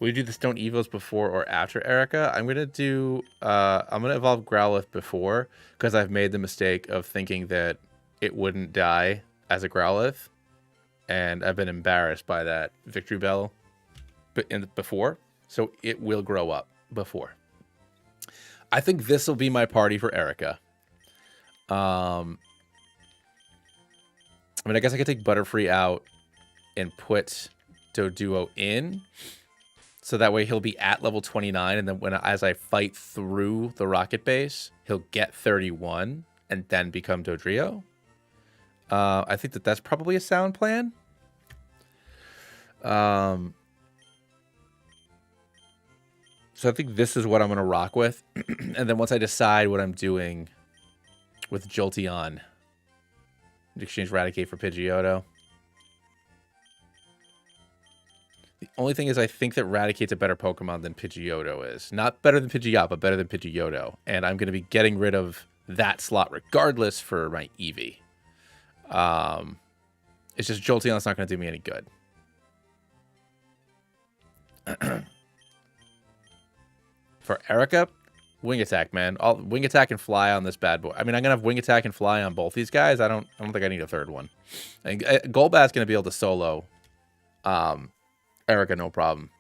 Will you do the Stone Evos before or after Erika? I'm gonna evolve Growlithe before, because I've made the mistake of thinking that it wouldn't die as a Growlithe, and I've been embarrassed by that Victory Bell before, so it will grow up before. I think this will be my party for Erika. I mean, I guess I could take Butterfree out and put Doduo in, so that way he'll be at level 29, and then as I fight through the rocket base, he'll get 31 and then become Dodrio. I think that's probably a sound plan. So I think this is what I'm going to rock with. And then once I decide what I'm doing with Jolteon, exchange Raticate for Pidgeotto. The only thing is I think that Raticate's a better Pokemon than Pidgeotto is. Not better than Pidgeot, but better than Pidgeotto. And I'm going to be getting rid of that slot regardless for my Eevee. It's just Jolteon's not going to do me any good. For Erika, wing attack, man. I'll wing attack and fly on this bad boy. I mean, I'm gonna have wing attack and fly on both these guys. I don't think I need a third one. And Golbat's gonna be able to solo Erika, no problem.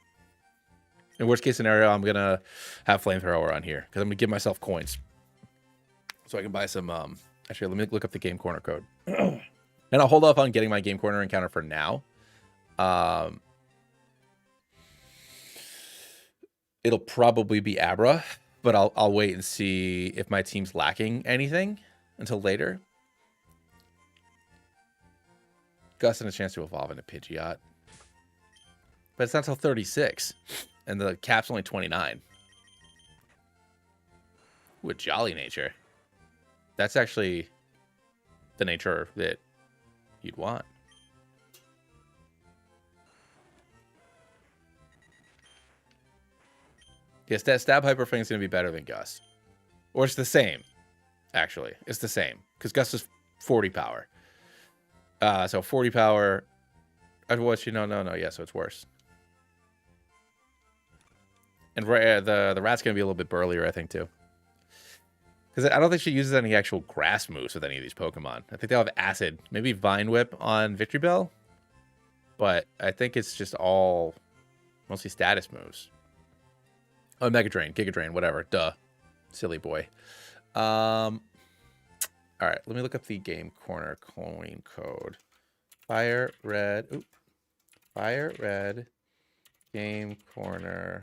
In worst case scenario, I'm gonna have flamethrower on here because I'm gonna give myself coins so I can buy some. Actually, let me look up the game corner code, and I'll hold off on getting my game corner encounter for now. It'll probably be Abra, but I'll wait and see if my team's lacking anything until later. Gus and a chance to evolve into Pidgeot. But it's not until 36. And the cap's only 29. With Jolly Nature. That's actually the nature that you'd want. Yes, that Stab Hyper thing is going to be better than Gus. Or it's the same, actually. It's the same. Because Gus is 40 power. So 40 power. What's no. Yeah, so it's worse. And the rat's going to be a little bit burlier, I think, too. Because I don't think she uses any actual grass moves with any of these Pokemon. I think they'll have Acid. Maybe Vine Whip on Victory Bell. But I think it's just all mostly status moves. Oh, Mega Drain, Giga Drain, whatever. Duh. Silly boy. All right, let me look up the game corner coin code. Fire red. Oop. Fire red. Game corner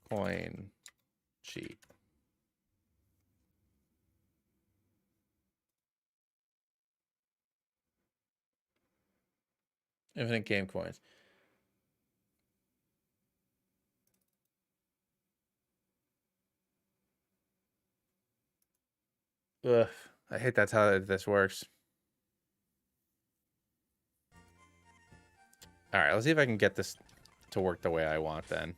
coin sheet. Infinite game coins. Ugh, I hate that's how this works. All right, let's see if I can get this to work the way I want then.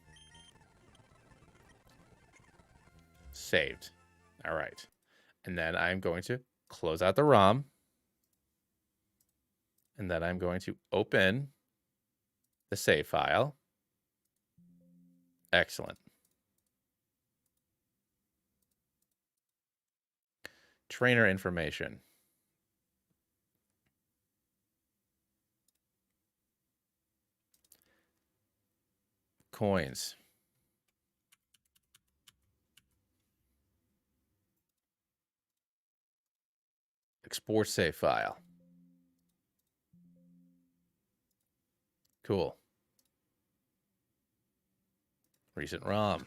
Saved. All right. And then I'm going to close out the ROM. And then I'm going to open the save file. Excellent. Trainer information. Coins. Export save file. Cool. Recent ROM.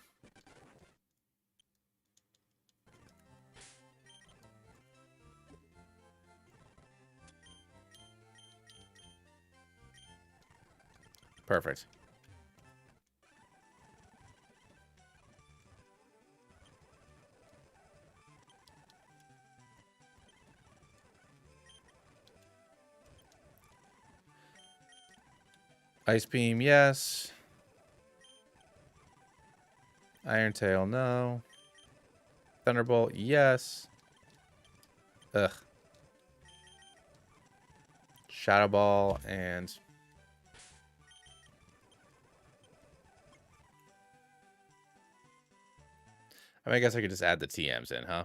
Perfect. Ice Beam, yes. Iron Tail, no. Thunderbolt, yes. Ugh. Shadow Ball and... I mean, I guess I could just add the TMs in, huh?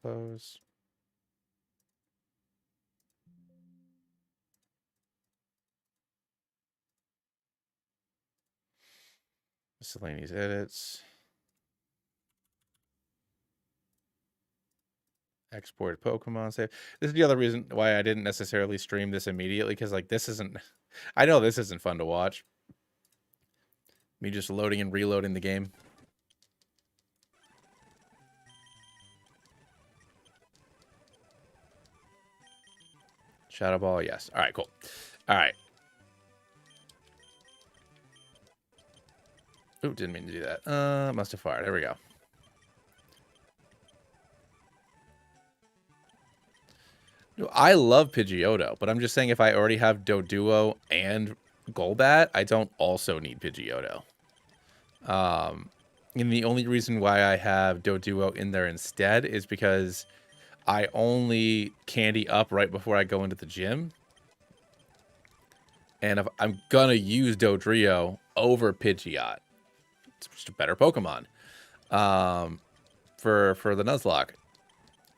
Close. Miscellaneous edits. Export Pokemon save. This is the other reason why I didn't necessarily stream this immediately, because like this isn't... I know this isn't fun to watch. Me just loading and reloading the game. Shadow Ball, yes. All right, cool. All right. Ooh, didn't mean to do that. Must have fired. There we go. No, I love Pidgeotto, but I'm just saying if I already have Doduo and Golbat, I don't also need Pidgeotto. And the only reason why I have Doduo in there instead is because I only candy up right before I go into the gym. And if I'm gonna use Dodrio over Pidgeot, it's just a better Pokemon. For the Nuzlocke,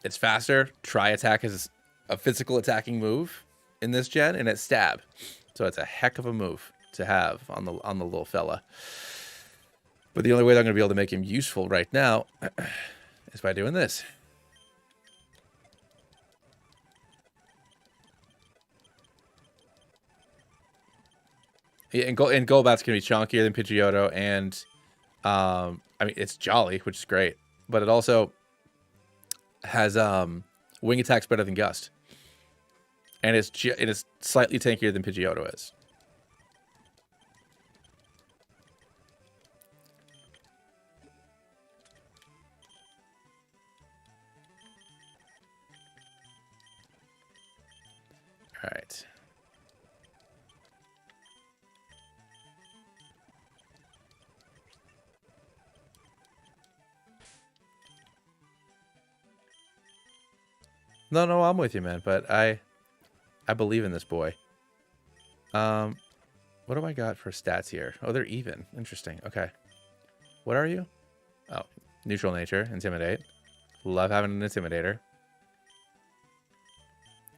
it's faster. Tri-attack is a physical attacking move in this gen, and it's stab, so it's a heck of a move to have on the little fella. But the only way that I'm gonna be able to make him useful right now is by doing this. Yeah, and Golbat's gonna be chunkier than Pidgeotto, and I mean it's jolly, which is great, but it also has wing attacks better than Gust, and it is slightly tankier than Pidgeotto is. All right. No, I'm with you, man. But I believe in this boy. What do I got for stats here? Oh, they're even. Interesting. Okay. What are you? Oh, neutral nature, intimidate. Love having an intimidator.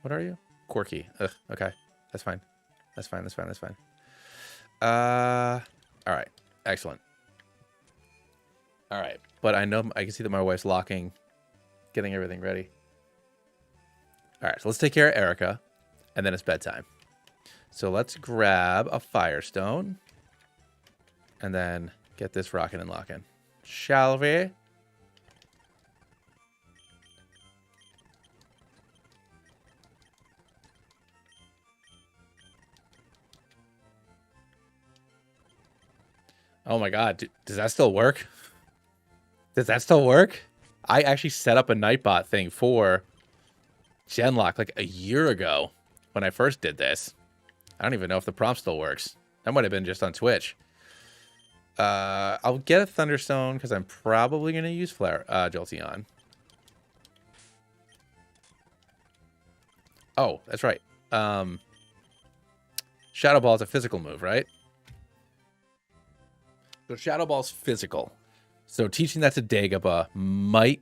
What are you? Quirky. Ugh. Okay. That's fine. That's fine. That's fine. That's fine. All right. Excellent. All right. But I know I can see that my wife's locking, getting everything ready. All right. So let's take care of Erika, and then it's bedtime. So let's grab a Firestone, and then get this rocking and locking. Shall we? Oh my god, does that still work? Does that still work? I actually set up a Nightbot thing for genlock like a year ago when I first did this. I don't even know if the prompt still works. That might have been just on Twitch. I'll get a Thunderstone because I'm probably going to use Jolteon. Oh, that's right. Shadow Ball is a physical move, right? So Shadow Ball's physical. So teaching that to Dagobah might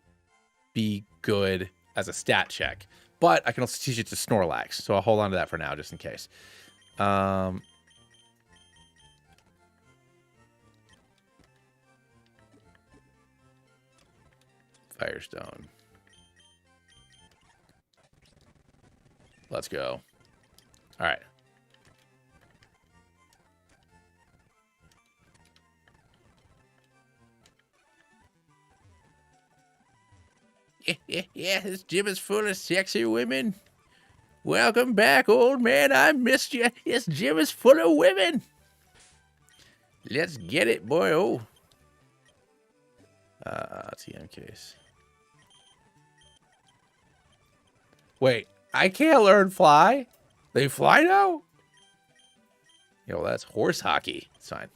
be good as a stat check. But I can also teach it to Snorlax. So I'll hold on to that for now, just in case. Firestone. Let's go. All right.
Yeah, this gym is full of sexy women. Welcome back, old man. I missed you. This gym is full of women. Let's get it, boy. Oh.
TM case. Wait, I can't learn fly? They fly now? Yo, that's horse hockey. It's fine.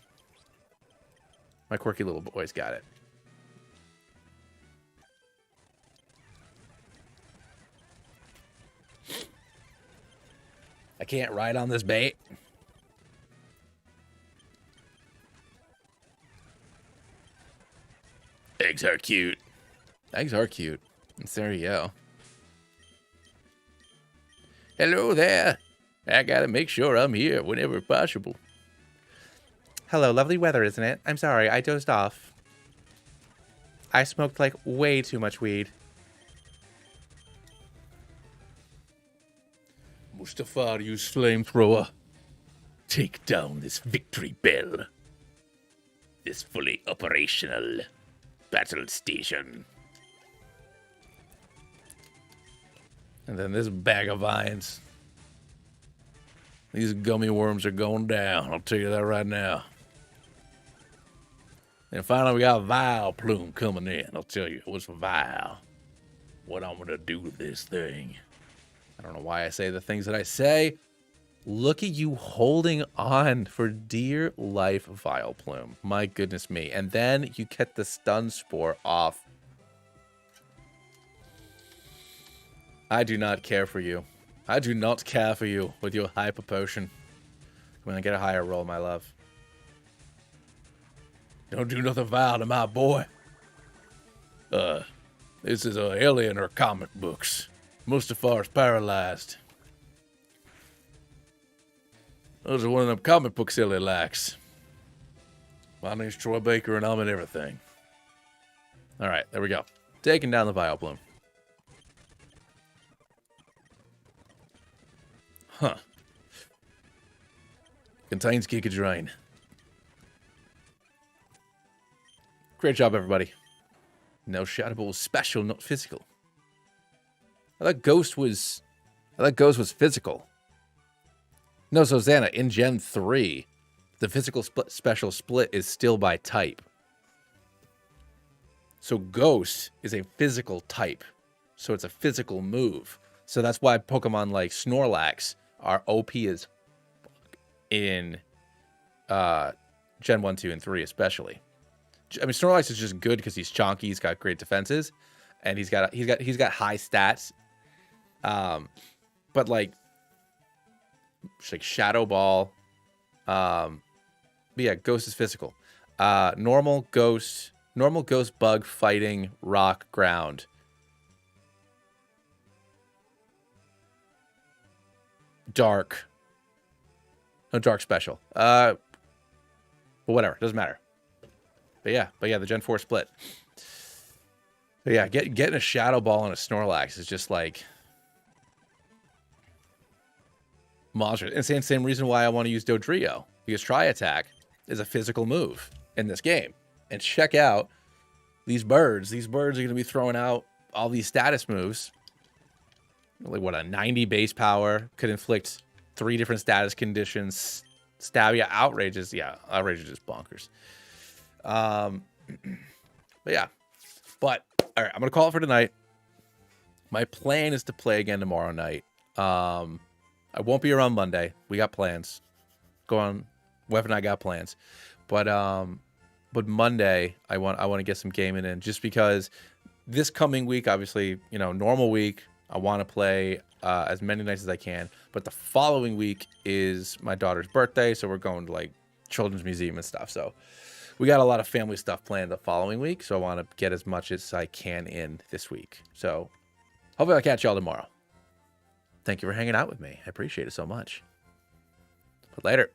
My quirky little boy's got it. I can't ride on this bait. Eggs are cute. Eggs are cute. And there you go.
Hello there. I gotta make sure I'm here whenever possible.
Hello, lovely weather, isn't it? I'm sorry, I dozed off. I smoked like way too much weed.
Mustafa, use flamethrower. Take down this victory bell. This fully operational battle station.
And then this bag of vines. These gummy worms are going down. I'll tell you that right now.
And finally, we got Vile Plume coming in. I'll tell you, it was Vile. What I'm gonna do to this thing.
I don't know why I say the things that I say. Look at you holding on for dear life, Vile Plume. My goodness me. And then you get the stun spore off. I do not care for you. I do not care for you with your hyper potion. Come on, get a higher roll, my love.
Don't do nothing vile to my boy. This is Alien or comic books. Mustafar's paralyzed. Those are one of them comic books Illy likes. My name's Troy Baker and I'm in everything.
All right, there we go. Taking down the Vile Plume.
Huh. Contains Giga Drain.
Great job, everybody. No shoutable was special, not physical. I thought Ghost was physical. No, so Xana, in Gen 3, the physical special split is still by type. So Ghost is a physical type. So it's a physical move. So that's why Pokemon like Snorlax are OP as fuck in Gen 1, 2, and 3 especially. I mean, Snorlax is just good because he's chonky, he's got great defenses, and he's got high stats. But like Shadow Ball, but yeah, Ghost is physical. Normal Ghost, Bug, Fighting, Rock, Ground. Dark. No Dark special. But whatever, doesn't matter. But yeah, the Gen 4 split. But yeah, getting a Shadow Ball on a Snorlax is just like monstrous. And same reason why I want to use Dodrio, because Tri Attack is a physical move in this game. And check out these birds. These birds are going to be throwing out all these status moves. Like what, a 90 base power could inflict 3 different status conditions. Stab you. Outrageous. Yeah, Outrageous is bonkers. But yeah. But all right, I'm gonna call it for tonight. My plan is to play again tomorrow night. I won't be around Monday. We got plans. Go on. Wef and I got plans. But Monday I want to get some gaming in, just because this coming week, obviously, normal week, I want to play as many nights as I can. But the following week is my daughter's birthday, so we're going to like children's museum and stuff. So we got a lot of family stuff planned the following week, so I want to get as much as I can in this week. So hopefully I'll catch y'all tomorrow. Thank you for hanging out with me. I appreciate it so much. But later.